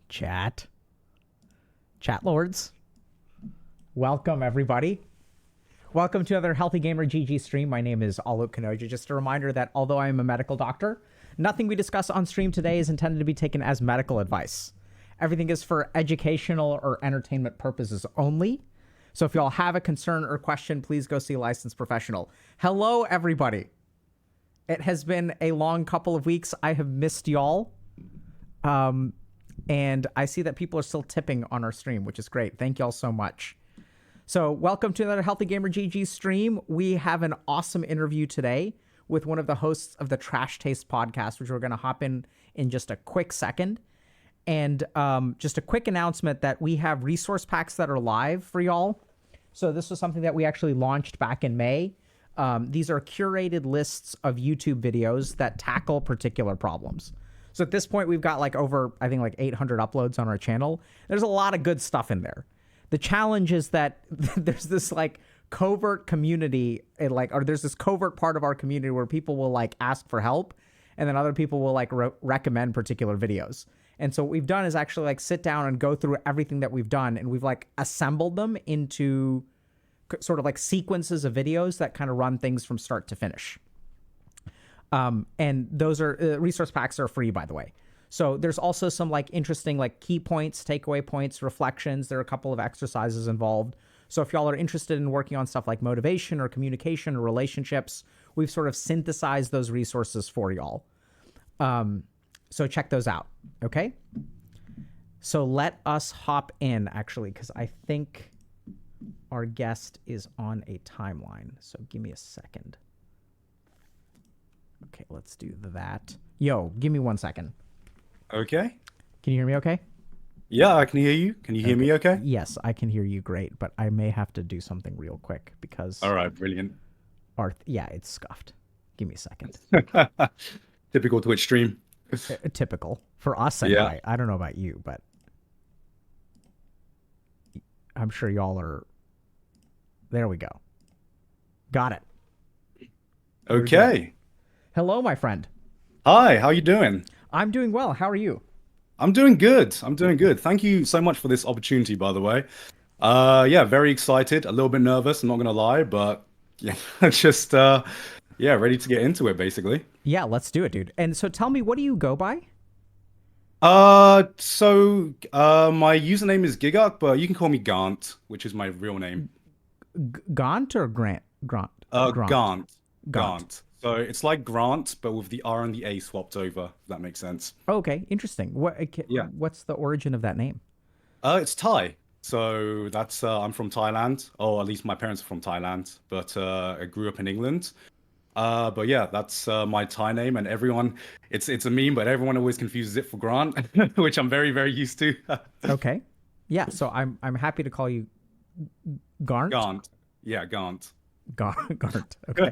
Chat lords, welcome everybody. Welcome to another Healthy Gamer GG stream. My name is Alok Kanoja. Just a reminder that although I am a medical doctor, nothing we discuss on stream today is intended to be taken as medical advice. Everything is for educational or entertainment purposes only. So if y'all have a concern or question, please go see a licensed professional. Hello everybody. It has been a long couple of weeks. I have missed y'all. And I see that people are still tipping on our stream, which is great. Thank y'all so much. So welcome to another Healthy Gamer GG stream. We have an awesome interview today with one of the hosts of the Trash Taste podcast, which we're going to hop in just a quick second. And just a quick announcement that we have resource packs that are live for y'all. So this was something that we actually launched back in May. These are curated lists of YouTube videos that tackle particular problems. So at this point, we've got over 800 uploads on our channel. There's a lot of good stuff in there. The challenge is that there's this covert community, or there's this covert part of our community where people will ask for help, and then other people will recommend particular videos. And so what we've done is actually sit down and go through everything that we've done, and we've assembled them into sort of sequences of videos that kind of run things from start to finish. And those are resource packs are free, by the way. So there's also some interesting key points, takeaway points, reflections. There are a couple of exercises involved. So if y'all are interested in working on stuff like motivation or communication or relationships, we've sort of synthesized those resources for y'all. So check those out. Okay. So let us hop in actually, because I think our guest is on a timeline. So give me a second. Okay, let's do that. Yo, give me 1 second. Okay. Can you hear me okay? Yeah, I can hear you. Can you hear me okay? Yes, I can hear you great, but I may have to do something real quick because... All right, brilliant. Yeah, it's scuffed. Give me a second. Typical Twitch stream. Typical. For us anyway. Yeah. I don't know about you, but... I'm sure y'all are... There we go. Got it. Okay. Hello, my friend. Hi, how you doing? I'm doing well. How are you? I'm doing good. Thank you so much for this opportunity, by the way. Yeah, very excited, a little bit nervous, I'm not gonna lie, but yeah, just ready to get into it, basically. Yeah, let's do it, dude. And so tell me, what do you go by? My username is Gigguk, but you can call me Garnt, which is my real name. Gaunt or Grant? Grant. Garnt. So it's like Grant, but with the R and the A swapped over, if that makes sense. Okay, interesting. What's the origin of that name? It's Thai. So that's, I'm from Thailand, or at least my parents are from Thailand, but I grew up in England. But yeah, that's my Thai name, and everyone, it's a meme, but everyone always confuses it for Grant, which I'm very, very used to. Okay. Yeah, so I'm happy to call you Garnt. Garnt. Yeah, Garnt. Garnt. Okay.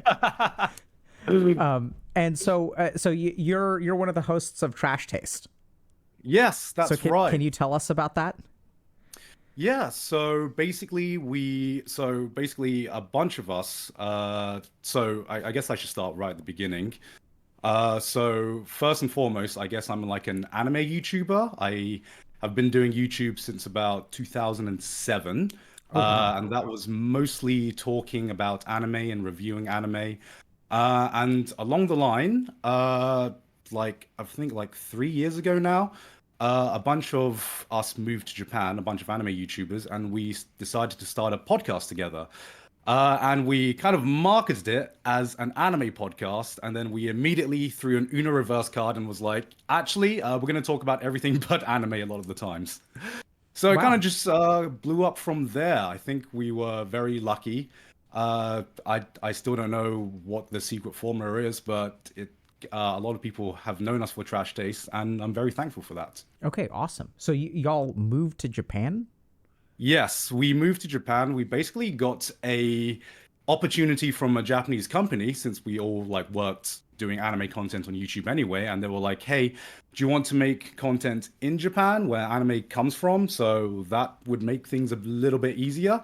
And so you're one of the hosts of Trash Taste. Yes, that's right. Can you tell us about that? Yeah, so basically a bunch of us, I guess I should start right at the beginning. So first and foremost, I guess I'm an anime YouTuber. I have been doing YouTube since about 2007. And that was mostly talking about anime and reviewing anime. And along the line, I think 3 years ago now, a bunch of us moved to Japan, a bunch of anime YouTubers, and we decided to start a podcast together. And we kind of marketed it as an anime podcast, and then we immediately threw an Uno reverse card and was like, actually, we're going to talk about everything but anime a lot of the times. So it kind of just blew up from there. I think we were very lucky. I still don't know what the secret formula is, but a lot of people have known us for Trash Taste, and I'm very thankful for that. Okay, awesome. So y'all moved to Japan? Yes, we moved to Japan. We basically got a opportunity from a Japanese company, since we all worked doing anime content on YouTube anyway, and they were like, hey, do you want to make content in Japan where anime comes from? So that would make things a little bit easier.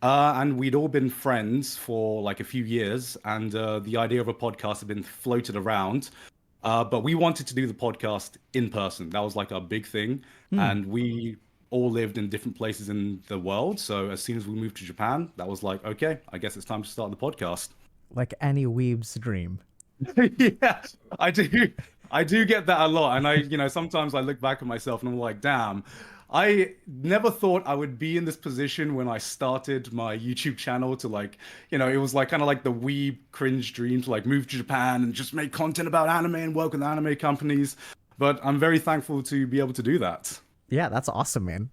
And we'd all been friends for a few years, and the idea of a podcast had been floated around. But we wanted to do the podcast in person. That was like our big thing. Hmm. And we all lived in different places in the world. So as soon as we moved to Japan, that was like, okay, I guess it's time to start the podcast. Like any weeb's dream. Yeah, I do. I do get that a lot. And sometimes I look back at myself and I'm like, damn, I never thought I would be in this position when I started my YouTube channel to like, it was like kind of like the weeb cringe dream to like move to Japan and just make content about anime and work with anime companies. But I'm very thankful to be able to do that. Yeah, that's awesome, man.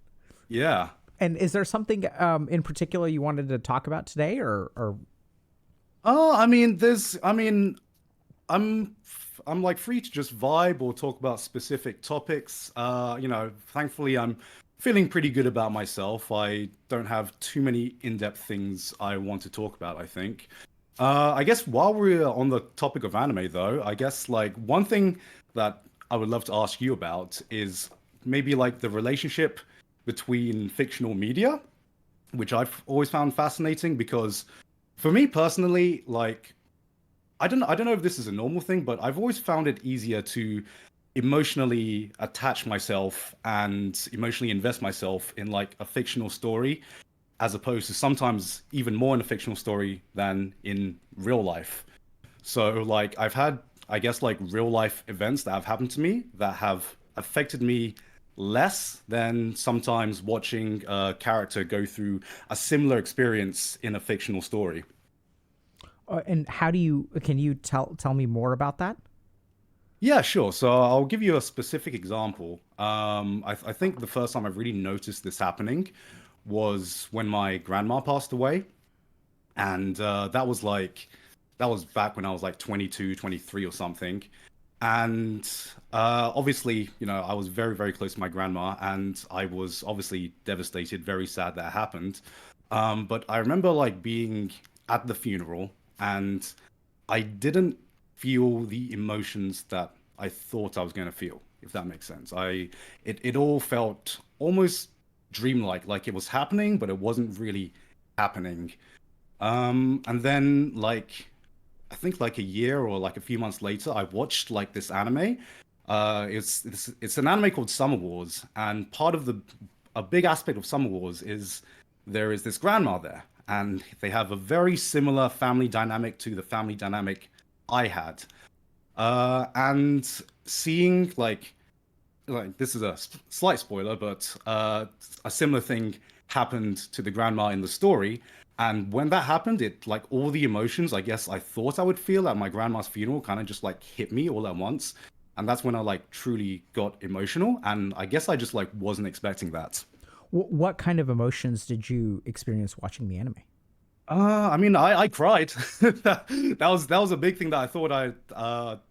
Yeah. And is there something in particular you wanted to talk about today, or? I mean, I'm I'm like free to just vibe or talk about specific topics. Thankfully I'm feeling pretty good about myself. I don't have too many in-depth things I want to talk about, I think. I guess while we're on the topic of anime though, I guess like one thing that I would love to ask you about is maybe like the relationship between fictional media, which I've always found fascinating because for me personally, like I don't know if this is a normal thing, but I've always found it easier to emotionally attach myself and emotionally invest myself in like a fictional story as opposed to sometimes even more in a fictional story than in real life. So like I've had I guess like real life events that have happened to me that have affected me less than sometimes watching a character go through a similar experience in a fictional story. And how do you? Can you tell me more about that? Yeah, sure. So I'll give you a specific example. I think the first time I really noticed this happening was when my grandma passed away. And that was back when I was like 22, 23 or something. And obviously, I was very, very close to my grandma, and I was obviously devastated, very sad that happened. But I remember like being at the funeral, and I didn't feel the emotions that I thought I was going to feel, if that makes sense. It all felt almost dreamlike, like it was happening, but it wasn't really happening. And then like I think like a year or like a few months later, I watched like this anime. It's an anime called Summer Wars, and part of the a big aspect of Summer Wars is there is this grandma there, and they have a very similar family dynamic to the family dynamic I had. And seeing like this is a slight spoiler, but a similar thing happened to the grandma in the story. And when that happened, it like all the emotions I guess I thought I would feel at my grandma's funeral kind of just like hit me all at once. And that's when I like truly got emotional. And I guess I just like wasn't expecting that. What kind of emotions did you experience watching the anime? I mean, I cried. That was a big thing that I thought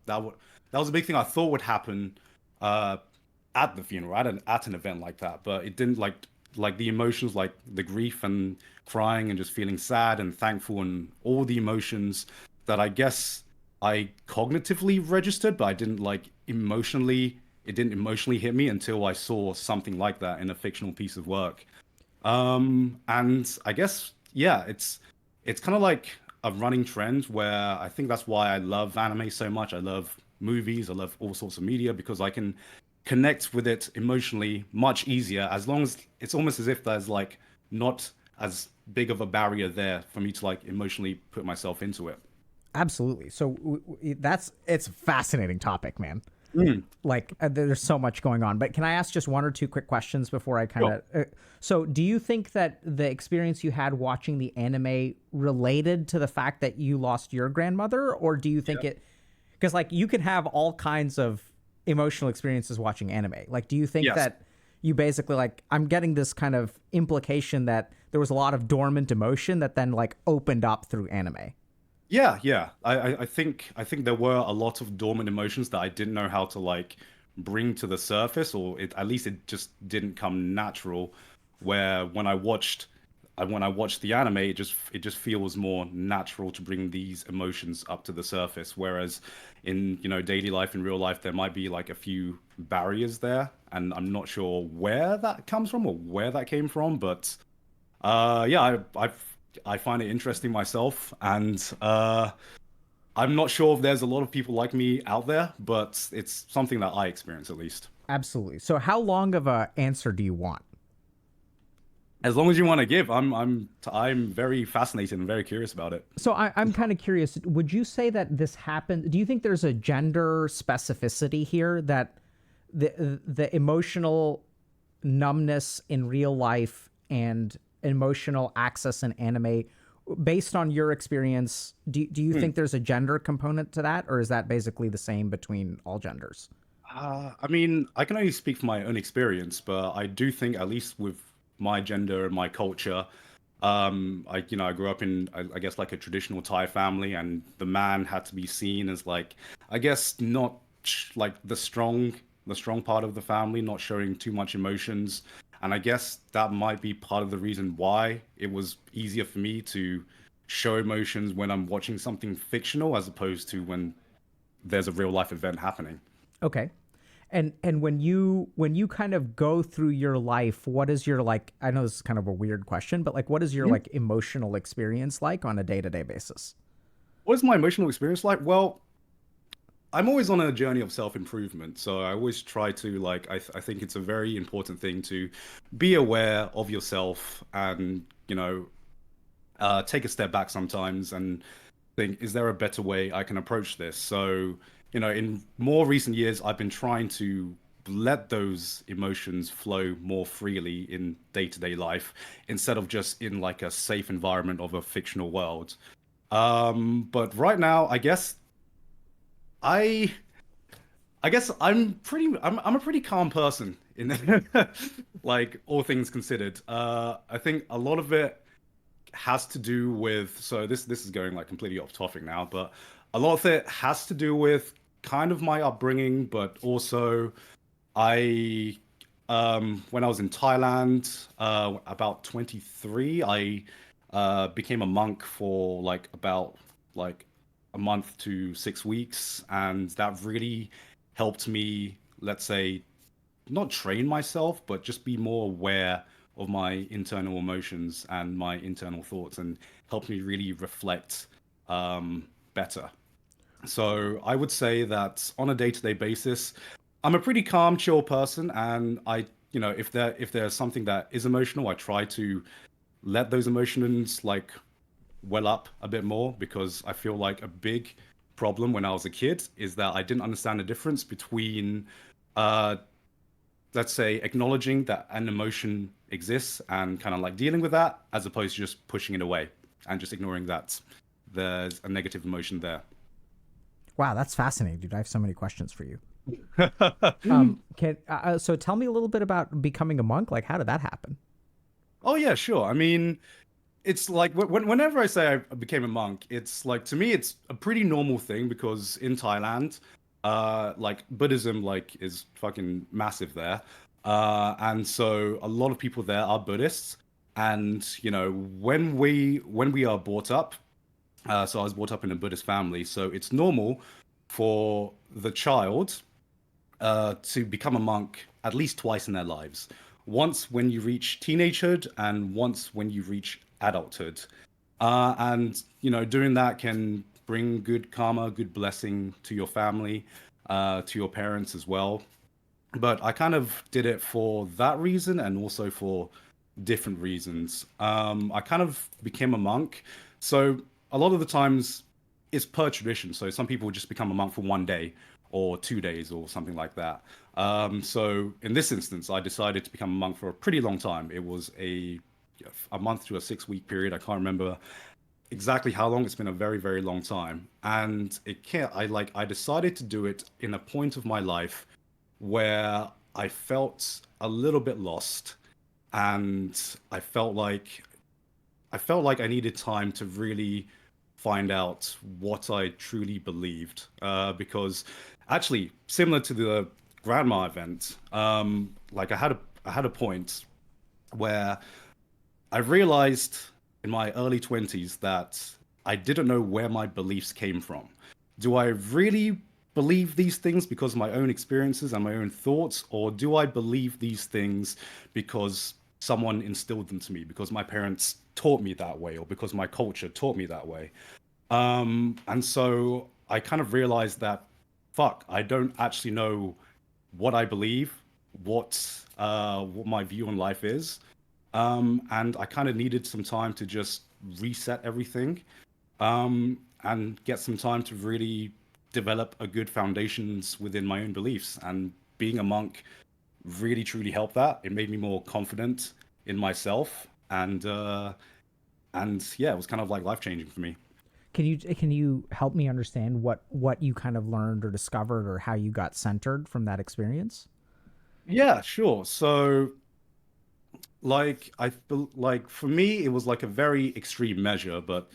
that was a big thing I thought would happen uh at the funeral at an event like that, but it didn't like the emotions like the grief and crying and just feeling sad and thankful and all the emotions that I guess I cognitively registered, but I didn't like emotionally it didn't emotionally hit me until I saw something like that in a fictional piece of work. And I guess yeah, it's kind of like a running trend where I think that's why I love anime so much. I love movies, I love all sorts of media because I can connect with it emotionally much easier as long as it's almost as if there's like not as big of a barrier there for me to like emotionally put myself into it. Absolutely. So it's a fascinating topic, man. Mm, Like there's so much going on. But can I ask just one or two quick questions before I kind sure. of? So do you think that the experience you had watching the anime related to the fact that you lost your grandmother, or do you think Yeah. it? Because like you can have all kinds of emotional experiences watching anime. Like, do you think Yes. that you basically like? I'm getting this kind of implication that there was a lot of dormant emotion that then like opened up through anime. Yeah, yeah. I think there were a lot of dormant emotions that I didn't know how to like bring to the surface, or at least it just didn't come natural. Where when I watched the anime, it just feels more natural to bring these emotions up to the surface. Whereas in daily life, in real life, there might be like a few barriers there, and I'm not sure where that comes from or where that came from, but yeah, I find it interesting myself, and I'm not sure if there's a lot of people like me out there, but it's something that I experience at least. Absolutely. So how long of a answer do you want? As long as you want to give, I'm very fascinated and very curious about it. So I'm kind of curious. Would you say that this happened? Do you think there's a gender specificity here that the emotional numbness in real life and emotional access in anime, based on your experience, do you think there's a gender component to that, or is that basically the same between all genders? I mean, I can only speak from my own experience, but I do think, at least with my gender and my culture, I grew up in, I guess, like a traditional Thai family, and the man had to be seen as like, I guess, not like the strong part of the family, not showing too much emotions. And I guess that might be part of the reason why it was easier for me to show emotions when I'm watching something fictional as opposed to when there's a real life event happening. Okay. And when you kind of go through your life, what is your, like, I know this is kind of a weird question, but like what is your like emotional experience like on a day-to-day basis? What is my emotional experience like? Well, I'm always on a journey of self-improvement, so I always try to like I think it's a very important thing to be aware of yourself and, take a step back sometimes and think, is there a better way I can approach this? So, in more recent years, I've been trying to let those emotions flow more freely in day-to-day life instead of just in like a safe environment of a fictional world. But right now, I I guess I'm a pretty calm person in like all things considered. I think a lot of it has to do with, so this is going like completely off topic now, but a lot of it has to do with kind of my upbringing, but also I when I was in Thailand, about 23, I became a monk for like about like a month to 6 weeks, and that really helped me, let's say, not train myself, but just be more aware of my internal emotions and my internal thoughts, and helped me really reflect better. So I would say that on a day-to-day basis, I'm a pretty calm, chill person, and if there's something that is emotional, I try to let those emotions like well up a bit more, because I feel like a big problem when I was a kid is that I didn't understand the difference between, uh, let's say, acknowledging that an emotion exists and kind of like dealing with that, as opposed to just pushing it away and just ignoring that there's a negative emotion there. Wow, that's fascinating, dude. I have so many questions for you. Can so tell me a little bit about becoming a monk. Like, how did that happen? Oh yeah, sure. I mean, it's like whenever I say I became a monk, it's like, to me it's a pretty normal thing, because in Thailand, like Buddhism like is fucking massive there, and so a lot of people there are Buddhists, and when we are brought up, so I was brought up in a Buddhist family, so it's normal for the child to become a monk at least twice in their lives. Once when you reach teenagehood, and once when you reach adulthood. And doing that can bring good karma, good blessing to your family, to your parents as well. But I kind of did it for that reason, and also for different reasons. I kind of became a monk. So a lot of the times it's per tradition. So some people just become a monk for 1 day or 2 days or something like that. So in this instance, I decided to become a monk for a pretty long time. It was a month to a 6 week period. I can't remember exactly how long. It's been a very, very long time. And I decided to do it in a point of my life where I felt a little bit lost, and I felt like I needed time to really find out what I truly believed. Because actually, similar to the grandma event, like I had a point where I realized in my early 20s that I didn't know where my beliefs came from. Do I really believe these things because of my own experiences and my own thoughts, or do I believe these things because someone instilled them to me, because my parents taught me that way, or because my culture taught me that way? And so I kind of realized that, fuck, I don't actually know what I believe, what my view on life is. And I kind of needed some time to just reset everything, and get some time to really develop a good foundations within my own beliefs. And being a monk really truly helped that. It made me more confident in myself, and yeah, it was kind of like life changing for me. Can you help me understand what you kind of learned or discovered or how you got centered from that experience? Yeah, sure. So like I feel like for me it was like a very extreme measure, but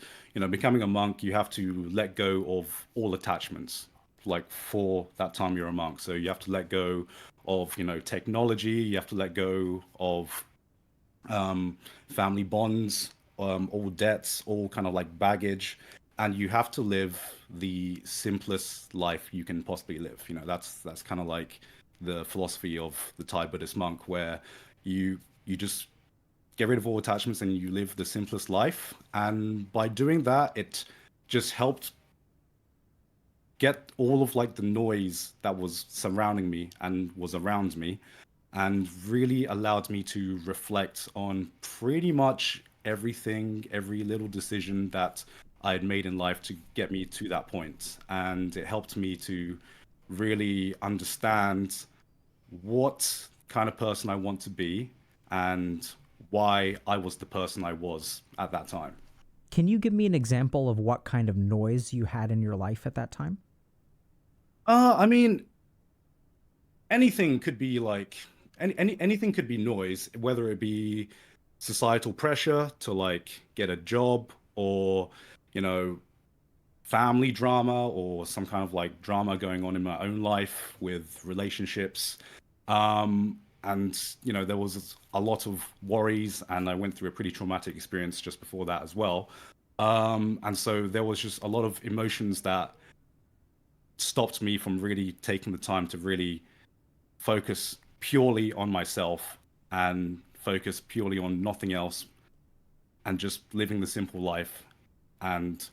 becoming a monk, you have to let go of all attachments, like for that time you're a monk. So you have to let go of technology, you have to let go of um, family bonds, all debts, all kind of like baggage, and you have to live the simplest life you can possibly live. That's kind of like the philosophy of the Thai Buddhist monk, where you just get rid of all attachments and you live the simplest life. And by doing that, it just helped get all of like the noise that was surrounding me and was around me, and really allowed me to reflect on pretty much everything, every little decision that I had made in life to get me to that point. And it helped me to really understand what kind of person I want to be and why I was the person I was at that time. Can you give me an example of what kind of noise you had in your life at that time? I mean, anything could be like anything could be noise, whether it be societal pressure to like get a job, or you know family drama, or some kind of like drama going on in my own life with relationships. And there was a lot of worries, and I went through a pretty traumatic experience just before that as well. And so there was just a lot of emotions that stopped me from really taking the time to really focus purely on myself and focus purely on nothing else, and just living the simple life and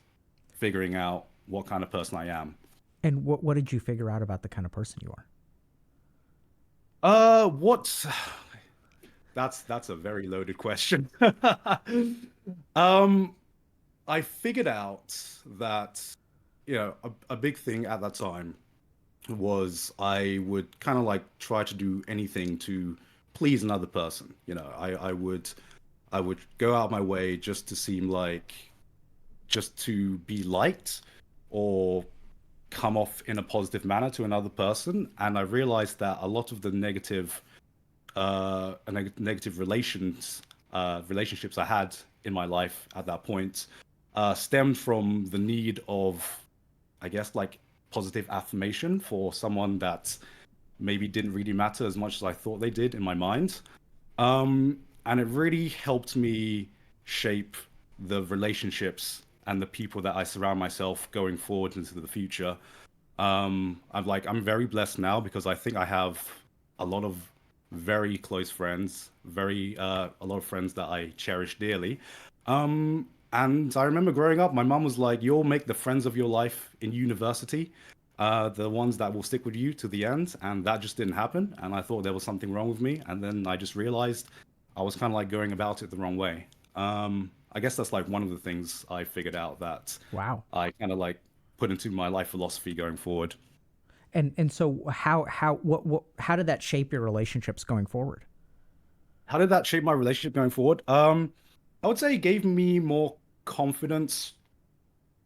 figuring out what kind of person I am. And what did you figure out about the kind of person you are? What? That's a very loaded question. Um, I figured out that, a big thing at that time was I would kind of like try to do anything to please another person. I would go out my way just to seem like, just to be liked, or come off in a positive manner to another person. And I realized that a lot of the negative relationships I had in my life at that point stemmed from the need of, I guess, like positive affirmation for someone that maybe didn't really matter as much as I thought they did in my mind. And it really helped me shape the relationships and the people that I surround myself going forward into the future. I'm very blessed now because I think I have a lot of very close friends, very a lot of friends that I cherish dearly. And I remember growing up, my mum was like, "You'll make the friends of your life in university, the ones that will stick with you to the end." And that just didn't happen. And I thought there was something wrong with me. And then I just realized I was kind of like going about it the wrong way. I guess that's like one of the things I figured out that Wow. I kind of like put into my life philosophy going forward. And so how did that shape your relationships going forward? How did that shape my relationship going forward? I would say it gave me confidence,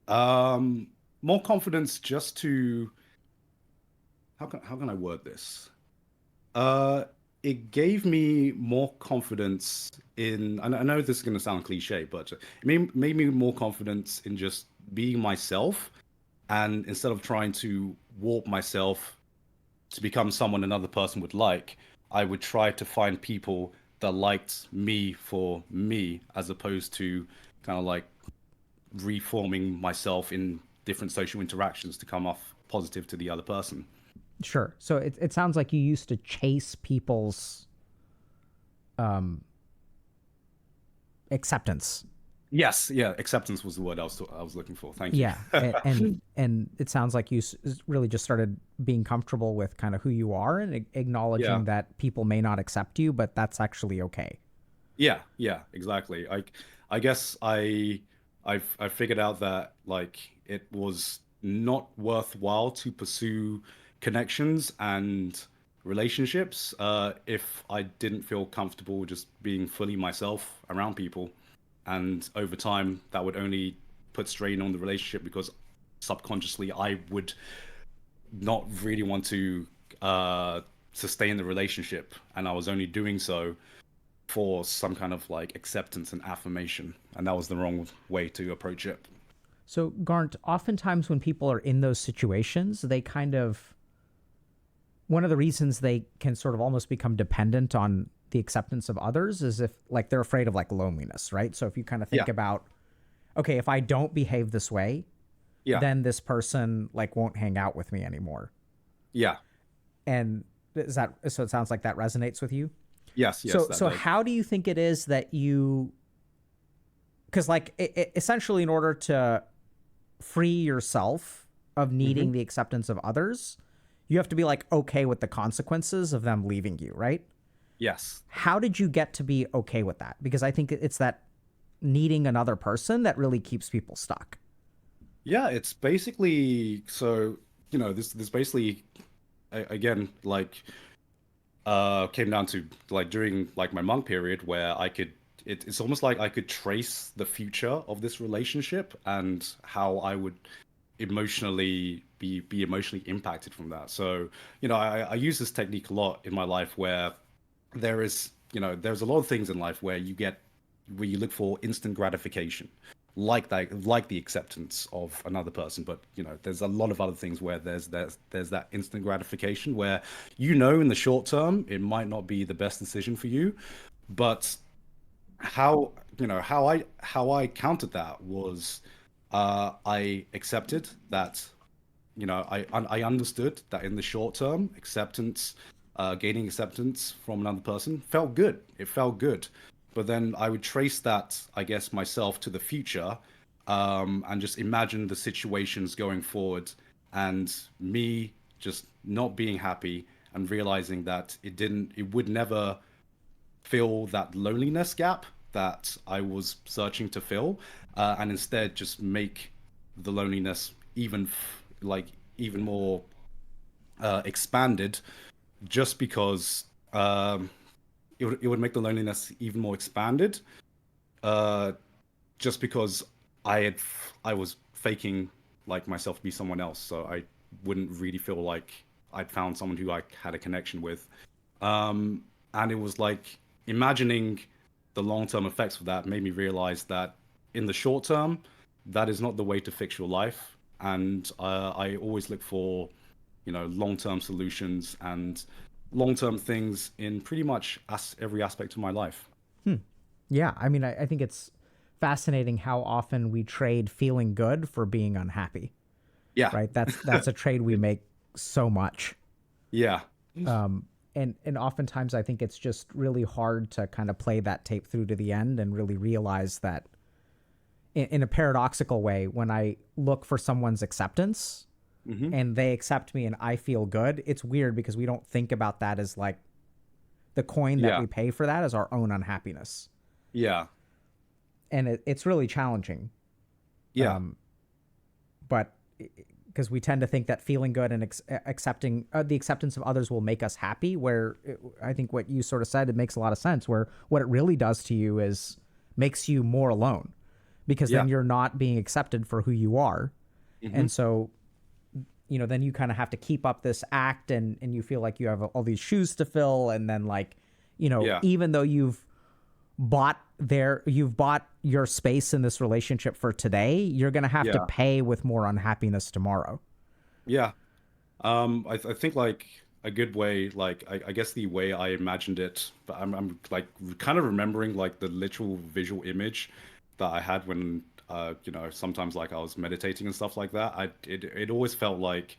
um, more confidence just to, how can I word this? Uh, it gave me more confidence in, I know this is going to sound cliche, but it made me more confidence in just being myself. And instead of trying to warp myself to become someone another person would like, I would try to find people that liked me for me, as opposed to kind of like reforming myself in different social interactions to come off positive to the other person. Sure. So it sounds like you used to chase people's um, acceptance. Yes, yeah, acceptance was the word I was looking for. Thank you. Yeah, and it sounds like you really just started being comfortable with kind of who you are and Yeah. acknowledging that people may not accept you, but that's actually okay. Yeah, yeah, exactly. I guess I figured out that like it was not worthwhile to pursue connections and relationships if I didn't feel comfortable just being fully myself around people. And over time, that would only put strain on the relationship because subconsciously I would not really want to uh, sustain the relationship, and I was only doing so for some kind of like acceptance and affirmation, and that was the wrong way to approach it. So, Garnt, oftentimes when people are in those situations, they kind of, one of the reasons they can sort of almost become dependent on the acceptance of others is if like they're afraid of like loneliness, right? So if you kind of think Yeah, about, okay, if I don't behave this way, yeah, then this person like won't hang out with me anymore. yeah. And is that, so it sounds like that resonates with you? Yes, yes, So that does. how do you think it is that you, because like essentially in order to free yourself of needing Hmm. the acceptance of others, you have to be like okay with the consequences of them leaving you, right? Yes. How did you get to be okay with that? Because I think it's that needing another person that really keeps people stuck. Yeah, it's basically so, this basically again like came down to like during like my monk period where it's almost like I could trace the future of this relationship and how I would emotionally be emotionally impacted from that. So, I use this technique a lot in my life where there's a lot of things in life where you look for instant gratification, like that, like the acceptance of another person. But there's a lot of other things where there's that instant gratification where in the short term it might not be the best decision for you, but how I countered that was I accepted that I understood that in the short term, gaining acceptance from another person felt good. It felt good, but then I would trace that, I guess, myself to the future, and just imagine the situations going forward, and me just not being happy and realizing that it would never fill that loneliness gap that I was searching to fill, and instead just make the loneliness even more expanded, just because it would make the loneliness even more expanded, uh, just because I had I was faking like myself to be someone else, so I wouldn't really feel like I'd found someone who I had a connection with. Um, and it was like imagining the long-term effects of that made me realize that in the short term, that is not the way to fix your life. And I always look for, long-term solutions and long-term things in pretty much every aspect of my life. Yeah, I mean, I think it's fascinating how often we trade feeling good for being unhappy, Yeah, right? That's a trade we make so much. yeah, And oftentimes I think it's just really hard to kind of play that tape through to the end and really realize that in a paradoxical way, when I look for someone's acceptance hmm, and they accept me and I feel good, it's weird because we don't think about that as like the coin that yeah, we pay for that as our own unhappiness. yeah, And it's really challenging. yeah, But because we tend to think that feeling good and accepting the acceptance of others will make us happy, where I think what you sort of said, it makes a lot of sense, where what it really does to you is makes you more alone because yeah, then you're not being accepted for who you are. hmm, And so, then you kind of have to keep up this act and you feel like you have all these shoes to fill. And then like, yeah, even though you've bought your space in this relationship for today, you're going to have to yeah, pay with more unhappiness tomorrow. yeah. I think like a good way, like I guess the way I imagined it, but I'm like kind of remembering like the literal visual image that I had when sometimes like I was meditating and stuff like that. It always felt like,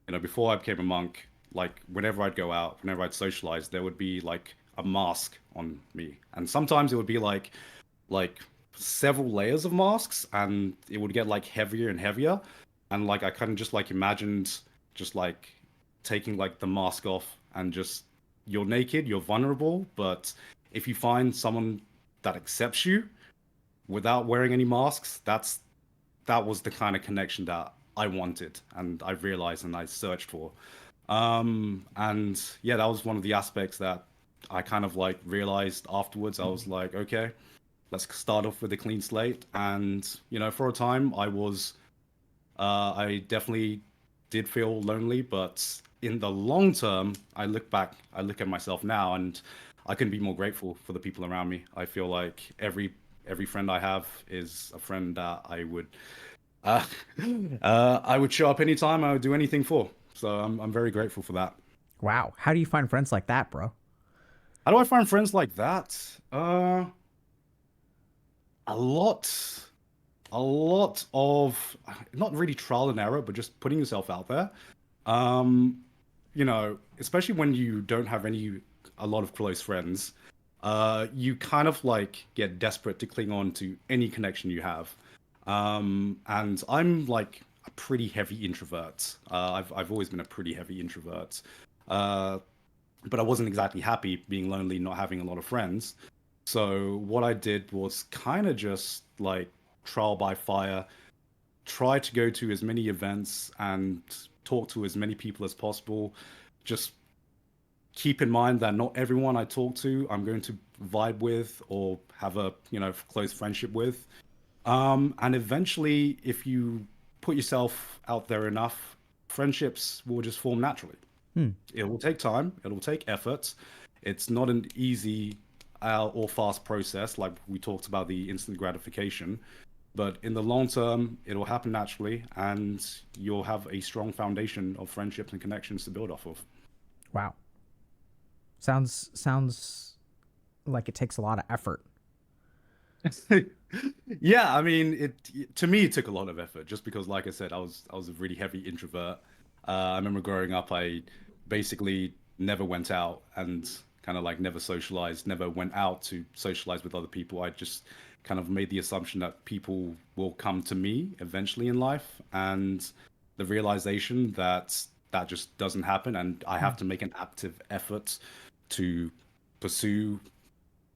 before I became a monk, like whenever I'd go out, whenever I'd socialize, there would be like a mask on me, and sometimes it would be like several layers of masks, and it would get like heavier and heavier, and like I kind of just like imagined just like taking like the mask off and just you're naked, you're vulnerable, but if you find someone that accepts you without wearing any masks, that was the kind of connection that I wanted and I realized and I searched for. And yeah, that was one of the aspects that I kind of like realized afterwards. I was like, okay, let's start off with a clean slate. And for a time, I definitely did feel lonely, but in the long term, I look back, I look at myself now, and I couldn't be more grateful for the people around me. I feel like every friend I have is a friend that uh, I would show up anytime. I would do anything for. So I'm very grateful for that. Wow. How do you find friends like that, bro? How do I find friends like that? A lot, a lot of not really trial and error, but just putting yourself out there. Um, especially when you don't have a lot of close friends, you kind of like get desperate to cling on to any connection you have. And I'm like a pretty heavy introvert. I've always been a pretty heavy introvert. Uh, but I wasn't exactly happy being lonely, not having a lot of friends. So what I did was kind of just like trial by fire, try to go to as many events and talk to as many people as possible. Just keep in mind that not everyone I talk to I'm going to vibe with or have a close friendship with. And eventually, if you put yourself out there enough, friendships will just form naturally. Hmm. It will take time, it will take effort. It's not an easy or fast process, like we talked about the instant gratification. But in the long term, it'll happen naturally, and you'll have a strong foundation of friendships and connections to build off of. Wow. Sounds like it takes a lot of effort. Yeah, I mean, it to me it took a lot of effort just because, like I said, I was a really heavy introvert. I remember growing up, I basically never went out and kind of like never socialized, never went out to socialize with other people. I just kind of made the assumption that people will come to me eventually in life, and the realization that that just doesn't happen, and I Hmm. have to make an active effort to pursue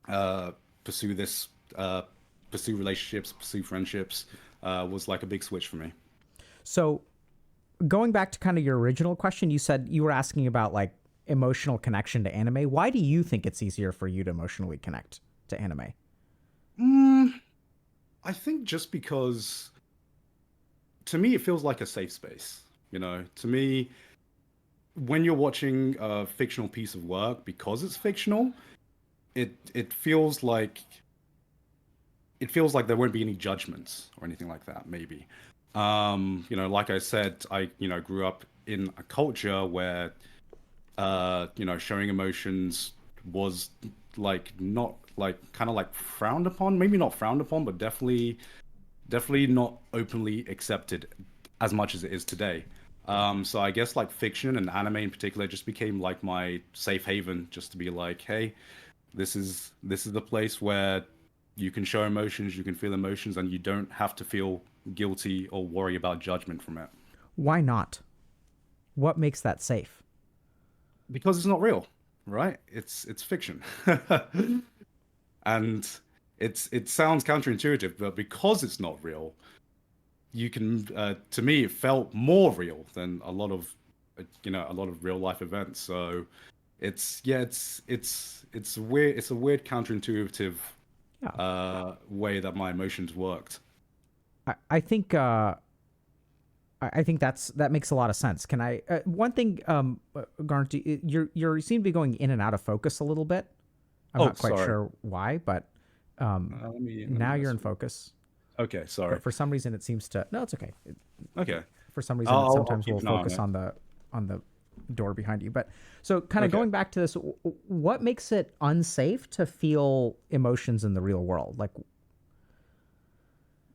uh, pursue this, uh, pursue relationships, pursue friendships, was like a big switch for me. So, going back to kind of your original question, you said you were asking about like emotional connection to anime. Why do you think it's easier for you to emotionally connect to anime? Mm, I think just because to me it feels like a safe space. To me, when you're watching a fictional piece of work, because it's fictional, it feels like there won't be any judgments or anything like that, maybe. Like I said, I grew up in a culture where showing emotions was like not like kind of like frowned upon, maybe not frowned upon, but definitely not openly accepted as much as it is today. So I guess like fiction and anime in particular just became like my safe haven, just to be like, hey, this is the place where you can show emotions, you can feel emotions, and you don't have to feel guilty or worry about judgment from it Why not? What makes that safe? because it's not real, right? It's fiction, and it sounds counterintuitive, but because it's not real, you can to me it felt more real than a lot of real life events. So it's a weird counterintuitive Yeah, way that my emotions worked. I think I think that makes a lot of sense. Can I one thing, Garnt, you seem to be going in and out of focus a little bit. I'm Oh, not quite sorry. sure why, but Let me now you're mess in with it. focus. Okay, sorry. For some reason, it seems to. No, it's okay. Okay, For some reason, it I'll sometimes keep will an eye on focus it. on the door behind you. But so, kind of Okay. going back to this, what makes it unsafe to feel emotions in the real world? Like,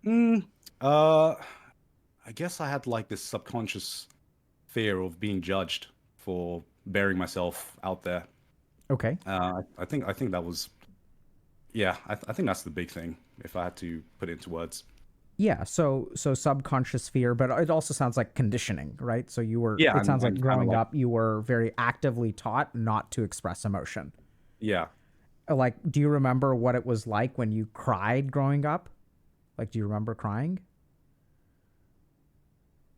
Mm, uh, I guess I had like this subconscious fear of being judged for bearing myself out there. okay, I think that was Yeah, I think that's the big thing, if I had to put it into words. Yeah, so subconscious fear, but it also sounds like conditioning, right? So Yeah, it sounds like and kind of growing like, up you were very actively taught not to express emotion. yeah. Like, do you remember what it was like when you cried growing up? Like, do you remember crying?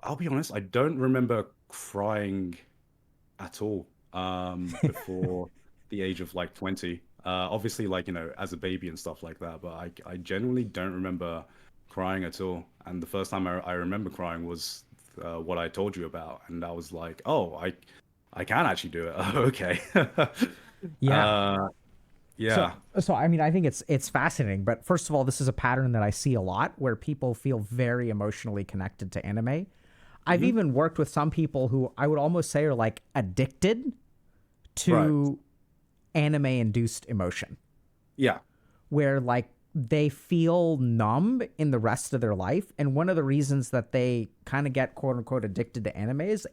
I'll be honest, I don't remember crying at all before the age of like 20. Obviously, like, as a baby and stuff like that, but I genuinely don't remember crying at all. And the first time I remember crying was what I told you about. And I was like, oh, I can actually do it. Okay. Yeah. uh, So yeah. so I mean I think it's fascinating, but first of all, this is a pattern that I see a lot where people feel very emotionally connected to anime. I've Hmm. even worked with some people who I would almost say are like addicted Right. to anime induced emotion, Yeah. where like they feel numb in the rest of their life. And one of the reasons that they kind of get quote unquote addicted to anime is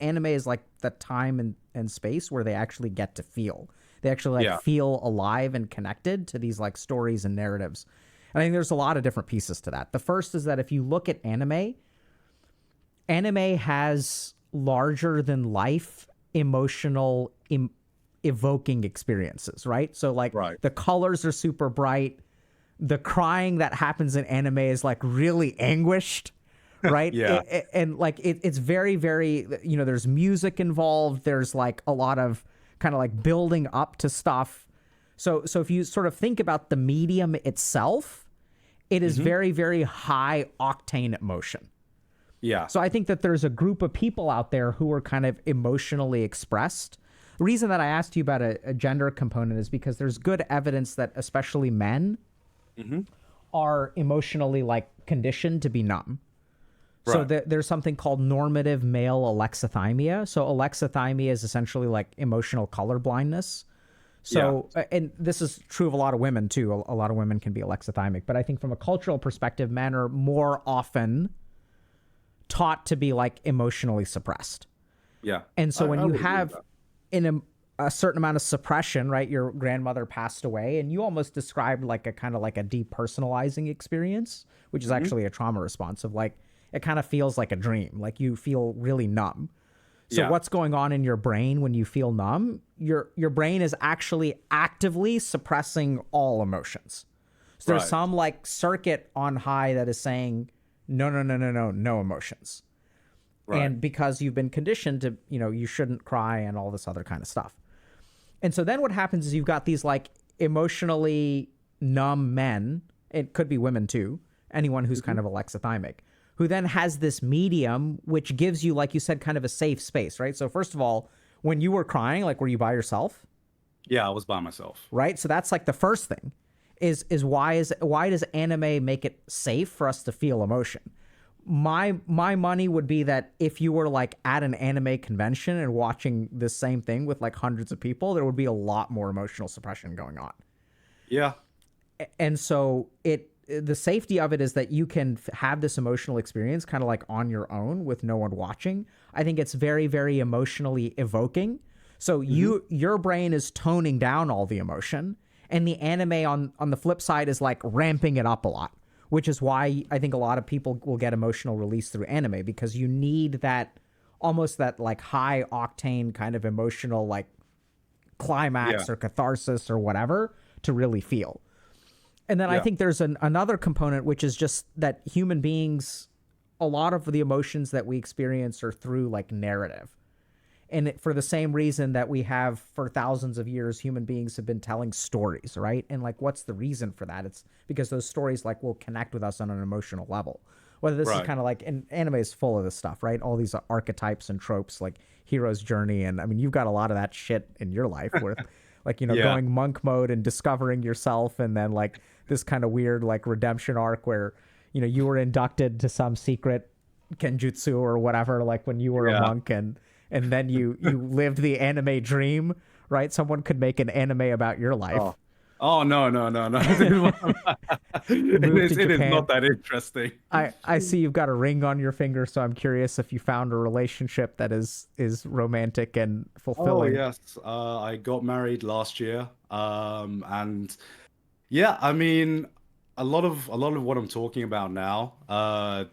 like the time and space where they actually get to feel. They actually like Yeah. feel alive and connected to these like stories and narratives. And I think there's a lot of different pieces to that. The first is that if you look at anime has larger than life emotional evoking experiences, right? So like Right. the colors are super bright, the crying that happens in anime is like really anguished, right? Yeah. And like it's very very, there's music involved, there's like a lot of kind of like building up to stuff. So if you sort of think about the medium itself, it is Hmm. very very high octane emotion. Yeah. So I think that there's a group of people out there who are kind of emotionally expressed. The reason that I asked you about a gender component is because there's good evidence that especially men Hmm. are emotionally like conditioned to be numb. So Right. there's something called normative male alexithymia. So alexithymia is essentially like emotional color blindness. Yeah. So, and this is true of a lot of women too. A lot of women can be alexithymic, but I think from a cultural perspective, men are more often taught to be like emotionally suppressed. Yeah. And so when I you would agree with have that. in a certain amount of suppression, right? Your grandmother passed away, and you almost described like a kind of like a depersonalizing experience, which is Hmm. actually a trauma response of like it kind of feels like a dream, like you feel really numb. So Yeah. what's going on in your brain when you feel numb? Your brain is actually actively suppressing all emotions. So there's Right. some like circuit on high that is saying no, no, no, no, no, no emotions. Right. And because you've been conditioned to, you shouldn't cry and all this other kind of stuff. And so then what happens is you've got these like emotionally numb men, it could be women too, anyone who's Hmm. kind of alexithymic, who then has this medium which gives you, like you said, kind of a safe space, right? So first of all, when you were crying, like were you by yourself? Yeah, I was by myself. Right? So that's like the first thing is why does anime make it safe for us to feel emotion? My money would be that if you were like at an anime convention and watching the same thing with like hundreds of people, there would be a lot more emotional suppression going on. Yeah. And so the safety of it is that you can have this emotional experience kind of like on your own with no one watching. I think it's very very emotionally evoking. So Hmm. your brain is toning down all the emotion, and the anime on the flip side is like ramping it up a lot, which is why I think a lot of people will get emotional release through anime, because you need that almost that like high octane kind of emotional like Yeah. climax or catharsis or whatever to really feel. And then I Yeah. think there's another component, which is just that human beings, a lot of the emotions that we experience are through like narrative. And for the same reason that we have for thousands of years, human beings have been telling stories, right? And like, what's the reason for that? It's because those stories like will connect with us on an emotional level. Whether this is Right. kind of like, and anime is full of this stuff, right? All these archetypes and tropes, like hero's journey, and I mean, you've got a lot of that shit in your life, where, like, Yeah. going monk mode and discovering yourself, and then like this kind of weird like redemption arc where you were inducted to some secret kenjutsu or whatever, like when you were a Yeah. monk, and then you lived the anime dream, right? Someone could make an anime about your Oh. life. Oh, no, no, no, no. You moved to It is Japan. not that interesting. I see you've got a ring on your finger, so I'm curious if you found a relationship that is romantic and Oh fulfilling. yes. I got married last year. And Yeah, I mean, a lot of what I'm talking about now, I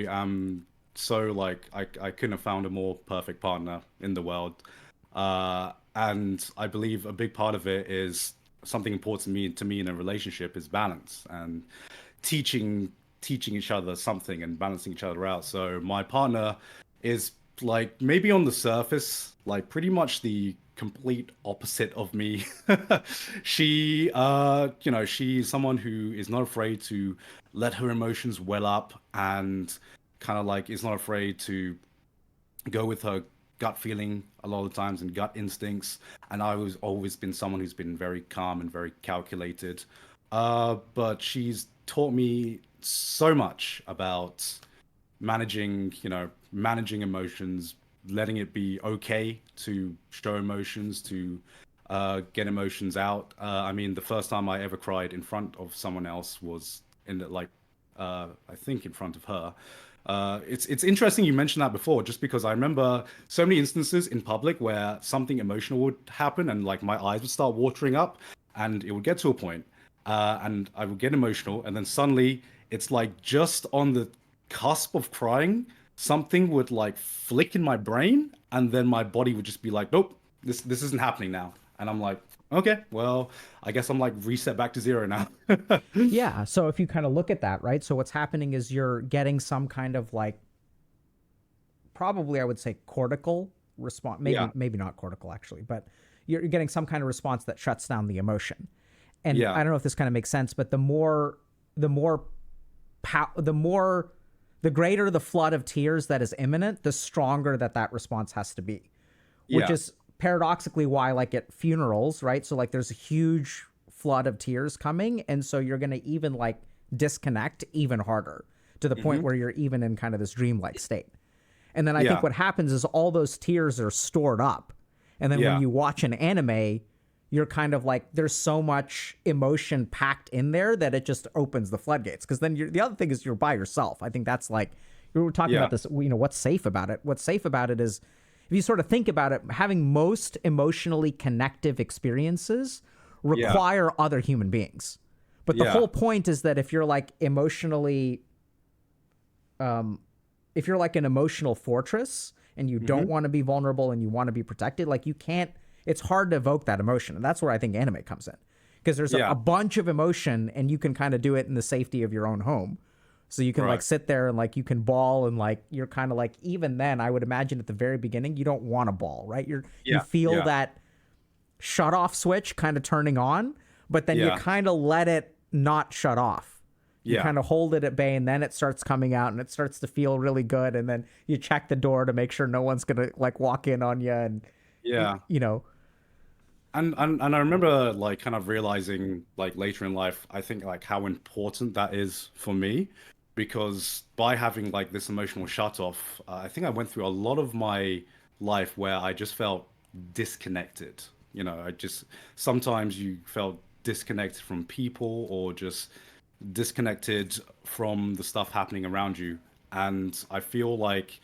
am so like I couldn't have found a more perfect partner in the world. And I believe a big part of it is something important to me in a relationship is balance and teaching teaching each other something and balancing each other out. So my partner is like maybe on the surface, like pretty much the complete opposite of me. She she's someone who is not afraid to let her emotions well up and kind of like is not afraid to go with her gut feeling a lot of times and gut instincts. And I was always been someone who's been very calm and very calculated. But she's taught me so much about managing emotions, letting it be okay to show emotions, to get emotions out. I mean, the first time I ever cried in front of someone else was I think in front of her. It's interesting you mentioned that before, just because I remember so many instances in public where something emotional would happen and like my eyes would start watering up, and it would get to a point, and I would get emotional, and then suddenly it's like just on the cusp of crying, something would like flick in my brain, and then my body would just be like, nope, this isn't happening now, and I'm like, okay, well, I guess I'm like reset back to zero now. Yeah. So if you kind of look at that, right? So what's happening is you're getting some kind of like, probably I would say cortical response. Yeah, Maybe not cortical actually, but you're getting some kind of response that shuts down the emotion. And yeah, I don't know if this kind of makes sense, but the more the more the greater the flood of tears that is imminent, the stronger that response has to be, which yeah. is paradoxically why, like at funerals, right? So like there's a huge flood of tears coming, and so you're gonna even like disconnect even harder to the point Hmm. where you're even in kind of this dreamlike state. And then I think Yeah, what happens is all those tears are stored up, and then when yeah. you watch an anime, you're kind of like there's so much emotion packed in there that it just opens the floodgates. Because then the other thing is you're by yourself. I think that's like we were talking about Yeah. this. What's safe about it? What's safe about it is if you sort of think about it, having most emotionally connective experiences Yeah. require other human beings. But the Yeah. whole point is that if you're like emotionally, if you're like an emotional fortress and you don't Hmm. want to be vulnerable and you want to be protected, like you can't, it's hard to evoke that emotion. And that's where I think anime comes in because there's a Yeah. bunch of emotion and you can kind of do it in the safety of your own home. So you can like Right. sit there and like you can bawl and like you're kind of like even then I would imagine at the very beginning you don't want to bawl, right? You Yeah. feel Yeah. that shut off switch kind of turning on, but then you Yeah. kind of let it not shut off. You Yeah. kind of hold it at bay and then it starts coming out and it starts to feel really good. And then you check the door to make sure no one's going to like walk in on you. And, Yeah. you know, And I remember like kind of realizing like later in life, I think like how important that is for me because by having like this emotional shut off, I think I went through a lot of my life where I just felt disconnected. I just sometimes you felt disconnected from people or just disconnected from the stuff happening around you. And I feel like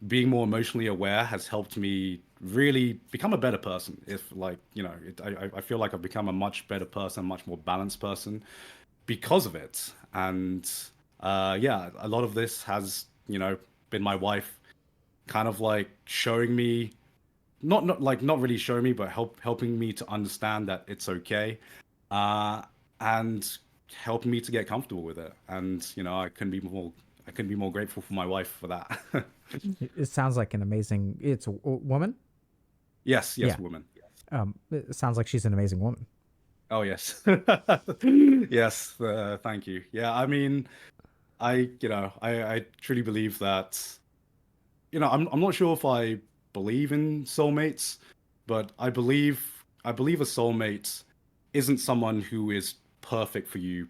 being more emotionally aware has helped me really become a better person. If like, I feel like I've become a much better person, a much more balanced person because of it. And yeah, a lot of this has, been my wife kind of like showing me, not really showing me, but helping me to understand that it's okay, uh, and helping me to get comfortable with it. And I couldn't be more grateful for my wife for that. it sounds like an amazing, it's a woman. Yes, Yeah. yes, woman. It sounds like she's an amazing woman. Oh, yes. Yes, thank you. Yeah, I mean, I truly believe that, I'm not sure if I believe in soulmates, but I believe a soulmate isn't someone who is perfect for you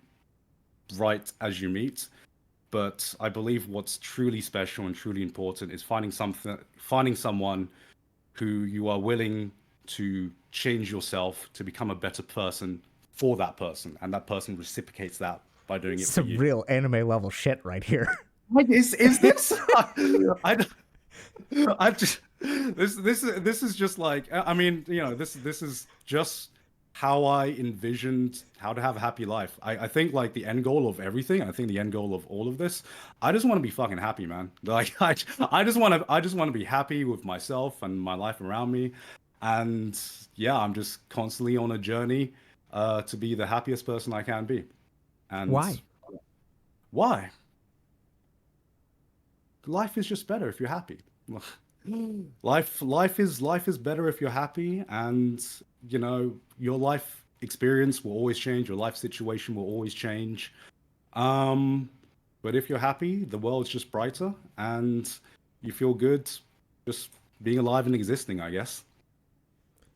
right as you meet, but I believe what's truly special and truly important is finding someone who you are willing to change yourself to become a better person for that person, and that person reciprocates that by doing it for Some you. real anime level shit right here. Like, is this? I, I just this is just like I mean this is just how I envisioned how to have a happy life. I think like the end goal of everything, I think the end goal of all of this, I just want to be fucking happy, man. Like I just want to be happy with myself and my life around me. And yeah, I'm just constantly on a journey to be the happiest person I can be. And Why? why? Life is just better if you're happy. Life is better if you're happy, and you know your life experience will always change, your life situation will always change. Um, but if you're happy, the world's just brighter, and you feel good just being alive and existing, I guess.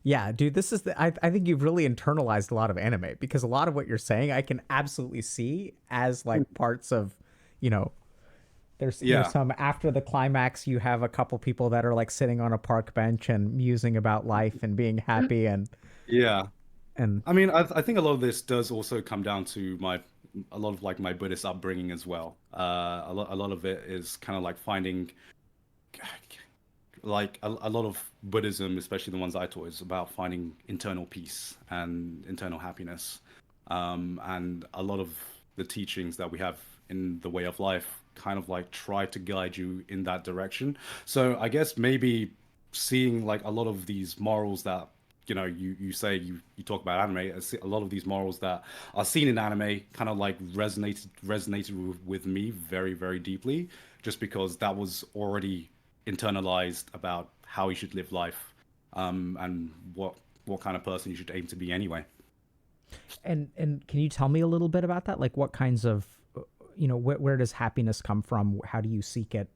Yeah, dude, this is I think you've really internalized a lot of anime because a lot of what you're saying I can absolutely see as like parts of, you know, there's Yeah, some after the climax you have a couple people that are like sitting on a park bench and musing about life and being happy yeah. and I mean, I think a lot of this does also come down to a lot of like my Buddhist upbringing as well. A lot of it is kind of like finding like a lot of Buddhism, especially the ones I taught, is about finding internal peace and internal happiness. And a lot of the teachings that we have in the way of life kind of like try to guide you in that direction. So I guess maybe seeing like a lot of these morals that you say you talk about anime. I see a lot of these morals that are seen in anime kind of like resonated with me very, very deeply, just because that was already internalized about how you should live life, and what kind of person you should aim to be anyway. and can you tell me a little bit about that? Like what kinds of where does happiness come from? How do you seek it?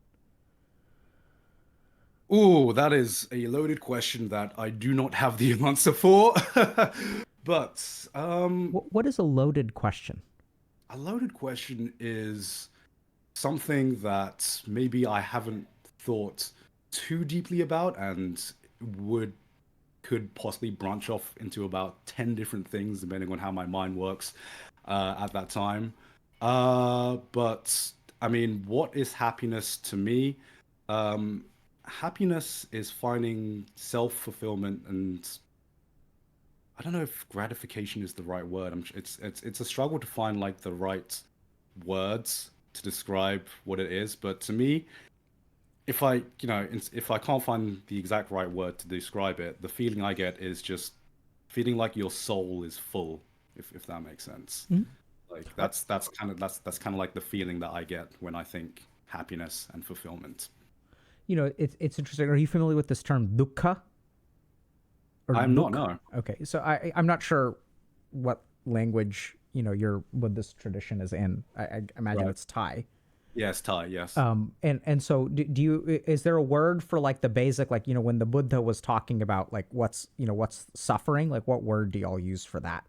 Ooh, that is a loaded question that I do not have the answer for. But What is a loaded question? a loaded question is something that maybe I haven't thought too deeply about, and would could possibly branch off into about 10 different things depending on how my mind works at that time. But I mean, what is happiness to me? Um, Happiness is finding self-fulfillment, and I don't know if gratification is the right word. It's a struggle to find like the right words to describe what it is. But to me, if I can't find the exact right word to describe it, the feeling I get is just feeling like your soul is full, if that makes sense. Mhm. Like that's kind of like the feeling that I get when I think happiness and fulfillment. It's interesting. Are you familiar with this term dukkha or I'm not, duk? no. Okay, so I'm not sure what language your Buddhist tradition is in. I imagine Right. it's Thai. Yes, Thai, yes. And so do you is there a word for like the basic, like when the Buddha was talking about like what's suffering, like what word do y'all use for that?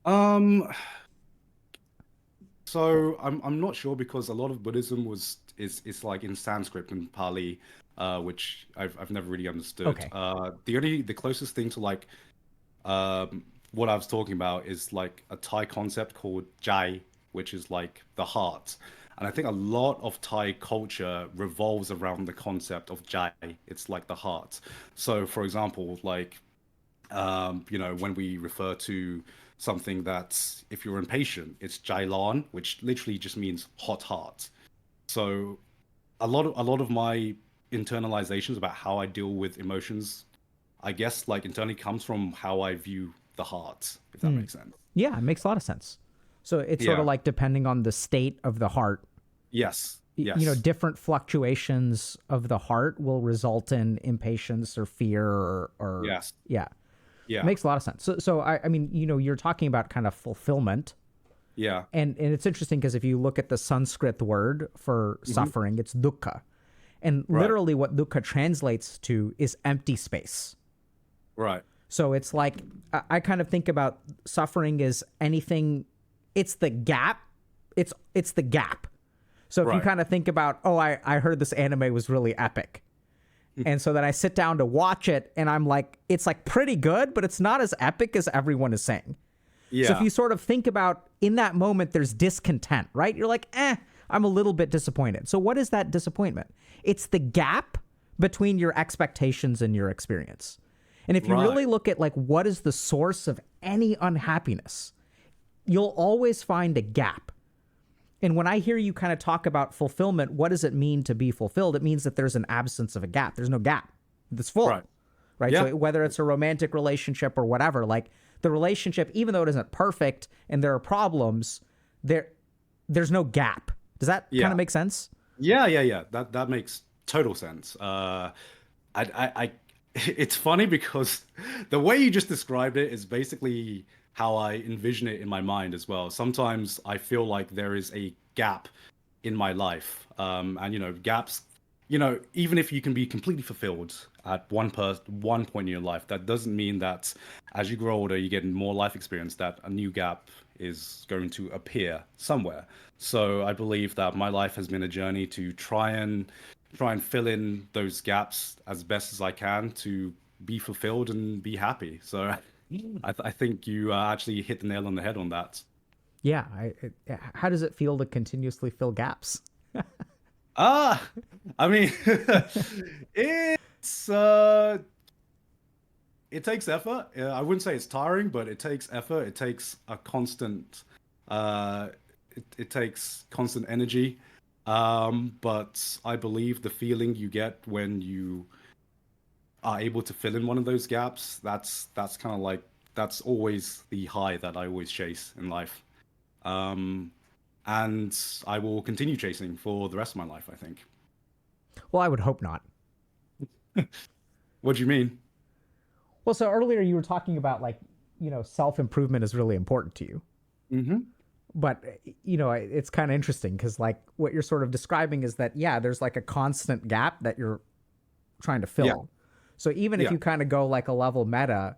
Um, so I'm not sure, because a lot of Buddhism is like in Sanskrit and Pali, which I've never really understood. Okay. The closest thing to like what I was talking about is like a Thai concept called Jai, which is like the heart. And I think a lot of Thai culture revolves around the concept of Jai. It's like the heart. So, for example, like when we refer to something that's, if you're impatient, it's Jailan, which literally just means hot heart. So a lot of my internalizations about how I deal with emotions, I guess, like internally comes from how I view the heart, if that Hmm. makes sense. Yeah, it makes a lot of sense. So it's sort of Yeah. like depending on the state of the heart, Yes. Yes. different fluctuations of the heart will result in impatience or fear or Yes. yeah, Yeah. makes a lot of sense. So I mean, you're talking about kind of fulfillment. Yeah. And it's interesting because if you look at the Sanskrit word for Hmm. suffering, it's dukkha. And Right. literally what dukkha translates to is empty space. Right. So it's like I kind of think about suffering as anything, it's the gap. It's the gap. So if you Right. kind of think about, oh, I heard this anime was really epic. And so then I sit down to watch it and I'm like, it's like pretty good, but it's not as epic as everyone is saying. So if Yeah. you sort of think about in that moment, there's discontent, right? You're like, I'm a little bit disappointed. So what is that disappointment? It's the gap between your expectations and your experience. And if you Right. really look at like what is the source of any unhappiness, you'll always find a gap. And when I hear you kind of talk about fulfillment, what does it mean to be fulfilled? It means that there's an absence of a gap. There's no gap. It's full. Right. Yeah. So whether it's a romantic relationship or whatever, like the relationship, even though it isn't perfect and there are problems, there's no gap. Does that kind of make sense? Yeah. That makes total sense. It's funny because the way you just described it is basically how I envision it in my mind as well. Sometimes I feel like there is a gap in my life, and gaps. Even if you can be completely fulfilled at one point in your life, that doesn't mean that as you grow older, you get more life experience, that a new gap is going to appear somewhere. So I believe that my life has been a journey to try and fill in those gaps as best as I can to be fulfilled and be happy. So I think you actually hit the nail on the head on that. Yeah. How does it feel to continuously fill gaps? I mean, it's it takes effort. I wouldn't say it's tiring, but it takes effort. It takes a constant, it takes constant energy. But I believe the feeling you get when you are able to fill in one of those gaps, that's kind of like, that's always the high that I always chase in life. And I will continue chasing for the rest of my life, I think. Well, I would hope not. What do you mean? Well, so earlier you were talking about like, self-improvement is really important to you. Mm-hmm. But, it's kind of interesting because like what you're sort of describing is that, there's like a constant gap that you're trying to fill. Yeah. So even if you kind of go like a level meta,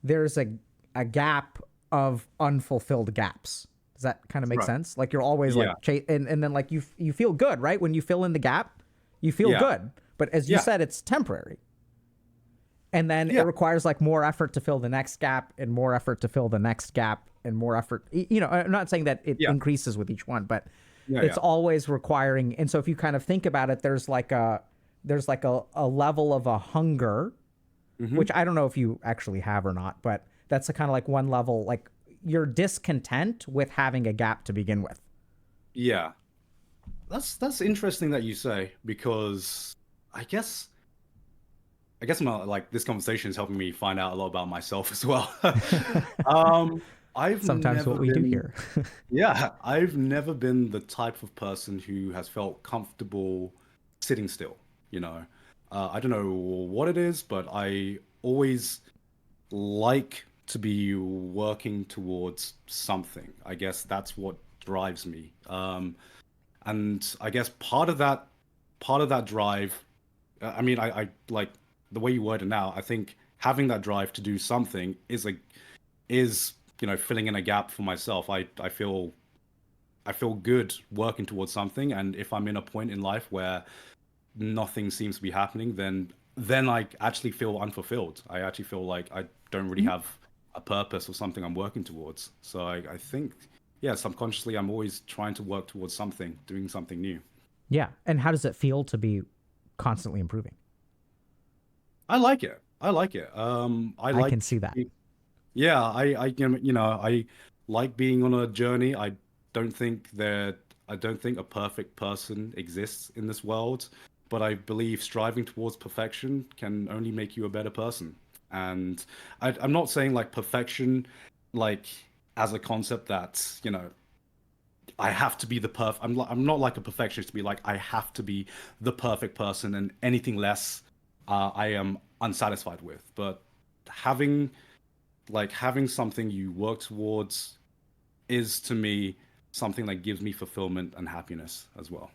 there's a gap of unfulfilled gaps. Does that kind of make sense? Like you're always like, and then like you feel good, right? When you fill in the gap, you feel good. But as you said, it's temporary. And then it requires like more effort to fill the next gap and more effort to fill the next gap and more effort. I'm not saying that it increases with each one, but it's always requiring. And so if you kind of think about it, there's like a level of a hunger, which I don't know if you actually have or not, but that's a kind of like one level, like you're discontent with having a gap to begin with. Yeah. That's interesting that you say, because I guess I'm like, this conversation is helping me find out a lot about myself as well. I've sometimes never what we do here. I've never been the type of person who has felt comfortable sitting still. I don't know what it is, but I always like to be working towards something. I guess that's what drives me. And I guess part of that drive, I mean, I like the way you word it now. I think having that drive to do something is filling in a gap for myself. I feel good working towards something, and if I'm in a point in life where nothing seems to be happening, then I actually feel unfulfilled. I actually feel like I don't really have a purpose or something I'm working towards. So I think, subconsciously I'm always trying to work towards something, doing something new. Yeah. And how does it feel to be constantly improving? I like it. I can see that. Yeah, I like being on a journey. I don't think a perfect person exists in this world, but I believe striving towards perfection can only make you a better person. And I'm not saying like perfection, like as a concept that, I have to be the perfect. I'm not like a perfectionist to be like, I have to be the perfect person, and anything less, I am unsatisfied with. But having something you work towards is, to me, something that gives me fulfillment and happiness as well,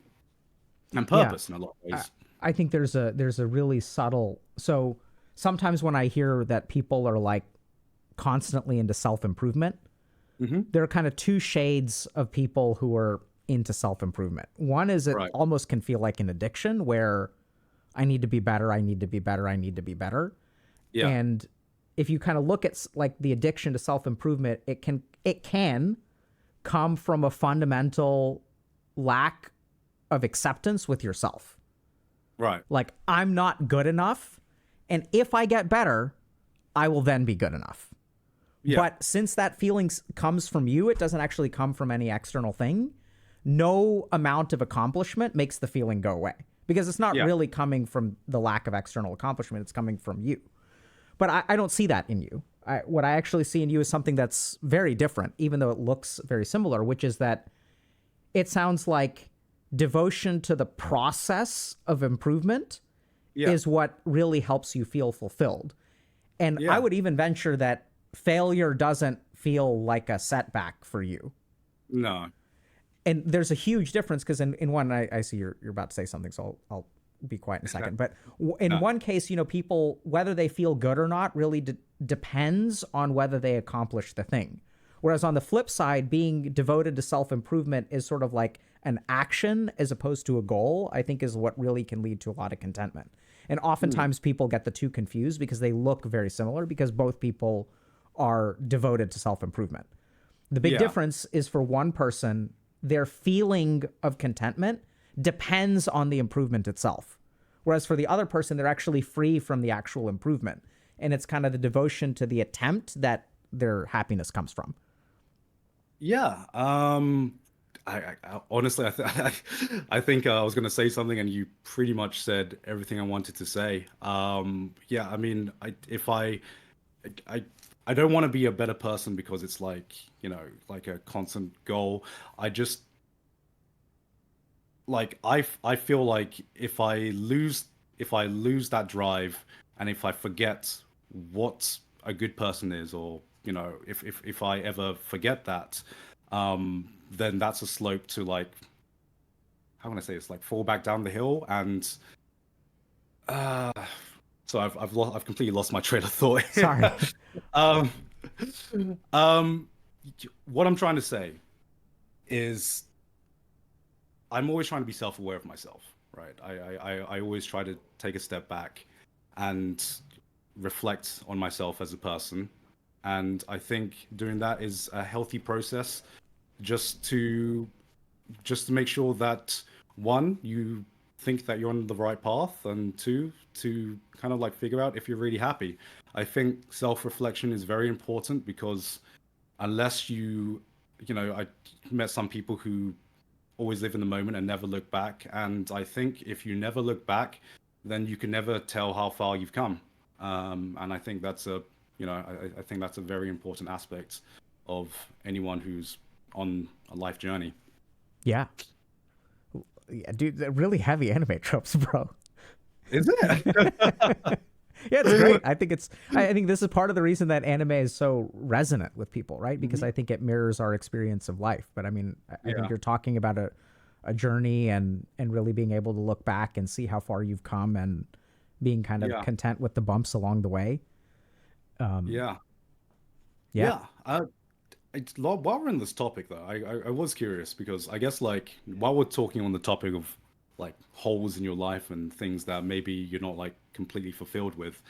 and purpose in a lot of ways. I think there's a really subtle. So sometimes when I hear that people are like constantly into self-improvement, there are kind of two shades of people who are into self-improvement. One is it almost can feel like an addiction where I need to be better, I need to be better, I need to be better. Yeah. And if you kind of look at like the addiction to self-improvement, it can come from a fundamental lack of acceptance with yourself. Right. Like, I'm not good enough, And if I get better, I will then be good enough. Yeah. But since that feeling comes from you, it doesn't actually come from any external thing. No amount of accomplishment makes the feeling go away, because it's not really coming from the lack of external accomplishment. It's coming from you. But I don't see that in you. What I actually see in you is something that's very different, even though it looks very similar, which is that it sounds like devotion to the process of improvement is what really helps you feel fulfilled. And I would even venture that failure doesn't feel like a setback for you. No. And there's a huge difference, because in one, I see you're about to say something, so I'll be quiet in a second. But in one case, people, whether they feel good or not, really depends on whether they accomplish the thing. Whereas on the flip side, being devoted to self-improvement is sort of like an action as opposed to a goal, I think is what really can lead to a lot of contentment. And oftentimes people get the two confused because they look very similar, because both people are devoted to self-improvement. The big difference is, for one person, their feeling of contentment depends on the improvement itself. Whereas for the other person, they're actually free from the actual improvement. And it's kind of the devotion to the attempt that their happiness comes from. Yeah. I honestly, I think I was going to say something, and you pretty much said everything I wanted to say. Yeah, I mean, I don't want to be a better person because it's like, like a constant goal. I just, like, I feel like if I lose that drive, and if I forget what a good person is, or if I ever forget that, then that's a slope to, like, how can I say, it's like fall back down the hill. And so I've completely lost my train of thought here. Sorry. What I'm trying to say is, I'm always trying to be self-aware of myself, right? I always try to take a step back and reflect on myself as a person. And I think doing that is a healthy process, just to make sure that, one, you think that you're on the right path, and two, to kind of like figure out if you're really happy. I think self-reflection is very important, because unless I met some people who always live in the moment and never look back. And I think if you never look back, then you can never tell how far you've come. And I think that's I think that's a very important aspect of anyone who's on a life journey. Yeah. Yeah, dude, they're really heavy anime tropes, bro. Is it? Yeah, it's great. I think this is part of the reason that anime is so resonant with people, right? Because I think it mirrors our experience of life. But I mean, I think you're talking about a journey, and really being able to look back and see how far you've come, and being kind of content with the bumps along the way. Yeah. While we're in this topic, though, I was curious, because I guess, like, while we're talking on the topic of, like, holes in your life and things that maybe you're not, like, completely fulfilled with,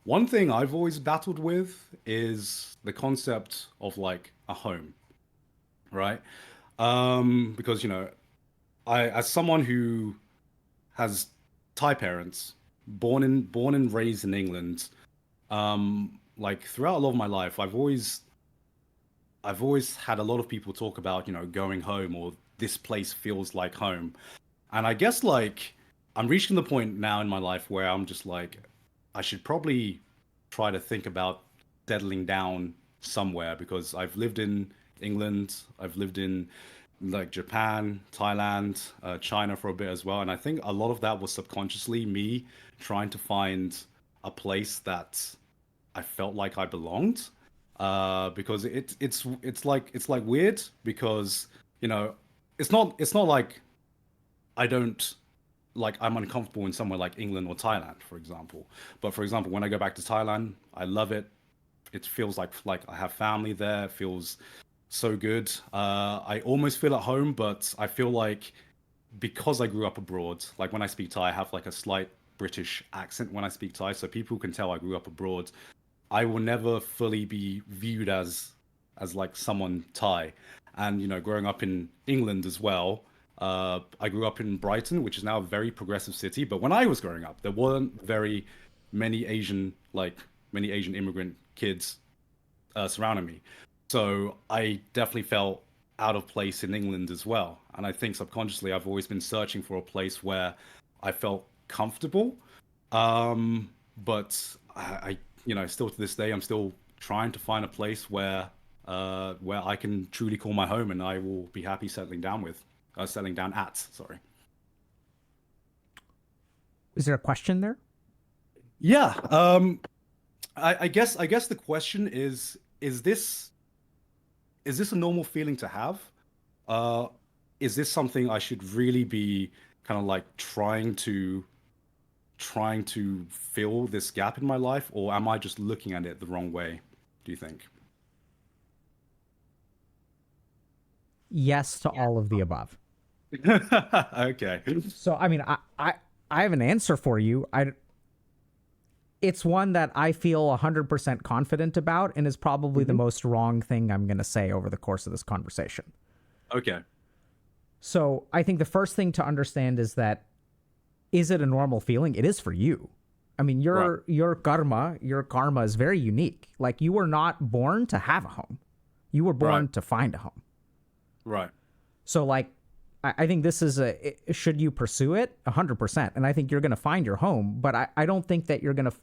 one thing I've always battled with is the concept of, like, a home, right? Because, as someone who has Thai parents, born and raised in England, like, throughout a lot of my life, I've always had a lot of people talk about, going home, or this place feels like home. And I guess, like, I'm reaching the point now in my life where I'm just like, I should probably try to think about settling down somewhere, because I've lived in England, I've lived in, like, Japan, Thailand, China for a bit as well. And I think a lot of that was subconsciously me trying to find a place that I felt like I belonged. Because it's like weird, because it's not like I don't, like, I'm uncomfortable in somewhere like England or Thailand, for example. But for example, when I go back to Thailand, I love it. It feels like I have family there. It feels so good. I almost feel at home, but I feel like, because I grew up abroad, like, when I speak Thai, I have, like, a slight British accent when I speak Thai, so people can tell I grew up abroad. I will never fully be viewed as like someone Thai. And growing up in England as well, I grew up in Brighton, which is now a very progressive city. But when I was growing up, there weren't very many many Asian immigrant kids surrounding me. So I definitely felt out of place in England as well. And I think subconsciously I've always been searching for a place where I felt comfortable. But still to this day, I'm still trying to find a place where I can truly call my home, and I will be happy settling down at. Sorry. Is there a question there? Yeah. I guess the question is this a normal feeling to have? Uh, is this something I should really be kind of like trying to fill this gap in my life, or am I just looking at it the wrong way, do you think? Yes to all of the above. Okay. So, I mean, I have an answer for you. It's one that I feel 100% confident about, and is probably the most wrong thing I'm going to say over the course of this conversation. Okay. So I think the first thing to understand is that, is it a normal feeling? It is for you. I mean, your karma is very unique. Like, you were not born to have a home. You were born to find a home. Right. So, like, I think this is should you pursue it? 100%. And I think you're going to find your home, but I don't think that you're going to,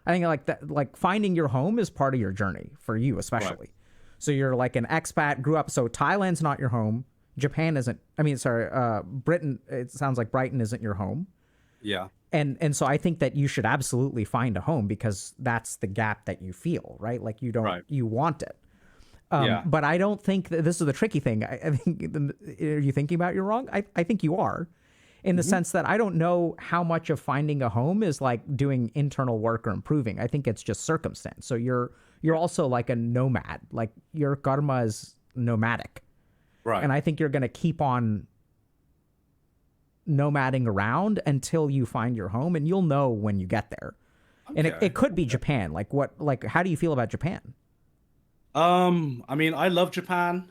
I think like that, like finding your home is part of your journey for you, especially. Right. So you're like an expat, grew up. So Thailand's not your home. Japan isn't, Britain, it sounds like Brighton isn't your home. Yeah. And so I think that you should absolutely find a home, because that's the gap that you feel, right? Like you want it. But I don't think that this is the tricky thing. I think, are you thinking about you're wrong? I think you are, in the sense that I don't know how much of finding a home is like doing internal work or improving. I think it's just circumstance. So you're also like a nomad. Like, your karma is nomadic. Right. And I think you're going to keep on nomading around until you find your home, and you'll know when you get there. Okay. And it could be Japan. How do you feel about Japan? I mean, I love Japan.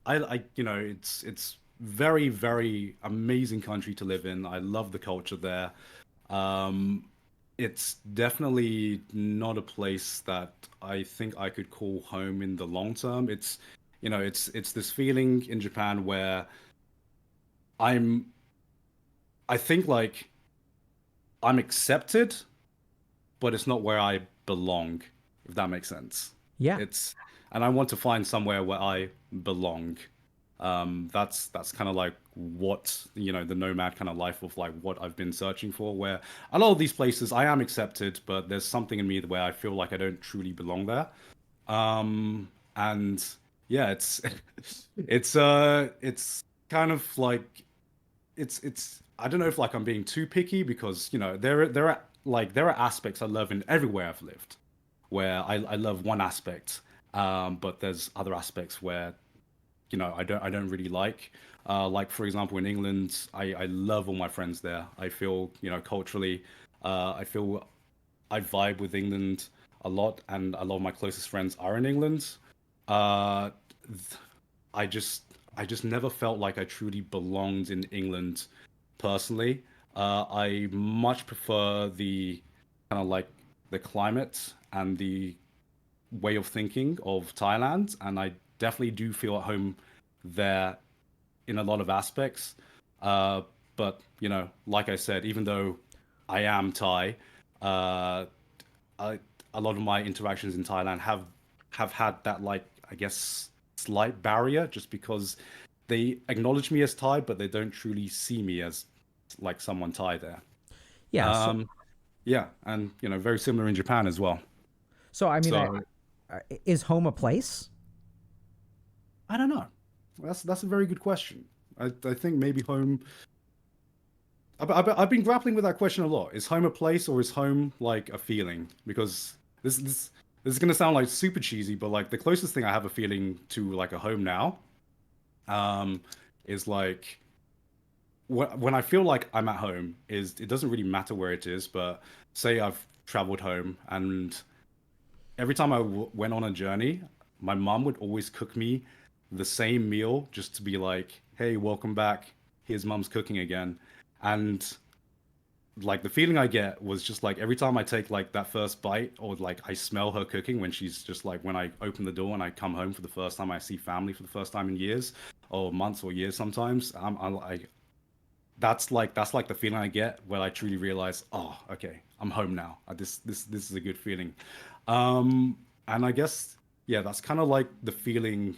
It's very, very amazing country to live in. I love the culture there. It's definitely not a place that I think I could call home in the long term. It's this feeling in Japan where I think like I'm accepted, but it's not where I belong, if that makes sense. Yeah. And I want to find somewhere where I belong. That's kind of like what, the nomad kind of life of like what I've been searching for, where a lot of these places I am accepted, but there's something in me where I feel like I don't truly belong there. And yeah, it's it's kind of like it's I don't know if like I'm being too picky, because there are aspects I love in everywhere I've lived, where I love one aspect, but there's other aspects where I don't really like. Like, for example, in England, I love all my friends there. I feel culturally, I feel I vibe with England a lot, and a lot of my closest friends are in England. I just never felt like I truly belonged in England personally. I much prefer the kind of like the climate and the way of thinking of Thailand, and I definitely do feel at home there in a lot of aspects. But like I said, even though I am Thai, a lot of my interactions in Thailand have had that, like, I guess, slight barrier, just because they acknowledge me as Thai, but they don't truly see me as like someone Thai there. Yeah. Yeah, and very similar in Japan as well. So I mean, is home a place? I don't know. That's a very good question. I think maybe home. I've been grappling with that question a lot. Is home a place, or is home like a feeling? Because this is gonna sound like super cheesy, but like the closest thing I have a feeling to like a home now, is like when I feel like I'm at home, is it doesn't really matter where it is, but say I've traveled home, and every time I went on a journey, my mom would always cook me the same meal, just to be like, hey, welcome back, here's mom's cooking again. And like the feeling I get was just like every time I take like that first bite, or like I smell her cooking when she's just like, when I open the door and I come home for the first time, I see family for the first time in years or months or years sometimes. That's like the feeling I get when I truly realize, oh, okay, I'm home now. This is a good feeling. And I guess, yeah, that's kind of like the feeling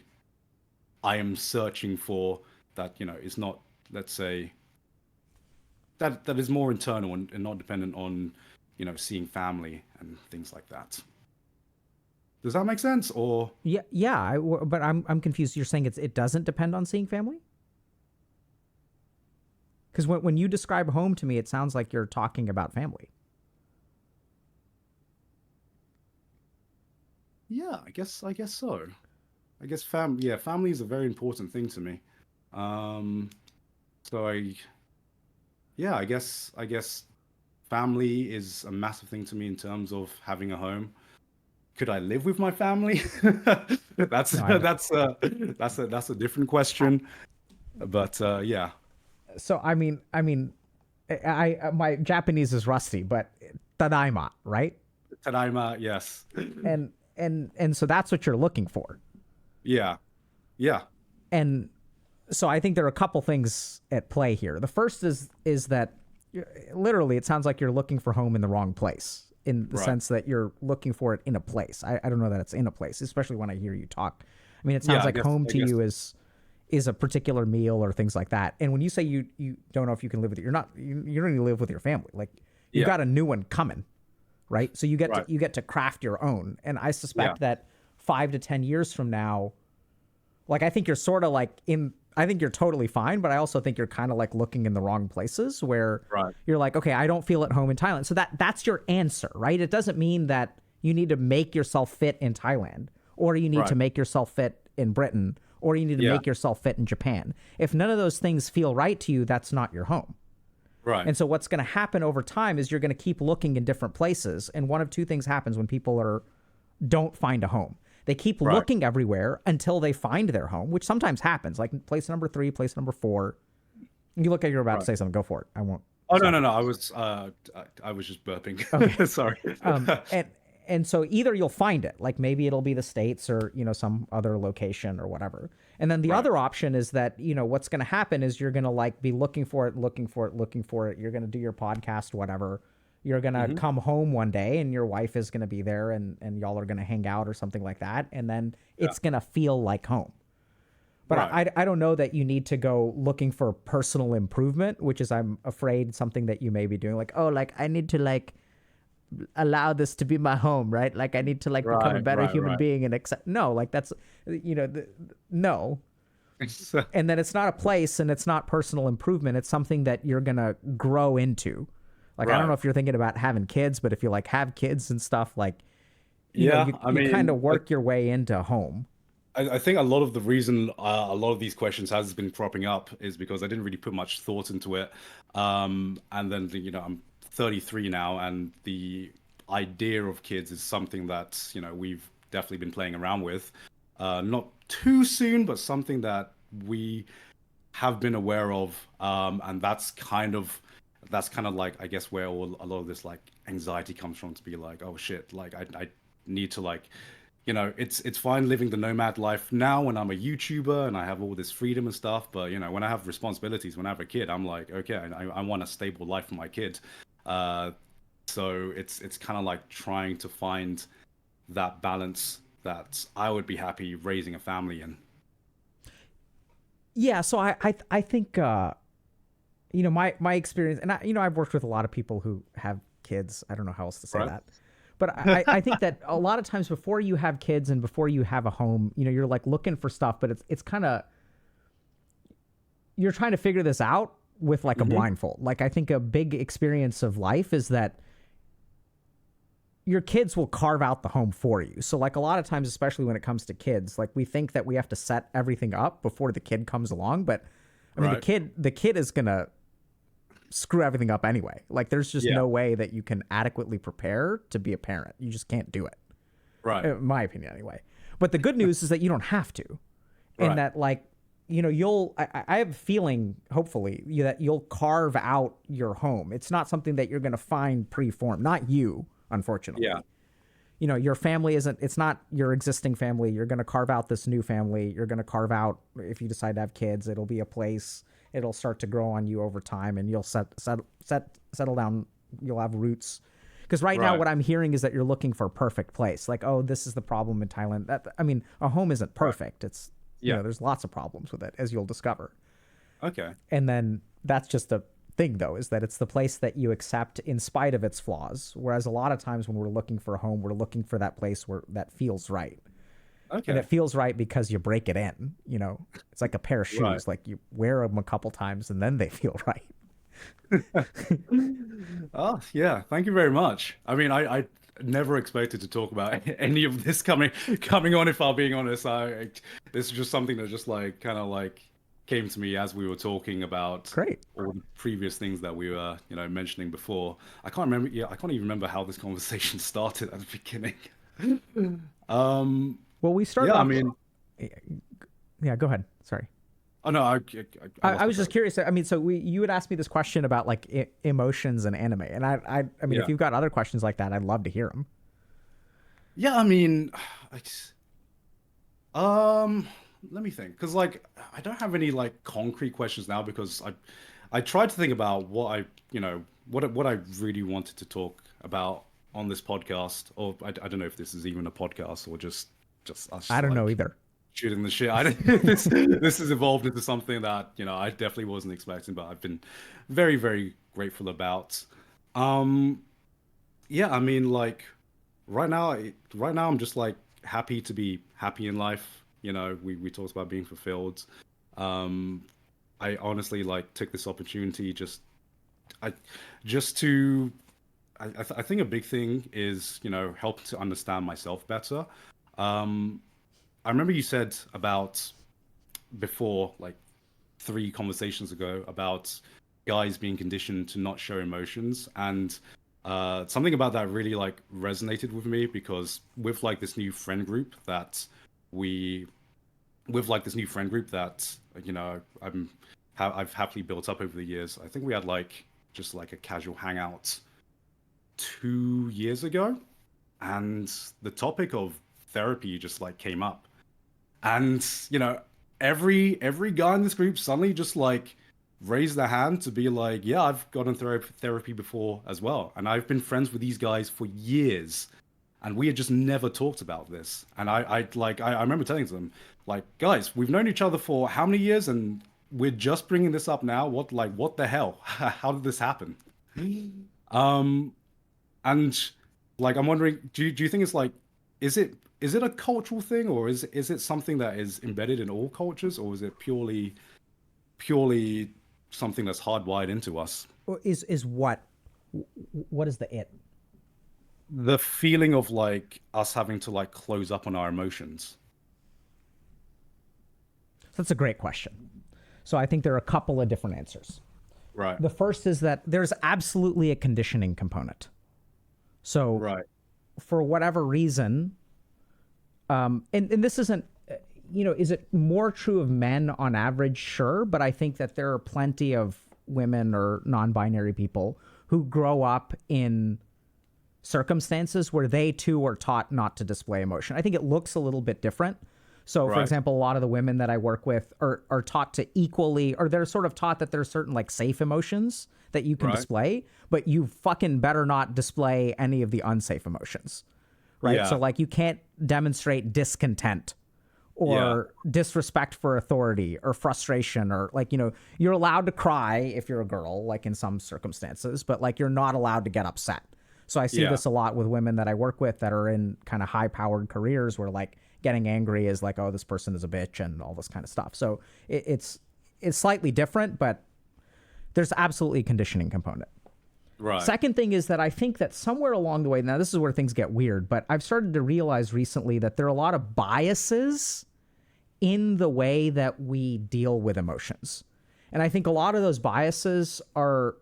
I am searching for, that, is not, let's say, that is more internal and not dependent on, seeing family and things like that. Does that make sense? Or Yeah. But I'm confused. You're saying it doesn't depend on seeing family? Because when you describe home to me, it sounds like you're talking about family. yeah, I guess so. I guess family is a very important thing to me. Um, so I guess family is a massive thing to me in terms of having a home. Could I live with my family? that's No, I know. that's a different question. But yeah, So my Japanese is rusty, but tadaima, right? Tadaima, yes. And so that's what you're looking for. Yeah, yeah, And so I think there are a couple things at play here. The first is that literally it sounds like you're looking for home in the wrong place, in the right. sense that you're looking for it in a place. I don't know that it's in a place, especially when I hear you talk. I mean, it Yeah, sounds like home to you is a particular meal or things like that. And when you say you don't know if you can live with it, you don't even live with your family. Like you've Yeah, got a new one coming, right? So right. you get to craft your own. And I Yeah, suspect that 5 to 10 years from now, like I think you're sort of like I think you're totally fine, but I also think you're kind of like looking in the wrong places where right. you're like, okay, I don't feel at home in Thailand. So that's your answer, right? It doesn't mean that you need to make yourself fit in Thailand, or you need to Right. make yourself fit in Britain, or you need to Yeah, make yourself fit in Japan. If none of those things feel right to you, that's not your home. right. And so what's going to happen over time is you're going to keep looking in different places, and one of two things happens when people don't find a home. They keep Right. looking everywhere until they find their home, which sometimes happens, like place number 3, place number 4. You look like you're about to Right. say something. Go for it. I won't Oh, no, stop no, you. no. I was just burping. Okay. Sorry. Um, and and so either you'll find it, like maybe it'll be the States or some other location or whatever. And then the Right. other option is that what's going to happen is you're going to like be looking for it, looking for it, looking for it. You're going to do your podcast, whatever. You're going to Hmm. come home one day and your wife is going to be there, and y'all are going to hang out or something like that. And then Yeah. it's going to feel like home. But Right. I don't know that you need to go looking for personal improvement, which is, I'm afraid, something that you may be doing. Like, oh, like I need to like allow this to be my home, right? Like I need to like become a Right. better Right. human Right. being and accept. No, like that's no. So, And then it's not a place and it's not personal improvement. It's something that you're gonna grow into. Like I don't know right. if you're thinking about having kids, but if you like have kids and stuff, like Yeah. you I you kind mean, of work your way into home. I think a lot of the reason a lot of these questions has been cropping up is because I didn't really put much thought into it. And then, I'm 33 now, and the idea of kids is something that, we've definitely been playing around with. Not too soon, but something that we have been aware of. And that's kind of like, I guess, where a lot of this like anxiety comes from, to be like, oh shit, like I need to like, it's fine living the nomad life now when I'm a YouTuber and I have all this freedom and stuff. But when I have responsibilities, when I have a kid, I'm like, okay, I want a stable life for my kid. Uh, so it's kind of like trying to find that balance that I would be happy raising a family in. Yeah, so I think my experience, and I've worked with a lot of people who have kids. I don't know how else to say Right. that. But I think that a lot of times before you have kids and before you have a home, you're like looking for stuff, but it's kind of, you're trying to figure this out with like a Hmm. blindfold. Like I think a big experience of life is that your kids will carve out the home for you. So like a lot of times, especially when it comes to kids, like we think that we have to set everything up before the kid comes along, but I mean Right. the kid is going to screw everything up anyway. Like there's just Yeah. no way that you can adequately prepare to be a parent. You just can't do it. Right. In my opinion anyway. But the good news is that you don't have to. And Right. that like I have a feeling, hopefully, that you'll carve out your home. It's not something that you're going to find preformed. Not you, unfortunately. Yeah. Your family it's not your existing family. You're going to carve out this new family. You're going to carve out, if you decide to have kids, it'll be a place. It'll start to grow on you over time, and you'll settle down. You'll have roots. Because right now, what I'm hearing is that you're looking for a perfect place. Like, oh, this is the problem in Thailand. A home isn't perfect. It's, there's lots of problems with it, as you'll discover. Okay. And then that's just the thing, though, is that it's the place that you accept in spite of its flaws. Whereas a lot of times when we're looking for a home, we're looking for that place that feels right. Okay. And it feels right because you break it in. It's like a pair of shoes. Right. Like you wear them a couple times and then they feel right. Oh, yeah. Thank you very much. I mean, I never expected to talk about any of this coming on, if I'm being honest. This is just something that just kind of came to me as we were talking about Great. all the previous things that we were, mentioning before. I can't remember. Yeah, I can't even remember how this conversation started at the beginning. Well, we started. Yeah, off, I mean, yeah. Go ahead. Sorry. Oh no, I was just curious. I mean, so you would ask me this question about emotions and anime, and I mean, if you've got other questions like that, I'd love to hear them. Yeah, I mean, let me think, because I don't have any concrete questions now, because I tried to think about what I really wanted to talk about on this podcast, or I don't know if this is even a podcast or just us. I don't know either. Shooting the shit. This has evolved into something that I definitely wasn't expecting, but I've been very, very grateful about. Yeah, I mean, right now I'm just happy to be happy in life. We talked about being fulfilled. I honestly took this opportunity I think a big thing is help to understand myself better. I remember you said about before, 3 conversations ago, about guys being conditioned to not show emotions, and something about that really resonated with me, because with this new friend group that I've happily built up over the years. I think we had just a casual hangout 2 years ago, and the topic of therapy just came up. And every guy in this group suddenly just raised their hand to be yeah, I've gotten therapy before as well, and I've been friends with these guys for years, and we had just never talked about this. And I remember telling them, guys, we've known each other for how many years, and we're just bringing this up now. What the hell? How did this happen? And I'm wondering, do you think it's is it a cultural thing, or is it something that is embedded in all cultures, or is it purely something that's hardwired into us? Or is what is the it? The feeling of us having to close up on our emotions. That's a great question. So I think there are a couple of different answers. Right. The first is that there's absolutely a conditioning component. So right. For whatever reason, and this isn't, is it more true of men on average? Sure. But I think that there are plenty of women or non-binary people who grow up in circumstances where they too are taught not to display emotion. I think it looks a little bit different. So, for example, a lot of the women that I work with are taught to equally, or they're sort of taught that there's certain safe emotions that you can display, but you fucking better not display any of the unsafe emotions. Right. Yeah. So you can't demonstrate discontent or disrespect for authority or frustration, or you're allowed to cry if you're a girl, in some circumstances, but you're not allowed to get upset. So I see this a lot with women that I work with that are in kind of high powered careers where getting angry is oh, this person is a bitch and all this kind of stuff. So it's slightly different, but there's absolutely a conditioning component. Right. Second thing is that I think that somewhere along the way, now this is where things get weird, but I've started to realize recently that there are a lot of biases in the way that we deal with emotions. And I think a lot of those biases are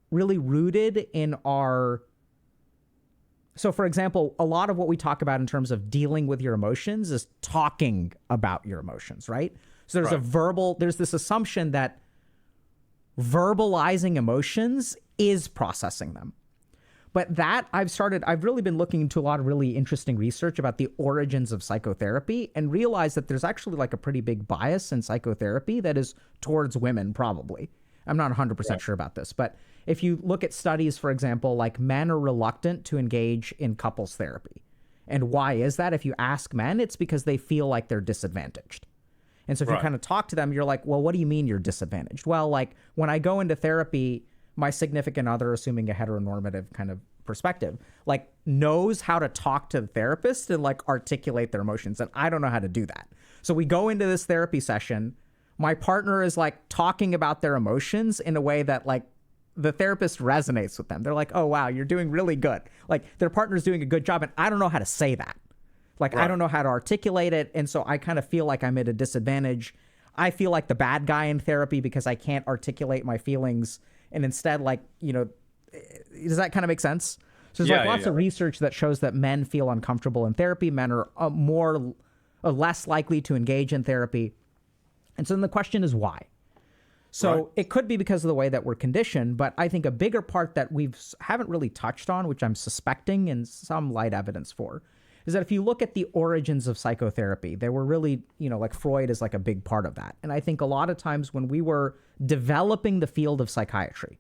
really rooted in our... So, for example, a lot of what we talk about in terms of dealing with your emotions is talking about your emotions, right? So there's this assumption that verbalizing emotions is processing them. But that I've really been looking into a lot of really interesting research about the origins of psychotherapy and realized that there's actually like a pretty big bias in psychotherapy that is towards women, probably. I'm not 100% sure about this, but if you look at studies, for example, like men are reluctant to engage in couples therapy. And why is that? If you ask men, it's because they feel like they're disadvantaged. And so if you kind of talk to them, you're like, well, what do you mean you're disadvantaged? Well, like when I go into therapy, my significant other, assuming a heteronormative kind of perspective, like knows how to talk to the therapist and like articulate their emotions. And I don't know how to do that. So we go into this therapy session. My partner is like talking about their emotions in a way that like the therapist resonates with them. They're like, oh, wow, you're doing really good. Like their partner's doing a good job. And I don't know how to say that. Like, I don't know how to articulate it. And so I kind of feel like I'm at a disadvantage. I feel like the bad guy in therapy because I can't articulate my feelings. And instead, like, you know, does that kind of make sense? So there's lots of research that shows that men feel uncomfortable in therapy. Men are less likely to engage in therapy. And so then the question is why? So it could be because of the way that we're conditioned, but I think a bigger part that we haven't really touched on, which I'm suspecting and some light evidence for, is that if you look at the origins of psychotherapy, they were really, you know, like Freud is like a big part of that. And I think a lot of times when we were developing the field of psychiatry,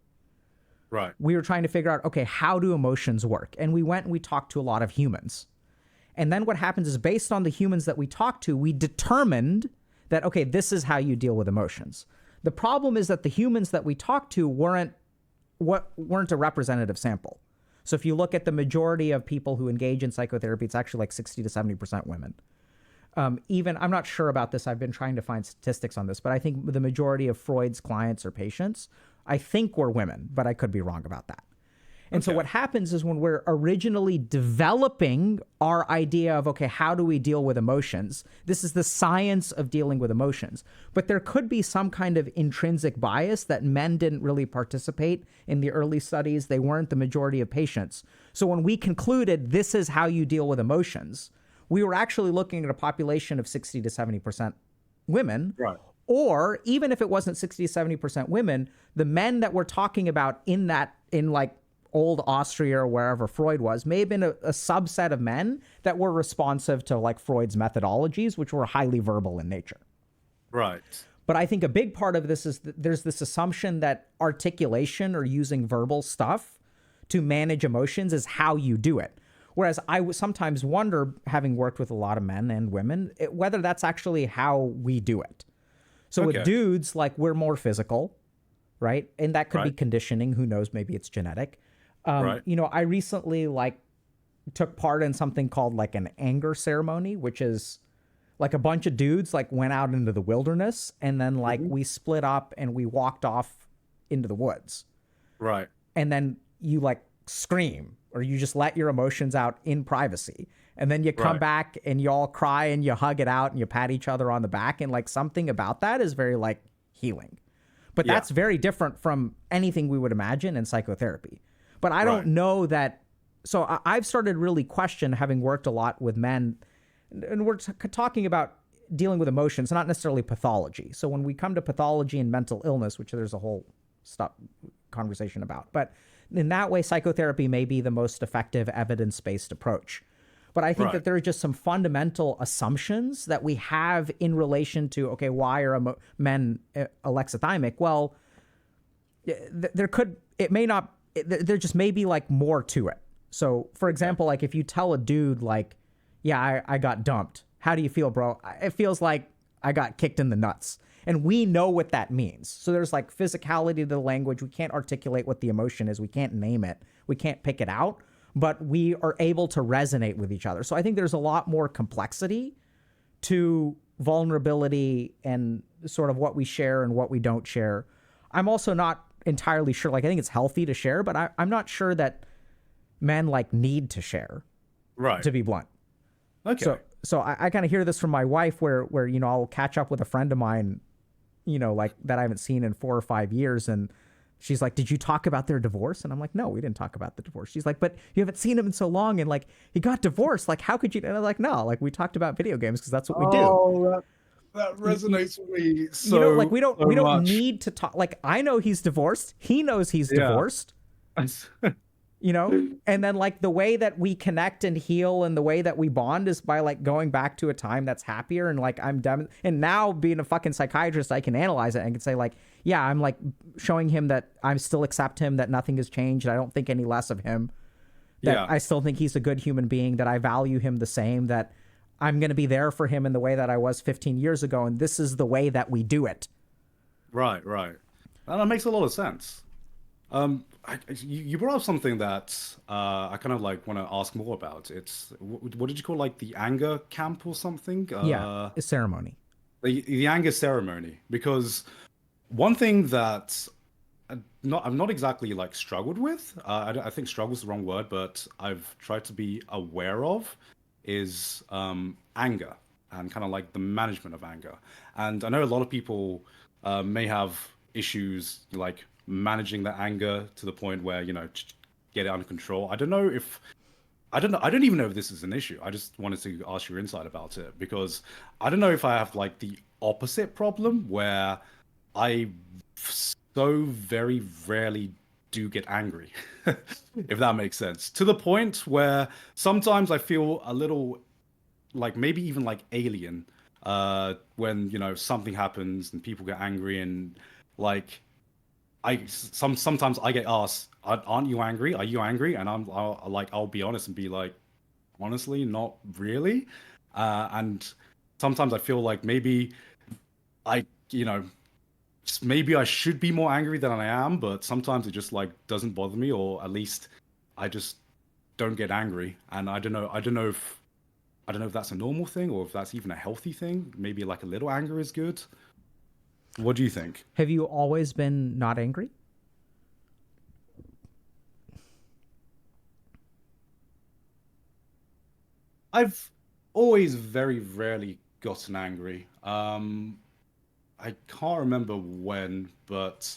we were trying to figure out, okay, how do emotions work? And we went and we talked to a lot of humans. And then what happens is based on the humans that we talked to, we determined that, okay, this is how you deal with emotions. The problem is that the humans that we talked to weren't a representative sample. So if you look at the majority of people who engage in psychotherapy, it's actually like 60 to 70% women. Even, I'm not sure about this. I've been trying to find statistics on this, but I think the majority of Freud's clients or patients, I think were women, but I could be wrong about that. And so what happens is when we're originally developing our idea of, okay, how do we deal with emotions? This is the science of dealing with emotions. But there could be some kind of intrinsic bias that men didn't really participate in the early studies. They weren't the majority of patients. So when we concluded this is how you deal with emotions, we were actually looking at a population of 60 to 70% women. Or even if it wasn't 60 to 70% women, the men that we're talking about in like old Austria or wherever Freud was, may have been a subset of men that were responsive to like Freud's methodologies, which were highly verbal in nature. But I think a big part of this is that there's this assumption that articulation or using verbal stuff to manage emotions is how you do it. Whereas I sometimes wonder, having worked with a lot of men and women, whether that's actually how we do it. So with dudes, like we're more physical, right? And that could be conditioning. Who knows? Maybe it's genetic. You know, I recently like took part in something called like an anger ceremony, which is like a bunch of dudes like went out into the wilderness and then like we split up and we walked off into the woods. And then you like scream or you just let your emotions out in privacy. And then you come back and you all cry and you hug it out and you pat each other on the back. And like something about that is very like healing. But that's very different from anything we would imagine in psychotherapy. But I don't know that. So I've started really question, having worked a lot with men, and we're talking about dealing with emotions, not necessarily pathology. So when we come to pathology and mental illness, which there's a whole conversation about, but in that way, psychotherapy may be the most effective evidence-based approach. But I think that there are just some fundamental assumptions that we have in relation to, okay, why are men alexithymic? Well, there just may be like more to it. So for example, like if you tell a dude like, yeah, I got dumped. How do you feel, bro? It feels like I got kicked in the nuts. And we know what that means. So there's like physicality to the language. We can't articulate what the emotion is. We can't name it. We can't pick it out, but we are able to resonate with each other. So I think there's a lot more complexity to vulnerability and sort of what we share and what we don't share. I'm also not entirely sure. Like, I think it's healthy to share, but I'm not sure that men like need to share, to be blunt. So I kind of hear this from my wife where, you know, I'll catch up with a friend of mine, you know, like that I haven't seen in 4 or 5 years. And she's like, did you talk about their divorce? And I'm like, no, we didn't talk about the divorce. She's like, but you haven't seen him in so long. And like, he got divorced. Like, how could you? And I'm like, no, like we talked about video games because that's what we do. That resonates with me You know, like so we don't much. need to talk. Like I know he's divorced. He knows he's Yeah. divorced. You know, and then like the way that we connect and heal and the way that we bond is by like going back to a time that's happier. And like I'm done. And now being a fucking psychiatrist, I can analyze it and can say like, yeah, I'm like showing him that I still accept him, that nothing has changed. I don't think any less of him, that Yeah. I still think he's a good human being, that I value him the same, that I'm going to be there for him in the way that I was 15 years ago. And this is the way that we do it. Right, right. And that makes a lot of sense. You brought up something that I kind of like want to ask more about. It's what did you call like the anger camp or something? Yeah. A ceremony. The anger ceremony. Because one thing that I've not exactly like struggled with. I think struggle is the wrong word, but I've tried to be aware of is anger and kind of like the management of anger. And I know a lot of people may have issues like managing the anger to the point where get it under control. I don't know if I don't know. I don't even know if this is an issue. I just wanted to ask your insight about it because I don't know if I have like the opposite problem where I so very rarely do get angry, if that makes sense. To the point where sometimes I feel a little like maybe even like alien when something happens and people get angry and like sometimes I get asked, "Aren't you angry? Are you angry?" And I'll be honest and be like, honestly, not really. And sometimes I feel like maybe I maybe I should be more angry than I am, but sometimes it just like doesn't bother me, or at least I just don't get angry. And I don't know if that's a normal thing or if that's even a healthy thing. Maybe like a little anger is good. What do you think? Have you always been not angry? I've always very rarely gotten angry. I can't remember when, but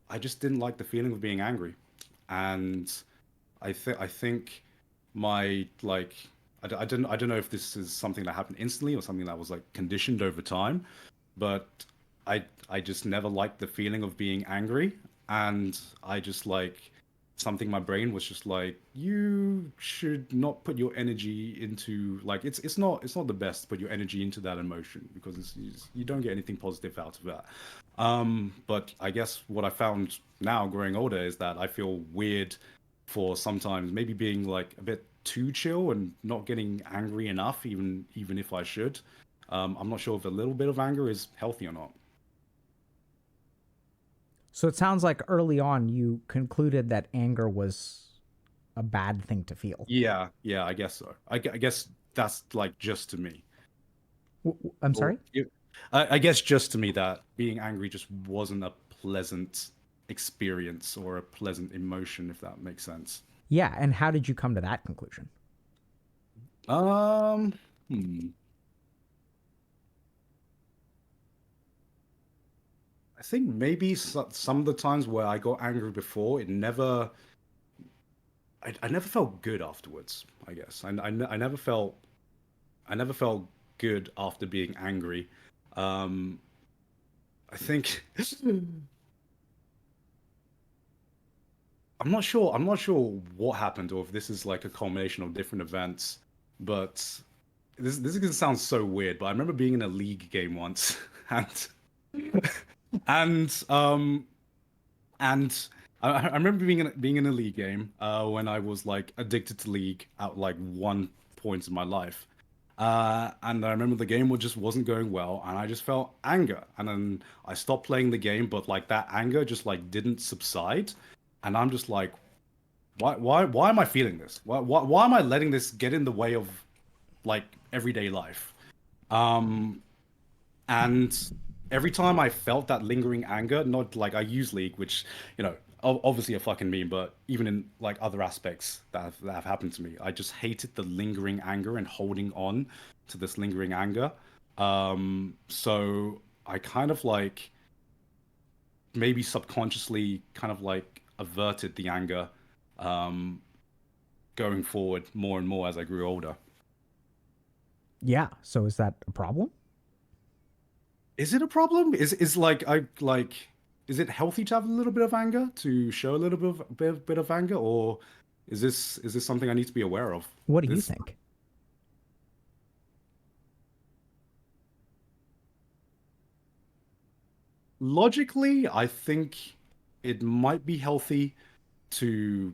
I just didn't like the feeling of being angry. And I think my like I don't know if this is something that happened instantly or something that was like conditioned over time, but I just never liked the feeling of being angry, and I just like something my brain was just like you should not put your energy into like it's not the best to put your energy into that emotion because you don't get anything positive out of that. But I guess what I found now growing older is that I feel weird for sometimes maybe being like a bit too chill and not getting angry enough, even if I should. I'm not sure if a little bit of anger is healthy or not. So it sounds like early on you concluded that anger was a bad thing to feel. Yeah, yeah, I guess so. I guess that's like just to me. I'm Or sorry? I guess just to me that being angry just wasn't a pleasant experience or a pleasant emotion, if that makes sense. Yeah. And how did you come to that conclusion? Um, hmm. I think maybe some of the times where I got angry before, I never felt good afterwards. I guess I never felt good after being angry. Um, I think I'm not sure what happened or if this is like a culmination of different events, but this is gonna sound so weird, but I remember being in a league game once and and um and I remember being in a league game when I was like addicted to league at like one point in my life. And I remember the game just wasn't going well, and I just felt anger. And then I stopped playing the game, but like that anger just like didn't subside. And I'm just like, why am I feeling this? Why am I letting this get in the way of like everyday life? Um, and every time I felt that lingering anger, not like I use League, which obviously a fucking meme, but even in like other aspects that have happened to me, I just hated the lingering anger and holding on to this lingering anger. So I kind of like maybe subconsciously kind of like averted the anger um, going forward more and more as I grew older. Yeah. So is that a problem? Is it a problem? Is like I like is it healthy to have a little bit of anger, to show a little bit of anger, or is this something I need to be aware of? What do you This think? logically, I think it might be healthy to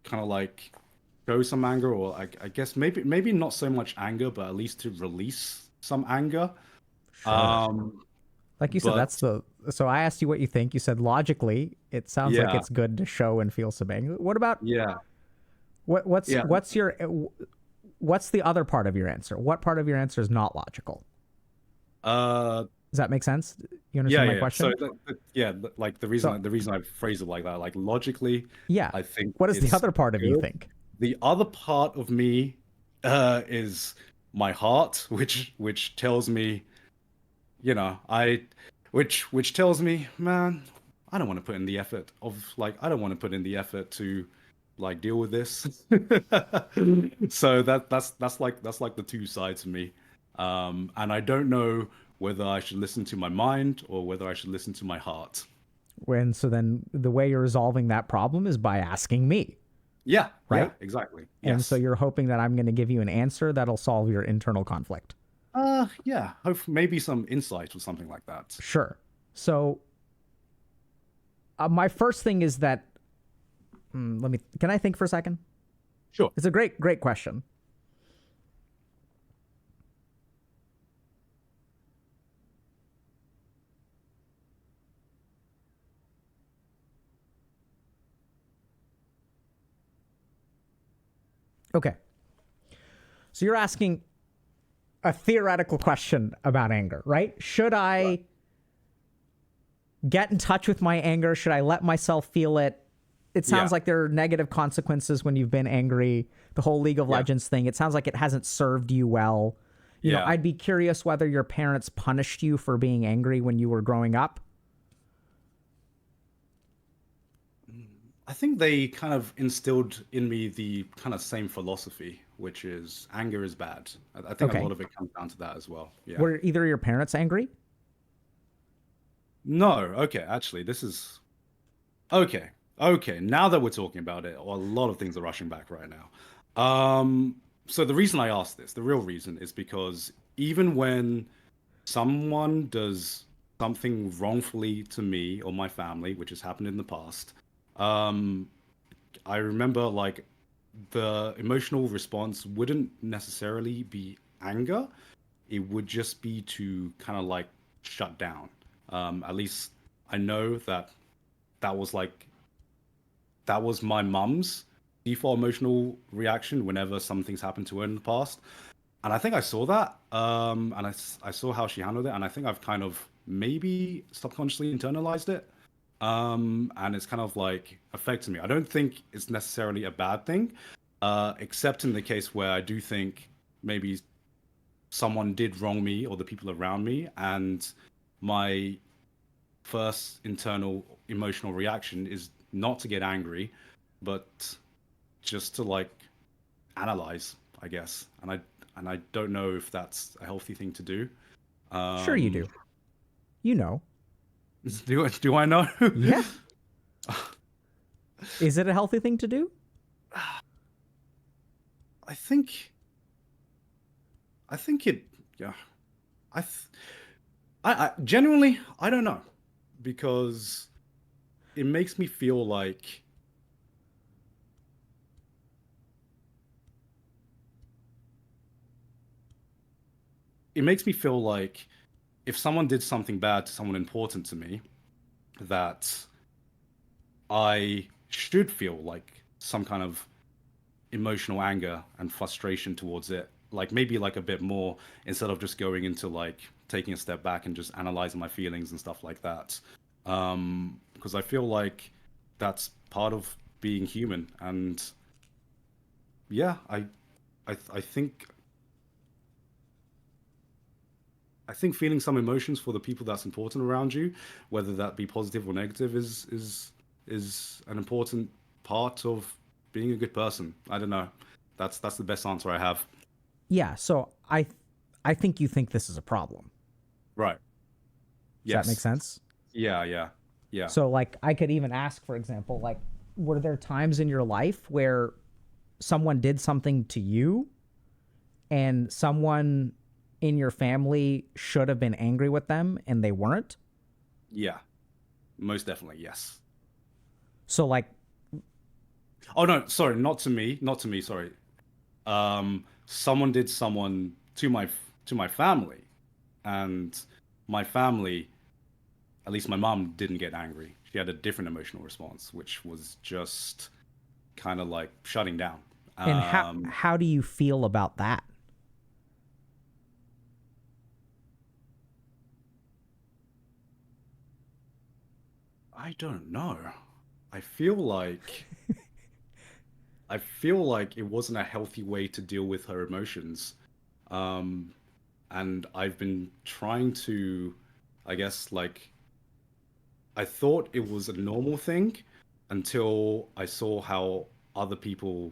kind of like show some anger, or I guess maybe not so much anger, but at least to release some anger. Sure. Um, Like you said, but that's the. So I asked you what you think. You said logically, it sounds like yeah, it's good to show and feel some anger. What about yeah, yeah. what's your what's the other part of your answer? What part of your answer is not logical? Uh, Does that make sense? You yeah, understand my yeah. So question? yeah, like So the reason I phrase it like that, like logically, yeah, I think what is the it's other part of you good. think? The other part of me is my heart, which tells me, I which tells me, man, I don't want to put in the effort of like I don't want to put in the effort to like deal with this. So that's like the two sides of me. And I don't know whether I should listen to my mind or whether I should listen to my heart. When so then the way you're resolving that problem is by asking me, Yeah, yeah, right? exactly. And so Yes. you're hoping that I'm going to give you an answer that'll solve your internal conflict. Yeah. Hope maybe some insight or something like that. Sure. So my first thing is that let me. Can I think for a second? Sure. It's a great question. Okay. So you're asking a theoretical question about anger, right? Should Right. I get in touch with my anger? Should I let myself feel it? It sounds Yeah. like there are negative consequences when you've been angry. The whole League of Yeah. Legends thing, it sounds like it hasn't served you well. Yeah. I'd be curious whether your parents punished you for being angry when you were growing up. I think they kind of instilled in me the kind of same philosophy, which is anger is bad. I think a Okay. lot of it comes down to that as well. Yeah. Were either of your parents angry? No, okay, actually, this is okay. Okay, now that we're talking about it, a lot of things are rushing back right now. So the reason I asked this, the real reason, is because even when someone does something wrongfully to me or my family, which has happened in the past, um, I remember like the emotional response wouldn't necessarily be anger. It would just be to kind of like shut down. At least I know that that was like that was my mum's default emotional reaction whenever something's happened to her in the past. And I think I saw that, and I saw how she handled it, and I think I've kind of maybe subconsciously internalized it, and it's kind of like affected me. I don't think it's necessarily a bad thing, except in the case where I do think maybe someone did wrong me or the people around me, and my first internal emotional reaction is not to get angry, but just to like analyze, I guess. And I don't know if that's a healthy thing to do. Sure, you Um, do. You know. do I know? Yeah. Is it a healthy thing to do? I think I think it. Yeah. I th- I genuinely I don't know because it makes me feel like if someone did something bad to someone important to me, that I should feel like some kind of emotional anger and frustration towards it. Like maybe like a bit more instead of just going into like taking a step back and just analyzing my feelings and stuff like that. Because I feel like that's part of being human. And yeah, I think feeling some emotions for the people that's important around you, whether that be positive or negative, is an important part of being a good person. I don't know. That's the best answer I have. Yeah. So I think you think this is a problem. Right. Does that make Yes. sense? Yeah, yeah. Yeah. So like I could even ask, for example, like were there times in your life where someone did something to you and someone in your family should have been angry with them and they weren't? Yeah. Most definitely, yes. So like Oh no, sorry, not to me, sorry. Someone did someone to my family, and my family, at least my mom, didn't get angry. She had a different emotional response, which was just kind of like shutting down. and Um, how do you feel about that? I don't know. I feel like I feel like it wasn't a healthy way to deal with her emotions. Um, and I've been trying to, I guess, like I thought it was a normal thing until I saw how other people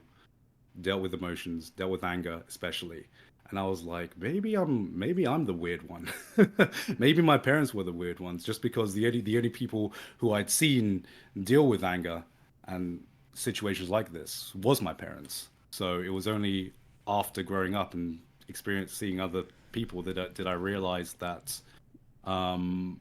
dealt with emotions, dealt with anger, especially. And I was like, maybe I'm the weird one. Maybe my parents were the weird ones, just because the only people who I'd seen deal with anger and situations like this was my parents. So it was only after growing up and seeing other people that did I realize that um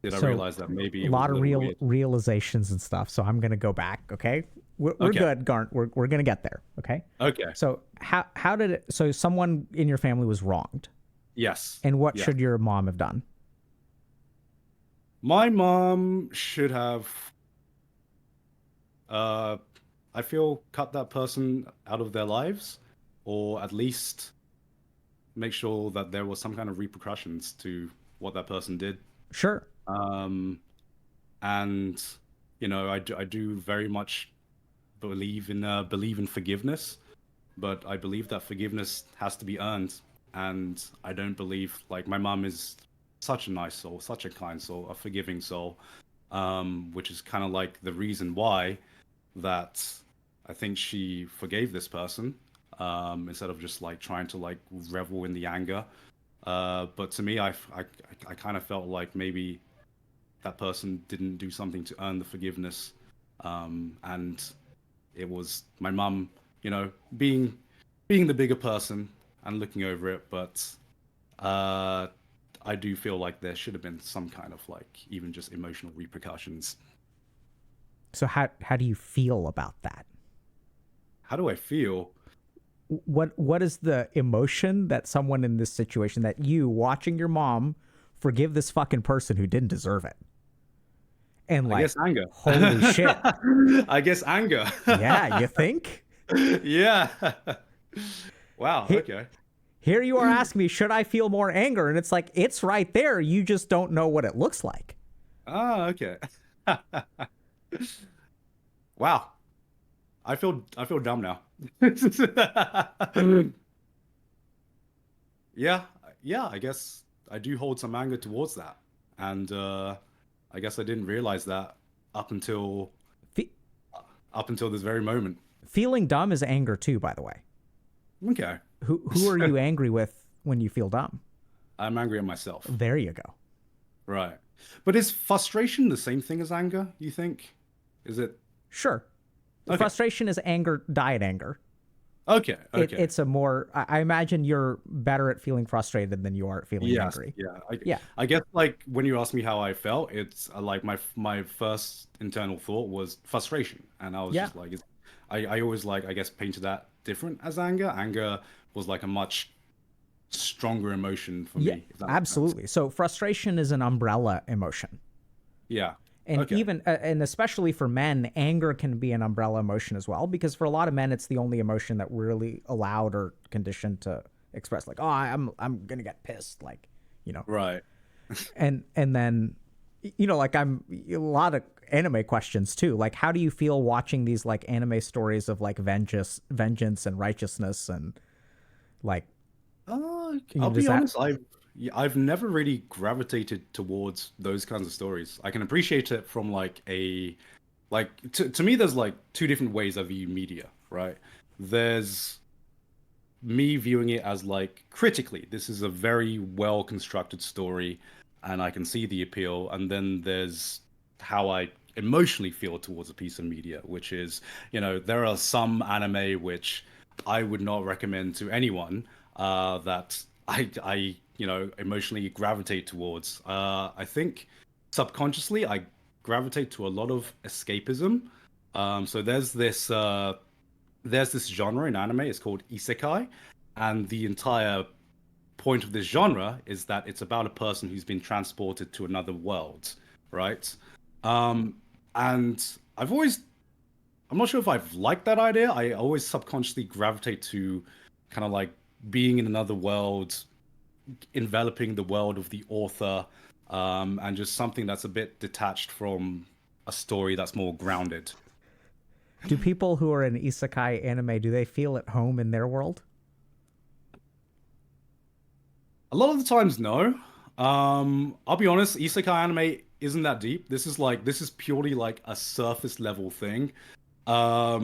So maybe a it was lot a of little weird. realizations and stuff. So I'm going to go back. Okay. We're Okay. good, Garnt. We're going to get there. Okay. Okay. So how did it, so someone in your family was wronged Yes. and what Yes. should your mom have done? My mom should have, uh, I feel, cut that person out of their lives, or at least make sure that there was some kind of repercussions to what that person did. Sure. Um, and I do very much believe in forgiveness, but I believe that forgiveness has to be earned, and I don't believe like my mom is such a nice soul, such a kind soul, a forgiving soul, which is kind of like the reason why that I think she forgave this person instead of just like trying to like revel in the anger. But to me, I kind of felt like maybe that person didn't do something to earn the forgiveness, and it was my mum, being the bigger person and looking over it. But uh, I do feel like there should have been some kind of like even just emotional repercussions. So how do you feel about that? How do I feel? What is the emotion that someone in this situation, that you watching your mom forgive this fucking person who didn't deserve it? And I like, guess anger. holy shit. I guess anger. Yeah, you think? Yeah. Wow. He, Okay. Here you are asking me, should I feel more anger? And it's like, it's right there. You just don't know what it looks like. Ah, okay. Wow. I feel dumb now. Yeah, yeah, I guess I do hold some anger towards that. And I guess I didn't realize that up until Fe- this very moment. Feeling dumb is anger too, by the way. Okay. Who are you angry with when you feel dumb? I'm angry at myself. There you go. Right. But is frustration the same thing as anger, you think? Is it? Sure. Okay. Frustration is anger, diet anger. Okay. Okay. It's a more, I imagine you're better at feeling frustrated than you are at feeling Yes. angry. Yeah. Yeah. I guess like when you ask me how I felt, it's like my first internal thought was frustration, and I was Yeah. just like, I always like I guess painted that different as anger. Anger was like a much stronger emotion for Yeah, me. If that makes sense. absolutely. So frustration is an umbrella emotion. Yeah. And Okay. even, and especially for men, anger can be an umbrella emotion as well, because for a lot of men, it's the only emotion that we're really allowed or conditioned to express. Like, oh, I'm gonna get pissed, like, you know. Right. And then, like I'm a lot of anime questions too. Like, how do you feel watching these like anime stories of like vengeance and righteousness and like, I'll does be that? honest. I've never really gravitated towards those kinds of stories. I can appreciate it from like to me. There's like two different ways I view media. Right. There's me viewing it as like critically, this is a very well constructed story. and I can see the appeal. And then there's how I emotionally feel towards a piece of media, which is, there are some anime which I would not recommend to anyone that I emotionally gravitate towards. I think subconsciously I gravitate to a lot of escapism. So there's this genre in anime. It's called Isekai, and the entire point of this genre is that it's about a person who's been transported to another world, right? And I'm not sure if I've liked that idea. I always subconsciously gravitate to kind of like being in another world, enveloping the world of the author, and just something that's a bit detached from a story that's more grounded. Do people who are in isekai anime, do they feel at home in their world? A lot of the times, no. I'll be honest, isekai anime isn't that deep. This is purely like a surface level thing. A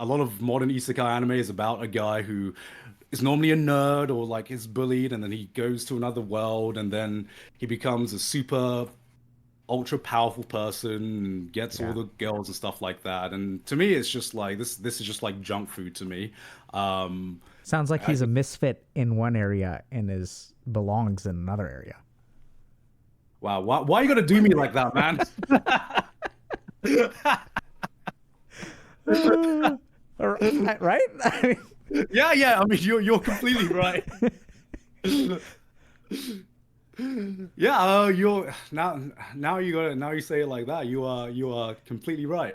lot of modern isekai anime is about a guy who is normally a nerd or like is bullied, and then he goes to another world, and then he becomes a super ultra powerful person and gets all the girls and stuff like that. And to me, it's just like this is just like junk food to me. Sounds like he's a misfit in one area and belongs in another area. Wow, why are you gonna do me like that, man? Right? I mean, yeah. I mean, you're completely right. Yeah, you're now you say it like that. You are completely right.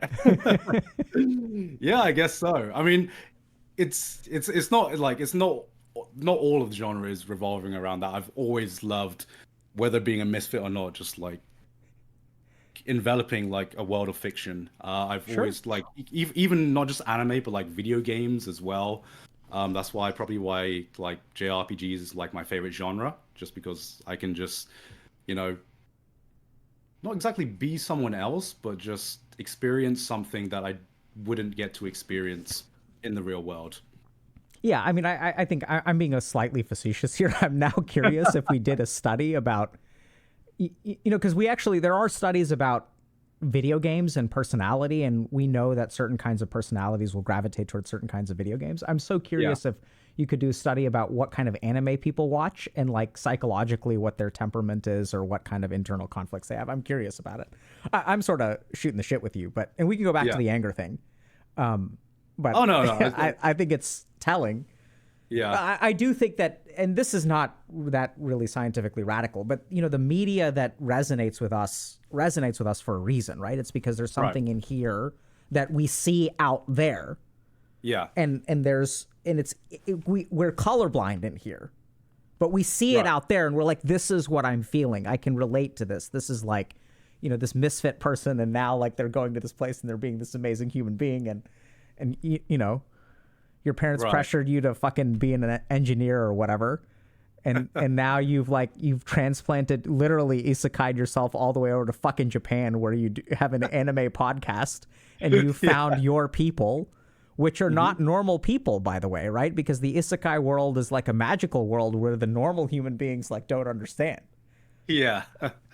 Yeah, I guess so. I mean, it's not like not all of the genre is revolving around that. I've always loved, whether being a misfit or not, just like enveloping like a world of fiction. I've always like even not just anime, but like video games as well. That's probably why like JRPGs is like my favorite genre, just because I can just, not exactly be someone else, but just experience something that I wouldn't get to experience in the real world. Yeah, I mean, I think I'm being a slightly facetious here. I'm now curious if we did a study about, because there are studies about video games and personality, and we know that certain kinds of personalities will gravitate towards certain kinds of video games. I'm so curious if you could do a study about what kind of anime people watch and like psychologically what their temperament is or what kind of internal conflicts they have. I'm curious about it. I'm sort of shooting the shit with you, and we can go back to the anger thing. But oh no, I think it's telling. Yeah, I do think that, and this is not that really scientifically radical, but the media that resonates with us for a reason, right? It's because there's something in here that we see out there. Yeah, and we're colorblind in here, but we see it out there, and we're like, this is what I'm feeling. I can relate to this. This is like, this misfit person, and now like they're going to this place and they're being this amazing human being, and your parents pressured you to fucking be an engineer or whatever. And now you've transplanted, literally isekai'd yourself all the way over to fucking Japan, where you have an anime podcast, and you found your people, which are not normal people, by the way, right? Because the isekai world is like a magical world where the normal human beings like don't understand. Yeah.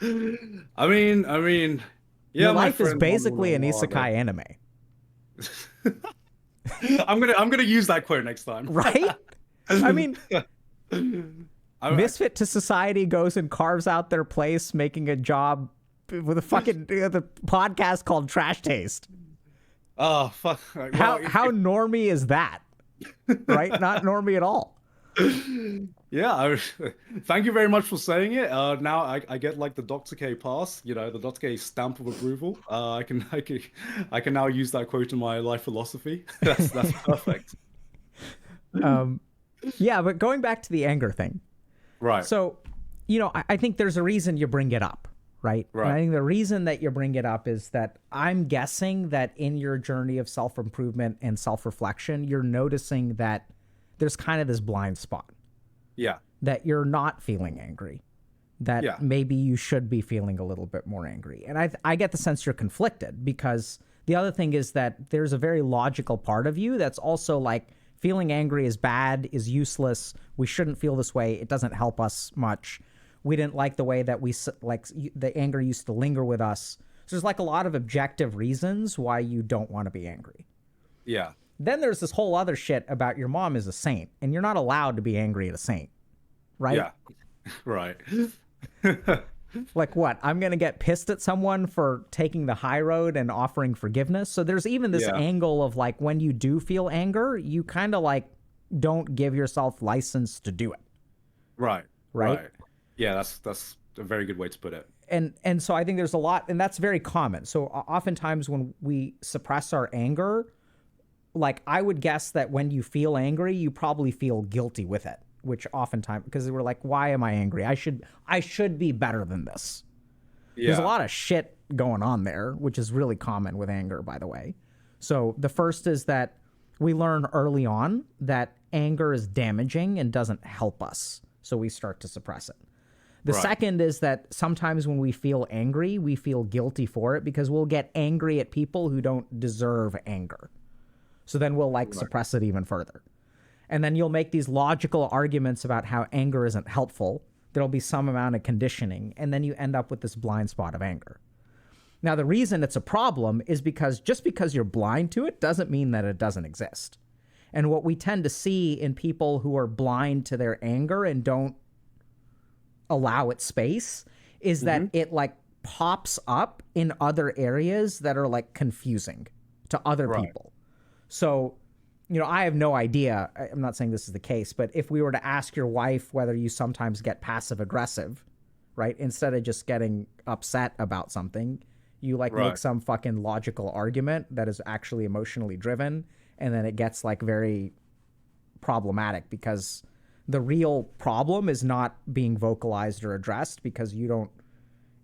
I mean, yeah. Your life is basically an isekai anime. I'm gonna use that quote next time. Right? I mean, misfit to society goes and carves out their place, making a job with a fucking the podcast called Trash Taste. Oh fuck! Well, how normie is that? Right? Not normie at all. Yeah, thank you very much for saying it. Now I get like the Dr. K pass, the Dr. K stamp of approval. I can now use that quote in my life philosophy. That's perfect. Yeah, but going back to the anger thing, right? So, I think there's a reason you bring it up, right? Right. And I think the reason that you bring it up is that I'm guessing that in your journey of self-improvement and self-reflection, you're noticing that there's kind of this blind spot. Yeah. That you're not feeling angry. That maybe you should be feeling a little bit more angry. And I get the sense you're conflicted, because the other thing is that there's a very logical part of you that's also like, feeling angry is bad, is useless. We shouldn't feel this way. It doesn't help us much. we didn't like the way that the anger used to linger with us. So there's like a lot of objective reasons why you don't want to be angry. Yeah. Then there's this whole other shit about your mom is a saint, and you're not allowed to be angry at a saint, right? Yeah. Right. Like what? I'm going to get pissed at someone for taking the high road and offering forgiveness. So there's even this angle of like when you do feel anger, you kind of like don't give yourself license to do it. Right. Right. Yeah, that's a very good way to put it. And so I think there's a lot, and that's very common. So oftentimes when we suppress our anger, like I would guess that when you feel angry, you probably feel guilty with it, which oftentimes, because we're like, why am I angry? I should be better than this. Yeah. There's a lot of shit going on there, which is really common with anger, by the way. So the first is that we learn early on that anger is damaging and doesn't help us. So we start to suppress it. The second is that sometimes when we feel angry, we feel guilty for it because we'll get angry at people who don't deserve anger. So then we'll suppress it even further. And then you'll make these logical arguments about how anger isn't helpful. There'll be some amount of conditioning, and then you end up with this blind spot of anger. Now, the reason it's a problem is because just because you're blind to it doesn't mean that it doesn't exist. And what we tend to see in people who are blind to their anger and don't allow it space is that it like pops up in other areas that are like confusing to other people. So, you know, I have no idea. I'm not saying this is the case, but if we were to ask your wife whether you sometimes get passive aggressive, right? Instead of just getting upset about something, you like make some fucking logical argument that is actually emotionally driven. And then it gets like very problematic because the real problem is not being vocalized or addressed because you don't,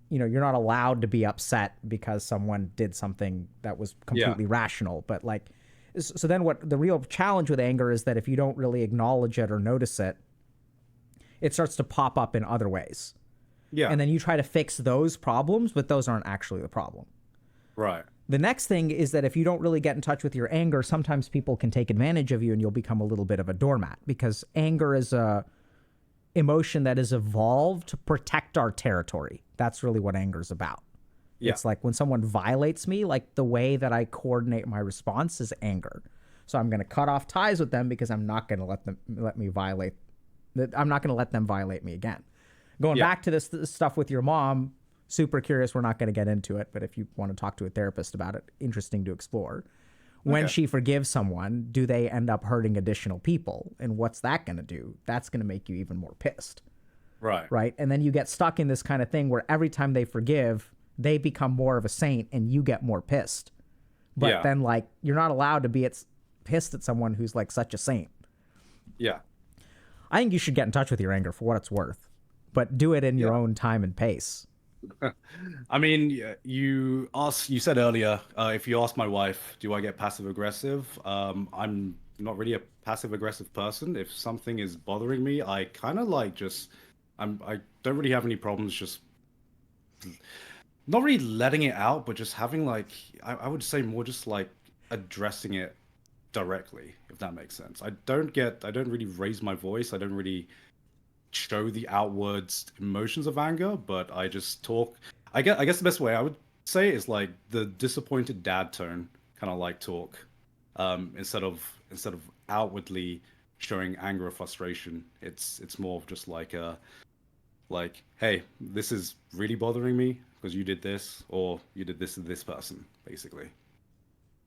you know, you're not allowed to be upset because someone did something that was completely rational. But like, so then what the real challenge with anger is that if you don't really acknowledge it or notice it, it starts to pop up in other ways. Yeah. And then you try to fix those problems, but those aren't actually the problem. Right. The next thing is that if you don't really get in touch with your anger, sometimes people can take advantage of you and you'll become a little bit of a doormat because anger is a emotion that is evolved to protect our territory. That's really what anger is about. Yeah. It's like when someone violates me, like the way that I coordinate my response is anger. So I'm going to cut off ties with them because I'm not going to let them violate me again. Going back to this stuff with your mom, super curious. We're not going to get into it, but if you want to talk to a therapist about it, interesting to explore. When she forgives someone, do they end up hurting additional people? And what's that going to do? That's going to make you even more pissed. Right. Right. And then you get stuck in this kind of thing where every time they forgive, they become more of a saint and you get more pissed. But then like, you're not allowed to be pissed at someone who's like such a saint. Yeah. I think you should get in touch with your anger for what it's worth, but do it in your own time and pace. I mean, you said earlier, if you ask my wife, do I get passive aggressive? I'm not really a passive aggressive person. If something is bothering me, I kind of like I don't really have any problems just not really letting it out, but just having like, I would say more just like addressing it directly, if that makes sense. I don't really raise my voice. I don't really show the outwards emotions of anger, but I just talk. I guess the best way I would say is like the disappointed dad tone, kind of like talk, instead of outwardly showing anger or frustration. It's more of just like hey, this is really bothering me because you did this or you did this to this person, basically.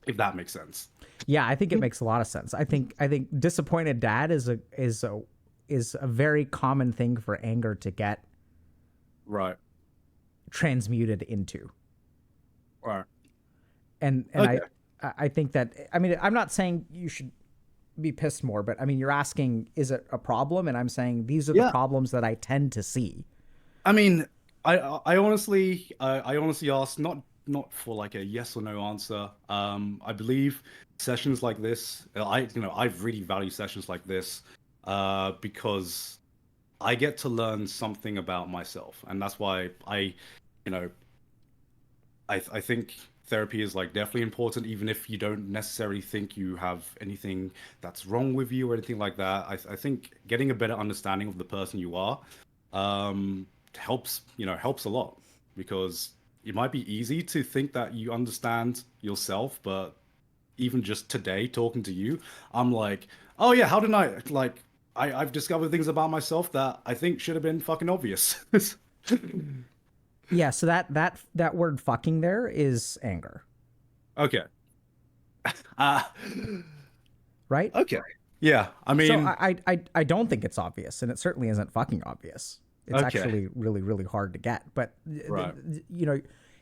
If that makes sense. Yeah, I think it makes a lot of sense. I think disappointed dad is a very common thing for anger to get transmuted into. Right. And okay. I think that, I mean, I'm not saying you should be pissed more, but I mean, you're asking, is it a problem? And I'm saying these are the problems that I tend to see. I mean, I honestly asked not for like a yes or no answer. I believe sessions like this, I really value sessions like this. Because I get to learn something about myself, and that's why I think therapy is like definitely important, even if you don't necessarily think you have anything that's wrong with you or anything like that. I think getting a better understanding of the person you are helps, helps a lot, because it might be easy to think that you understand yourself, but even just today talking to you, I'm like, oh yeah, how did I like I've discovered things about myself that I think should have been fucking obvious. Yeah, so that word fucking there is anger, Okay. Uh, right? okay. Yeah. I So mean, I don't think it's obvious, and it certainly isn't fucking obvious. It's okay. actually really, really hard to get. But, Right.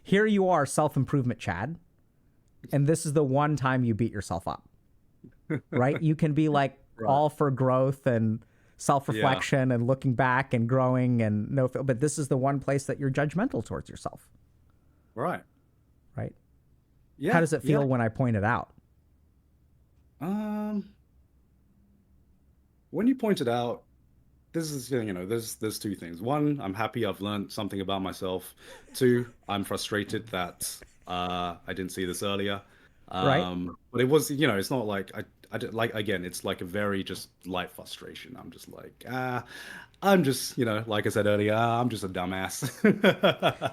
here you are, self-improvement Chad, and this is the one time you beat yourself up, right? You can be like Right. all for growth and Yeah. self-reflection and looking back and growing and but this is the one place that you're judgmental towards yourself, Right. right? How Yeah. does it Yeah. feel when I point it out? Um, when you pointed out, this is, there's two things. One, I'm happy I've learned something about myself. Two, I'm frustrated that I didn't see this earlier. Right? But it was, it's not like I did, like, again, it's like a very just light frustration. I'm just like, I'm just, like I said earlier, I'm just a dumbass.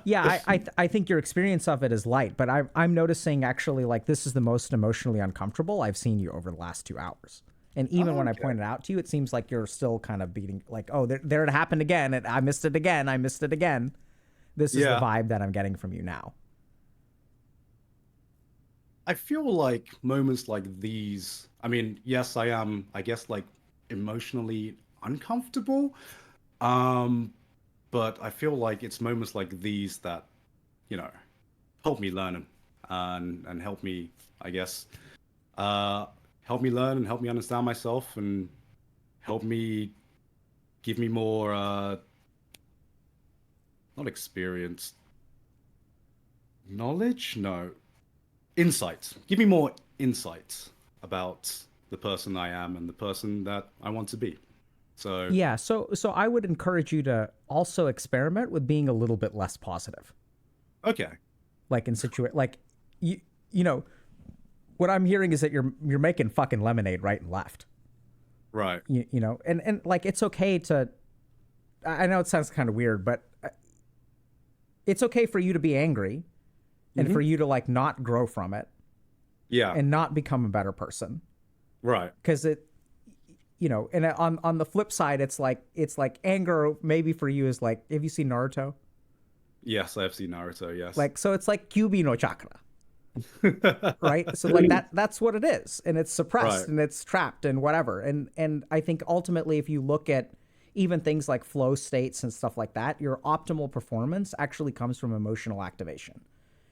Yeah, I think your experience of it is light, but I'm noticing actually like this is the most emotionally uncomfortable I've seen you over the last 2 hours. And even when I Okay. pointed out to you, it seems like you're still kind of beating like, oh, there it happened again, and I missed it again, I missed it again. This is the Yeah. vibe that I'm getting from you now. I feel like moments like these, I mean, yes, I am, I guess, like emotionally uncomfortable. Um, but I feel like it's moments like these that, you know, help me learn and help me, I guess, uh, help me learn and help me understand myself and help me give me more, not experience, knowledge? No, insights. Give me more insights about the person I am and the person that I want to be. So, Yeah, so I would encourage you to also experiment with being a little bit less positive. okay, Like in like you you know, what I'm hearing is that you're making fucking lemonade right and left. right, And like it's okay to I know it sounds kind of weird, but it's okay for you to be angry and for hmm, you to like not grow from it yeah, and not become a better person right, because and on the flip side it's like anger maybe for you is like, have you seen Naruto? yes, I have seen Naruto. Yes, Like so it's like Kyuubi no chakra, right? So like that's what it is, and it's right, suppressed and it's trapped and whatever. And I think ultimately if you look at even things like flow states and stuff like that, your optimal performance actually comes from emotional activation.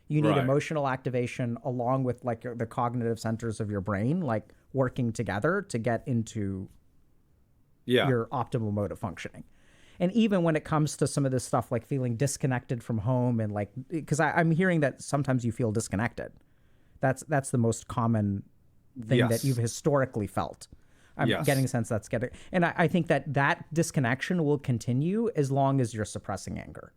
You need right, emotional activation along with like the cognitive centers of your brain like working together to get into yeah, your optimal mode of functioning. And even when it comes to some of this stuff like feeling disconnected from home and like because I'm hearing that sometimes you feel disconnected. That's the most common thing that you've yes, historically felt. I'm getting yes, a sense that's getting, and I think that disconnection will continue as long as you're suppressing anger.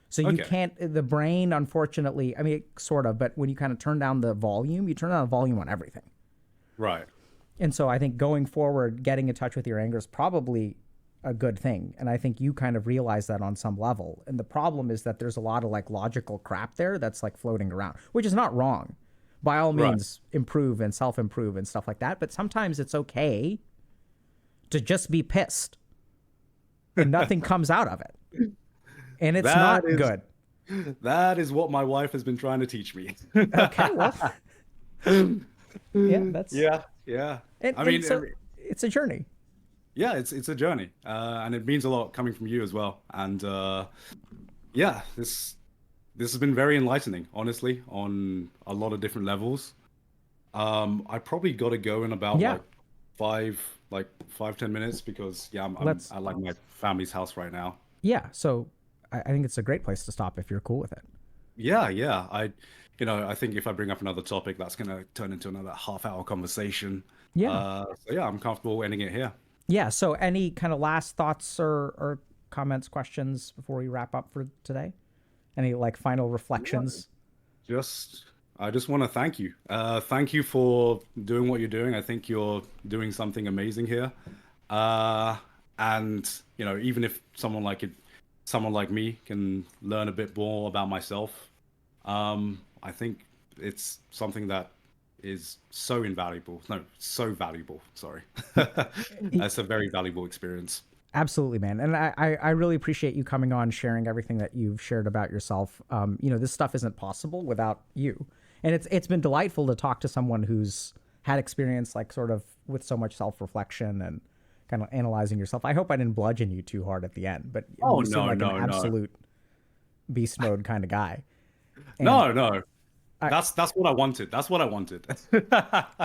So you okay, can't, the brain, unfortunately, I mean, sort of, but when you kind of turn down the volume, you turn down the volume on everything. right, And so I think going forward, getting in touch with your anger is probably a good thing. And I think you kind of realize that on some level. And the problem is that there's a lot of like logical crap there that's like floating around, which is not wrong. By all right. means, improve and self improve and stuff like that. But sometimes it's okay to just be pissed and nothing comes out of it. And it's That not is good. that is what my wife has been trying to teach me. Okay, well, yeah, that's, Yeah, yeah. I and mean, so it's a journey. yeah, it's a journey, and it means a lot coming from you as well. And yeah, this has been very enlightening, honestly, on a lot of different levels. I probably got to go in about Yeah, five, 5-10 minutes because yeah, I'm let's, at like my family's house right now. yeah. So I think it's a great place to stop if you're cool with it. Yeah, yeah. I think if I bring up another topic, that's gonna turn into another half-hour conversation. Yeah. So yeah, I'm comfortable ending it here. Yeah. So any kind of last thoughts or comments, questions before we wrap up for today? Any like final Yeah, reflections? just I just want to thank you. Thank you for doing what you're doing. I think you're doing something amazing here. Uh, and even if someone like it someone like me can learn a bit more about myself, I think it's something that is so invaluable. No, so valuable. Sorry. That's a very valuable experience. Absolutely, man. And I really appreciate you coming on, sharing everything that you've shared about yourself. This stuff isn't possible without you. And it's been delightful to talk to someone who's had experience like sort of with so much self-reflection and kind of analyzing yourself. I hope I didn't bludgeon you too hard at the end, but I mean, Oh, you seem no, like an no, no. absolute beast mode kind of guy. And No, no. I, That's what I wanted. That's what I wanted.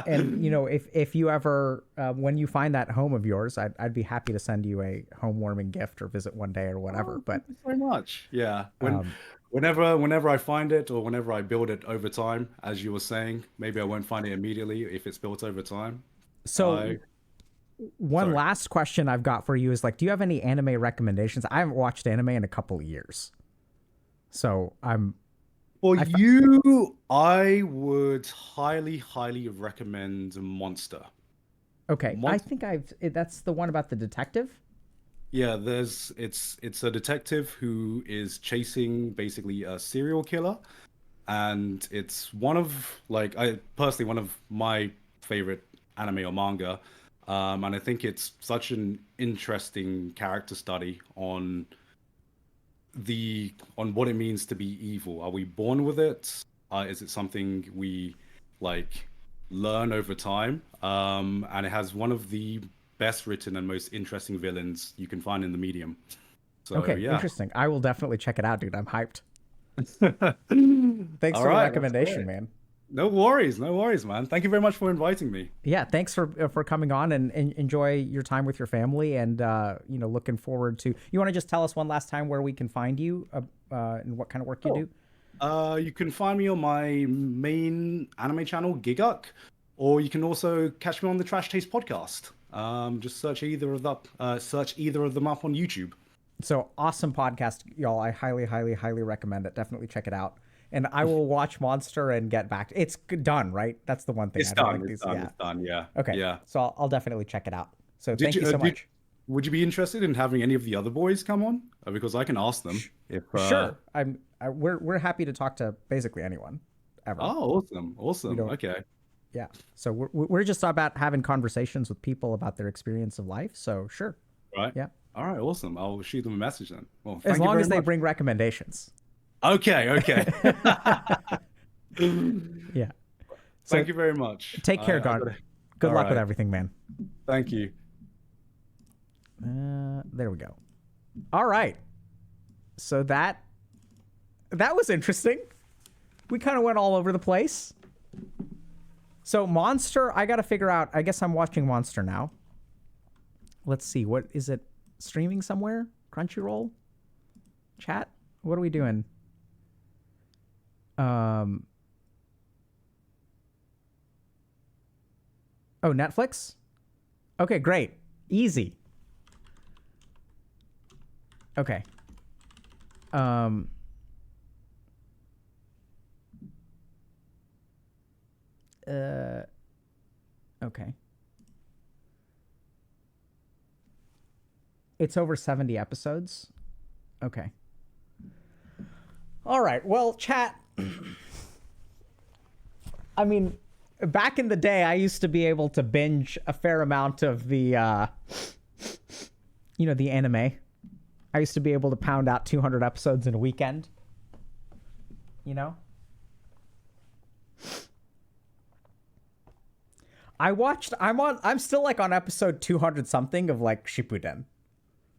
and if you ever when you find that home of yours, I'd be happy to send you a home warming gift or visit one day or whatever. Oh, But thank you so much. Yeah. um, Whenever I find it or whenever I build it over time, as you were saying, maybe I won't find it immediately if it's built over time. so I one Sorry. last question I've got for you is like, do you have any anime recommendations? I haven't watched anime in a couple of years, so For I f- you, I would highly, highly recommend Monster. okay. I Monster. think that's the one about the detective. Yeah, it's a detective who is chasing basically a serial killer, and it's one of like I personally one of my favorite anime or manga, and I think it's such an interesting character study on what it means to be evil. Are we born with it? Is it something we like learn over time? And it has one of the best written and most interesting villains you can find in the medium. So Okay, yeah. interesting. I will definitely check it out, dude. I'm hyped. Thanks All for the right, that's recommendation, great. man. No worries, man. Thank you very much for inviting me. Yeah, thanks for coming on and enjoy your time with your family and looking forward to. You want to just tell us one last time where we can find you and what kind of work you Cool. do? You can find me on my main anime channel, Gigguk, or you can also catch me on the Trash Taste podcast. Just search either of them up on YouTube. So awesome podcast, y'all. I highly, highly, highly recommend it. Definitely check it out. And I will watch Monster and get back. It's done, right? That's the one thing It's I don't done. like It's these. done. Yeah. It's done. Yeah. Okay. Yeah. So I'll definitely check it out. So Did thank you? you so Did much. Would you be interested in having any of the other boys come on? Because I can ask them if. Sure. We're happy to talk to basically anyone ever. Oh, awesome. We Awesome. don't. Okay. Yeah. So we're just about having conversations with people about their experience of life. So sure. Right. Yeah. All right. Awesome. I'll shoot them a message then. Well, As thank you long very as they much. bring recommendations. Okay. Okay. Yeah. So Thank you very much. take care, I Garnt. gotta. Good All luck with right. everything, man. Thank you. There we go. All right. So that was interesting. We kind of went all over the place. So Monster, I got to figure out. I guess I'm watching Monster now. Let's see. What is it streaming somewhere? Crunchyroll? Chat? What are we doing? Oh, Netflix? Okay, great. Easy. Okay. Um okay. It's over 70 episodes. Okay. All right. Well, chat. I mean, back in the day, I used to be able to binge a fair amount of the the anime. I used to be able to pound out 200 episodes in a weekend. You know? I'm still like on episode 200 something of like Shippuden.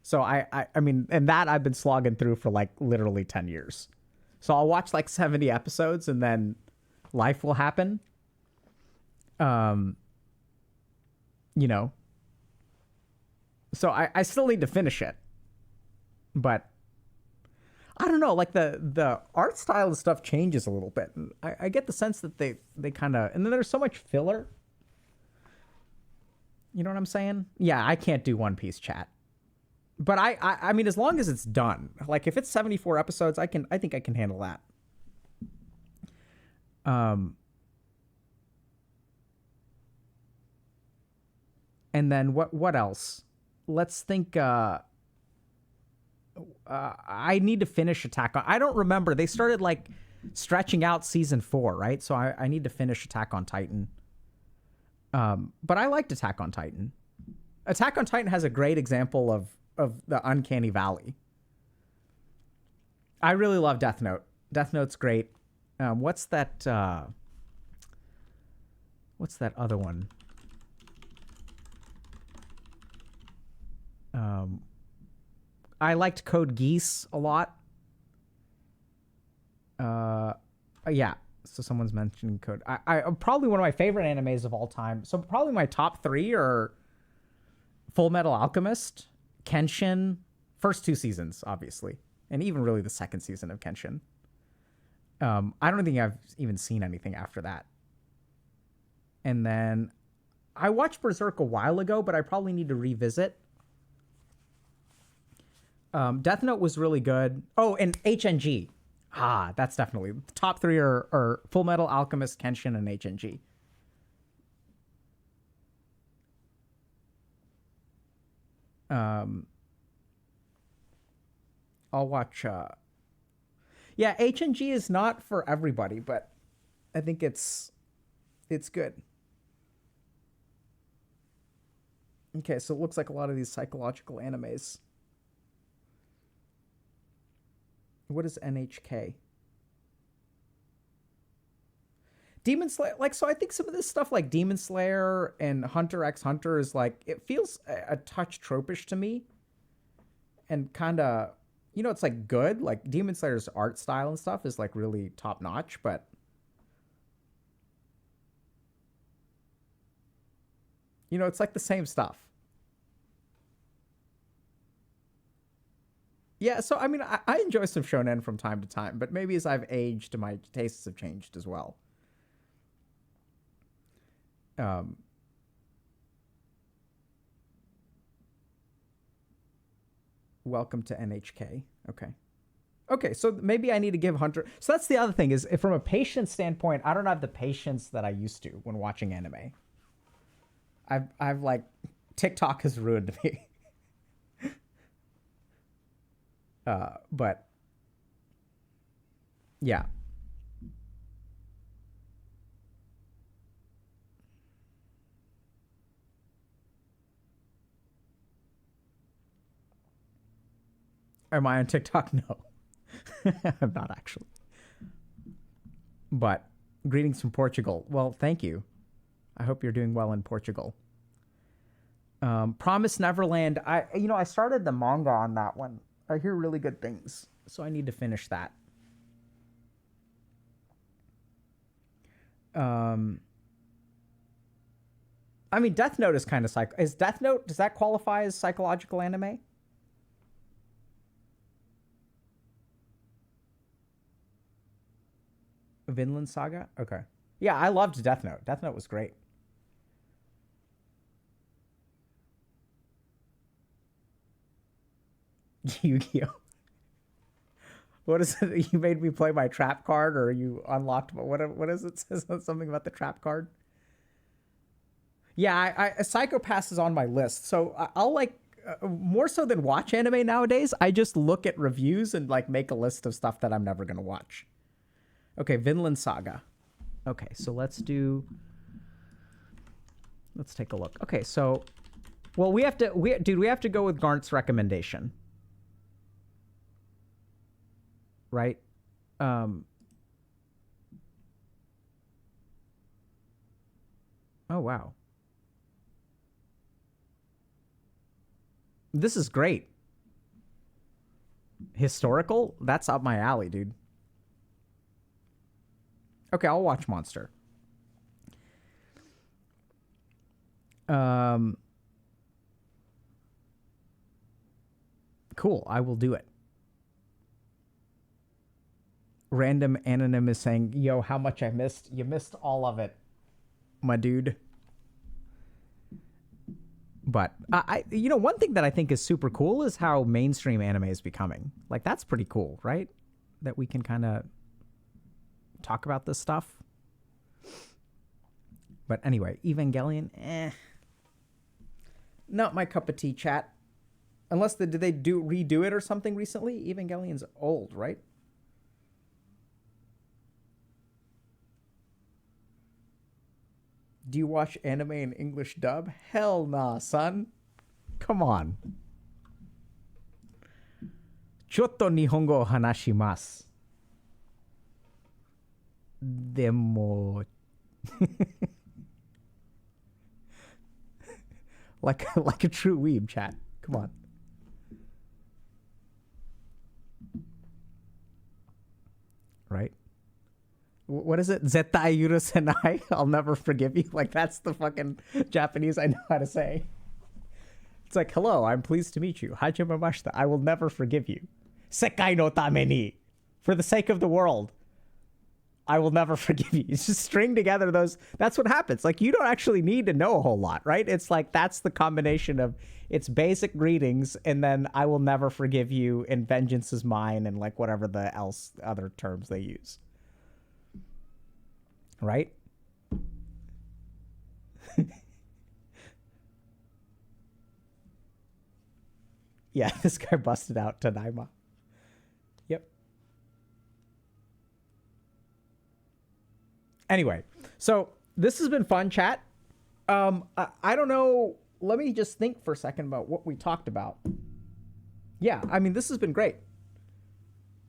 So I mean, and that I've been slogging through for like literally 10 years. So I'll watch like 70 episodes and then life will happen. You know. So I still need to finish it. But I don't know, like the art style and stuff changes a little bit. And I get the sense that they kind of, and then there's so much filler. You know what I'm saying? Yeah, I can't do One Piece, chat. But I mean, as long as it's done, like if it's 74 episodes, I think I can handle that. And then what else? Let's think. I need to finish Attack on. I don't remember. They started like stretching out season 4, right? So I need to finish Attack on Titan. But I liked Attack on Titan. Attack on Titan has a great example of the uncanny valley. I really love Death Note. Death Note's great. What's that other one? I liked Code Geass a lot. Yeah. So someone's mentioning Code. I probably one of my favorite animes of all time. So probably my top 3 are Full Metal Alchemist, Kenshin, first 2 seasons, obviously, and even really the second season of Kenshin. I don't think I've even seen anything after that. And then I watched Berserk a while ago, but I probably need to revisit. Death Note was really good. Oh, and HNG. That's definitely the top 3 are Full Metal Alchemist, Kenshin, and HNG. I'll watch. Yeah, HNG is not for everybody, but I think it's good. Okay, so it looks like a lot of these psychological animes. What is NHK? Demon Slayer, like, so I think some of this stuff like Demon Slayer and Hunter x Hunter is like, it feels a touch tropish to me. And kind of, it's like good. Like Demon Slayer's art style and stuff is like really top notch, but it's like the same stuff. Yeah, so I mean, I enjoy some shonen from time to time, but maybe as I've aged, my tastes have changed as well. Welcome to NHK. Okay, so maybe I need to give Hunter. So that's the other thing is, from a patience standpoint, I don't have the patience that I used to when watching anime. I've like, TikTok has ruined me. But yeah. Am I on TikTok? No. I'm not actually. But greetings from Portugal. Well, thank you. I hope you're doing well in Portugal. Promise Neverland. I started the manga on that one. I hear really good things, so I need to finish that. I mean, Death Note is kind of Is Death Note, does that qualify as psychological anime? Vinland Saga? Okay. Yeah, I loved Death Note. Death Note was great. Yu-Gi-Oh! What is it? You made me play my trap card, or you unlocked? What is it? Says something about the trap card. Yeah, Psycho-Pass is on my list, so I'll like more so than watch anime nowadays. I just look at reviews and like make a list of stuff that I'm never gonna watch. Okay, Vinland Saga. Okay, so let's take a look. Okay, so, well, we have to go with Garnt's recommendation. Right? Oh, wow. This is great. Historical? That's up my alley, dude. Okay, I'll watch Monster. Cool, I will do it. Random Anonym is saying, yo, how much I missed. You missed all of it, my dude. But one thing that I think is super cool is how mainstream anime is becoming. Like, that's pretty cool, right? That we can kind of talk about this stuff. But anyway, Evangelion, not my cup of tea, chat. Unless did they redo it or something recently? Evangelion's old, right? Do you watch anime in English dub? Hell nah, son. Come on. Chotto nihongo o hanashimasu. Demo. like a true weeb, chat. Come on. Right? What is it? Zettai yurusenai? I'll never forgive you. Like, that's the fucking Japanese I know how to say. It's like, hello, I'm pleased to meet you. Hajimemashita. I will never forgive you. Sekai no tame ni. For the sake of the world, I will never forgive you. You just string together those. That's what happens. Like, you don't actually need to know a whole lot, right? It's like, that's the combination of it's basic greetings and then I will never forgive you and vengeance is mine and like whatever the other terms they use. Right? Yeah, this guy busted out Tadaima. Yep. Anyway, so this has been fun, chat. I don't know. Let me just think for a second about what we talked about. Yeah, I mean, this has been great.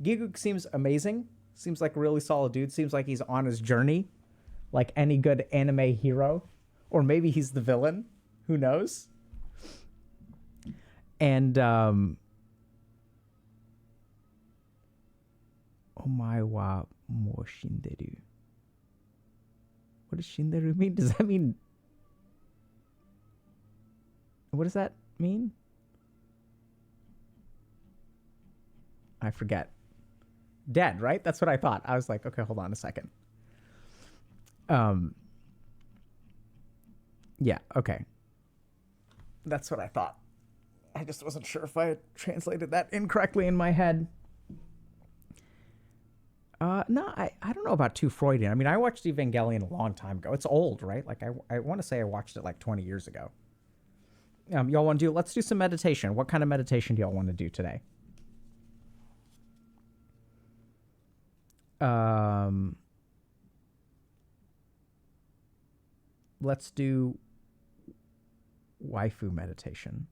Gigguk seems amazing. Seems like a really solid dude. Seems like he's on his journey, like any good anime hero. Or maybe he's the villain. Who knows? And, omae wa mou shinderu. What does shinderu mean? Does that mean... What does that mean? I forget. Dead, right? That's what I thought. I was like, okay, hold on a second. Yeah, okay. That's what I thought. I just wasn't sure if I had translated that incorrectly in my head. No, I don't know about too Freudian. I mean, I watched Evangelion a long time ago. It's old, right? Like, I want to say I watched it like 20 years ago. Y'all want to let's do some meditation. What kind of meditation do y'all want to do today? Let's do waifu meditation.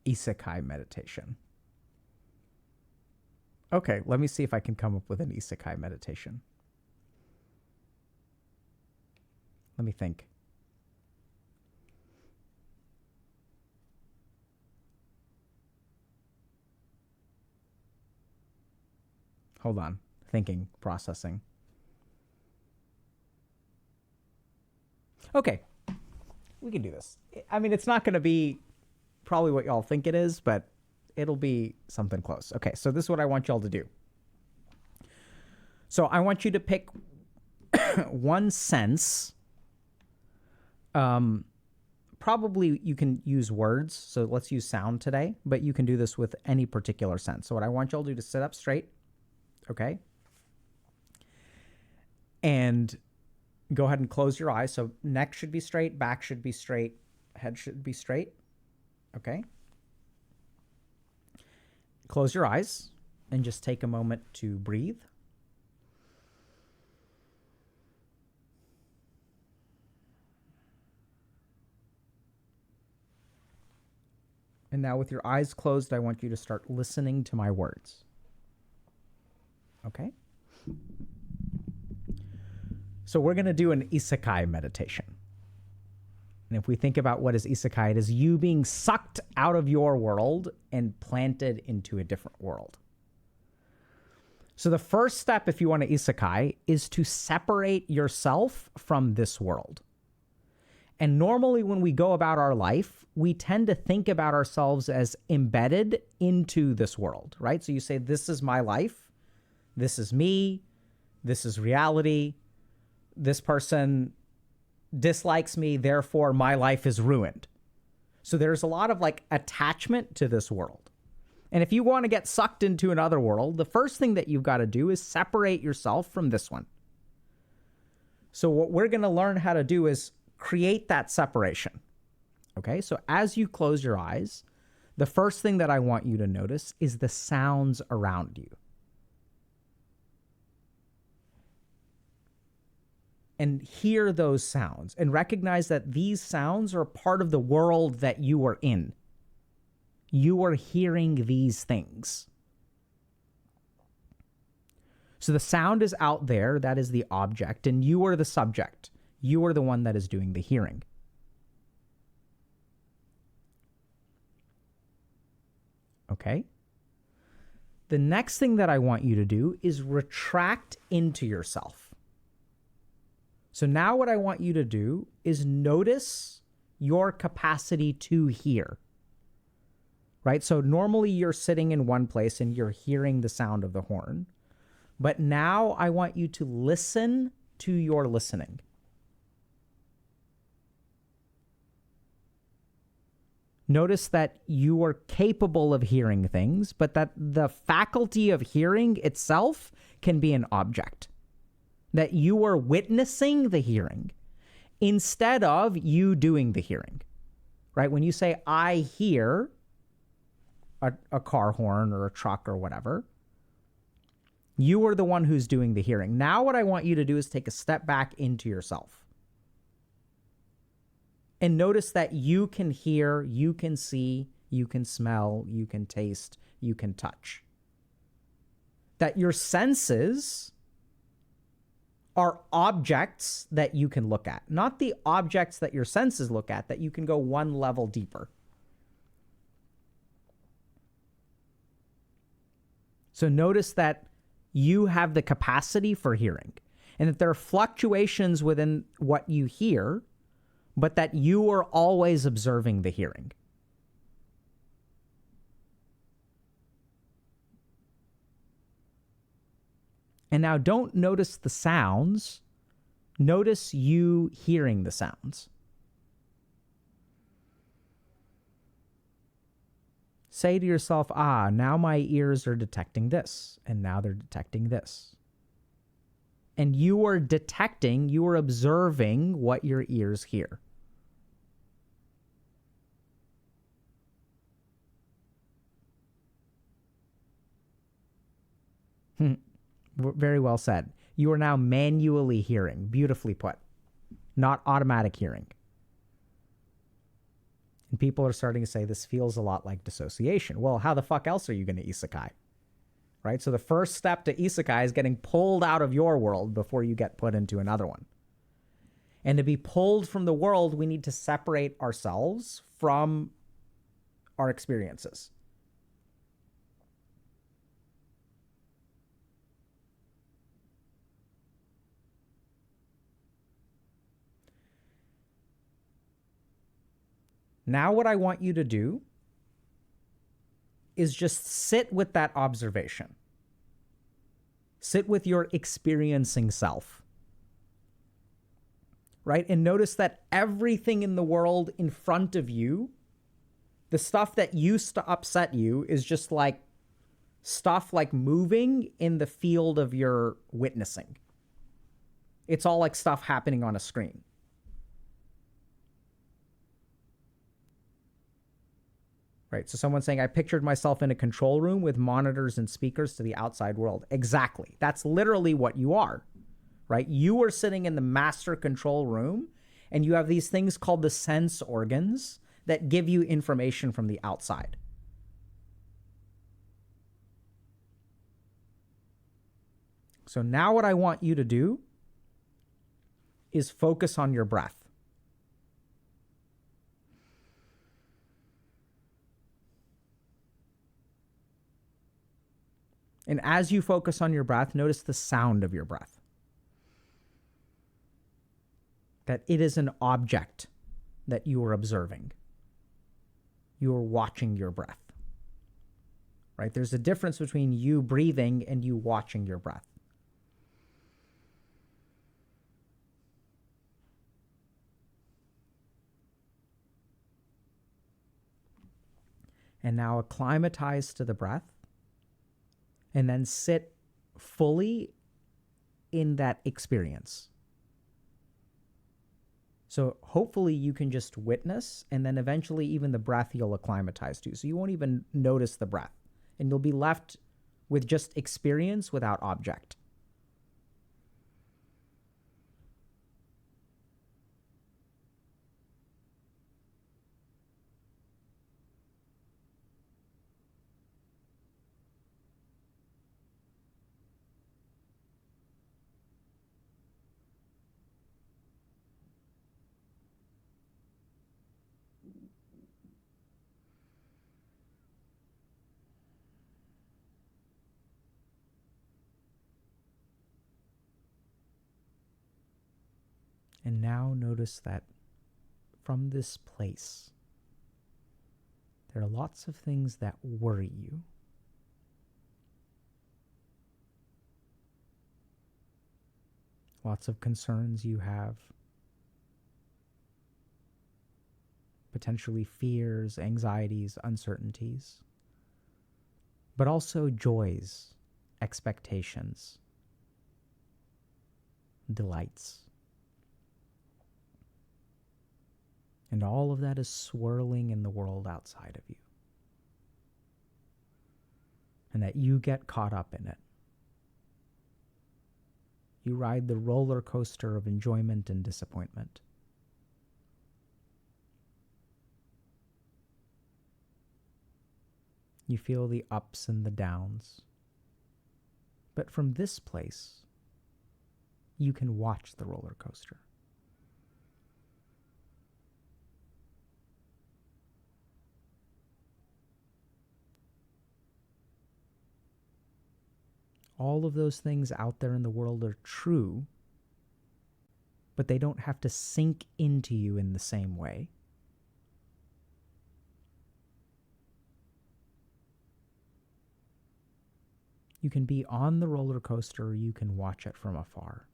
Isekai meditation. Okay, let me see if I can come up with an Isekai meditation. Let me think. Hold on. Thinking, processing. Okay. We can do this. I mean, it's not going to be probably what y'all think it is, but it'll be something close. Okay, so this is what I want y'all to do. So I want you to pick one sense. Probably you can use words, so let's use sound today, but you can do this with any particular sense. So what I want y'all to do is sit up straight, okay? And go ahead and close your eyes. So neck should be straight, back should be straight, head should be straight, okay? Close your eyes and just take a moment to breathe. And now with your eyes closed, I want you to start listening to my words. Okay? So we're going to do an Isekai meditation. And if we think about what is Isekai, it is you being sucked out of your world and planted into a different world. So the first step, if you want to Isekai, is to separate yourself from this world. And normally when we go about our life, we tend to think about ourselves as embedded into this world, right? So you say, this is my life. This is me. This is reality. This person dislikes me, therefore my life is ruined. So there's a lot of like attachment to this world. And if you want to get sucked into another world, the first thing that you've got to do is separate yourself from this one. So what we're going to learn how to do is create that separation. Okay, so as you close your eyes, the first thing that I want you to notice is the sounds around you. And hear those sounds and recognize that these sounds are part of the world that you are in. You are hearing these things. So the sound is out there, that is the object, and you are the subject. You are the one that is doing the hearing. Okay? The next thing that I want you to do is retract into yourself. So now what I want you to do is notice your capacity to hear. Right? So normally you're sitting in one place and you're hearing the sound of the horn. But now I want you to listen to your listening. Notice that you are capable of hearing things, but that the faculty of hearing itself can be an object. That you are witnessing the hearing instead of you doing the hearing. Right? When you say, I hear a car horn or a truck or whatever, you are the one who's doing the hearing. Now what I want you to do is take a step back into yourself. And notice that you can hear, you can see, you can smell, you can taste, you can touch. That your senses are objects that you can look at, not the objects that your senses look at, that you can go one level deeper. So notice that you have the capacity for hearing, and that there are fluctuations within what you hear, but that you are always observing the hearing. And now don't notice the sounds. Notice you hearing the sounds. Say to yourself, now my ears are detecting this, and now they're detecting this. And you are detecting, you are observing what your ears hear. Very well said. You are now manually hearing. Beautifully put. Not automatic hearing. And people are starting to say this feels a lot like dissociation. Well, how the fuck else are you going to isekai? Right? So the first step to isekai is getting pulled out of your world before you get put into another one. And to be pulled from the world, we need to separate ourselves from our experiences. Now what I want you to do is just sit with that observation. Sit with your experiencing self. Right? And notice that everything in the world in front of you, the stuff that used to upset you, is just like stuff like moving in the field of your witnessing. It's all like stuff happening on a screen. Right, so someone's saying, I pictured myself in a control room with monitors and speakers to the outside world. Exactly. That's literally what you are, right? You are sitting in the master control room, and you have these things called the sense organs that give you information from the outside. So now what I want you to do is focus on your breath. And as you focus on your breath, notice the sound of your breath. That it is an object that you are observing. You are watching your breath. Right? There's a difference between you breathing and you watching your breath. And now acclimatize to the breath. And then sit fully in that experience. So hopefully you can just witness, and then eventually even the breath you'll acclimatize to. So you won't even notice the breath. And you'll be left with just experience without object. And now notice that from this place, there are lots of things that worry you. Lots of concerns you have. Potentially fears, anxieties, uncertainties. But also joys, expectations, delights. And all of that is swirling in the world outside of you. And that you get caught up in it. You ride the roller coaster of enjoyment and disappointment. You feel the ups and the downs. But from this place, you can watch the roller coaster. All of those things out there in the world are true, but they don't have to sink into you in the same way. You can be on the roller coaster, or you can watch it from afar.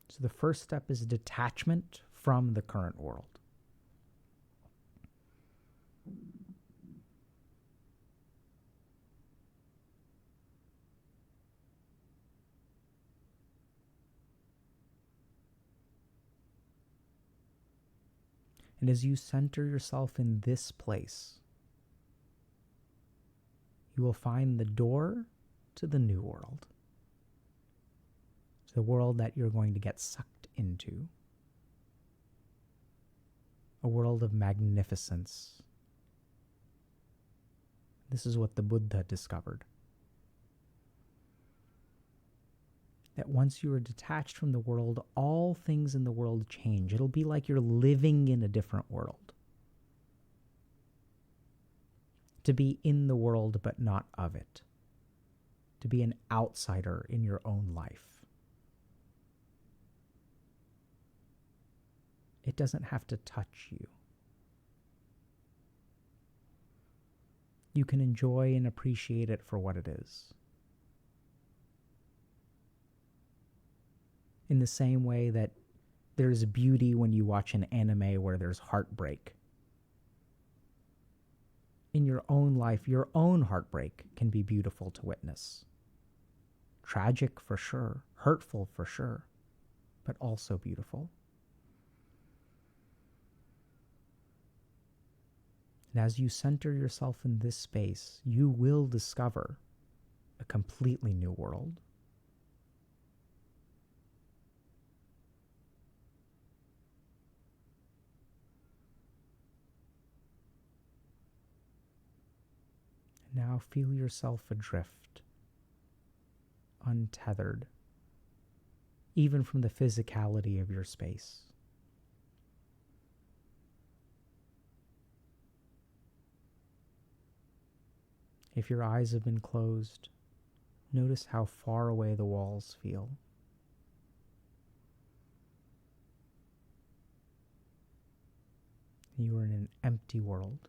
So the first step is detachment from the current world. And as you center yourself in this place, you will find the door to the new world. The world that you're going to get sucked into. A world of magnificence. This is what the Buddha discovered. That once you are detached from the world, all things in the world change. It'll be like you're living in a different world. To be in the world but not of it. To be an outsider in your own life. It doesn't have to touch you. You can enjoy and appreciate it for what it is. In the same way that there's beauty when you watch an anime where there's heartbreak. In your own life, your own heartbreak can be beautiful to witness. Tragic for sure, hurtful for sure, but also beautiful. And as you center yourself in this space, you will discover a completely new world. Now feel yourself adrift, untethered, even from the physicality of your space. If your eyes have been closed, notice how far away the walls feel. You are in an empty world.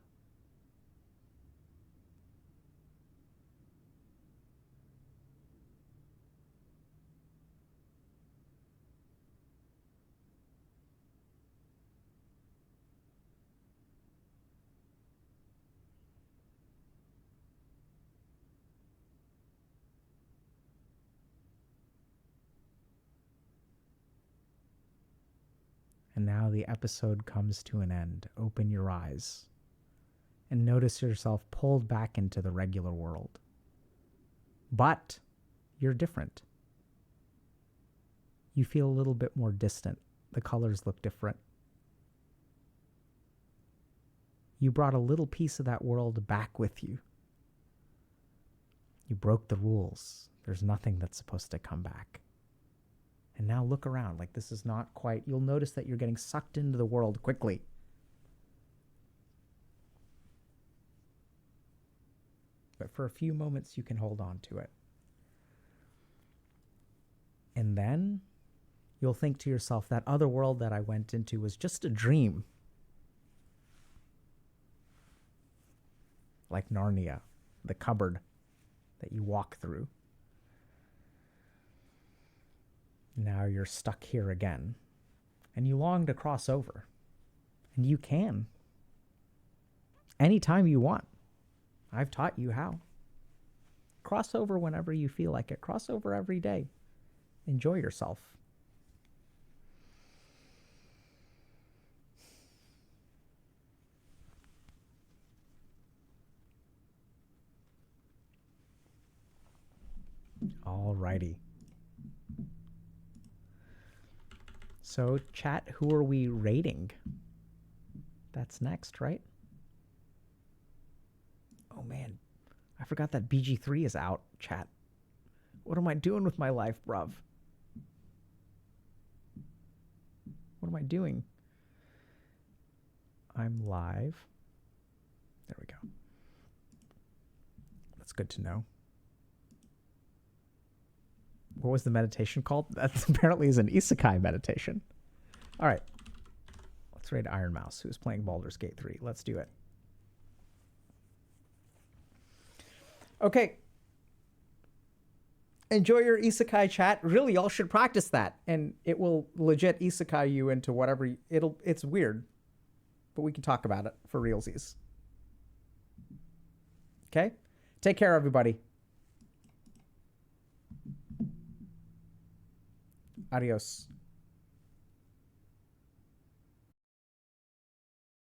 And now the episode comes to an end. Open your eyes and notice yourself pulled back into the regular world. But you're different. You feel a little bit more distant. The colors look different. You brought a little piece of that world back with you. You broke the rules. There's nothing that's supposed to come back. And now look around. Like, this is not quite... You'll notice that you're getting sucked into the world quickly. But for a few moments, you can hold on to it. And then you'll think to yourself, that other world that I went into was just a dream. Like Narnia, the cupboard that you walk through. Now you're stuck here again. And you long to cross over. And you can. Anytime you want. I've taught you how. Cross over whenever you feel like it. Cross over every day. Enjoy yourself. Alrighty. So, chat, who are we rating? That's next, right? Oh man, I forgot that BG3 is out, chat. What am I doing with my life, bruv? What am I doing? I'm live. There we go. That's good to know. What was the meditation called? That apparently is an Isekai meditation. All right. Let's raid Iron Mouse, who's playing Baldur's Gate 3. Let's do it. Okay. Enjoy your Isekai, chat. Really, y'all should practice that. And it will legit Isekai you into whatever... It's weird. But we can talk about it for realsies. Okay? Take care, everybody. Adios.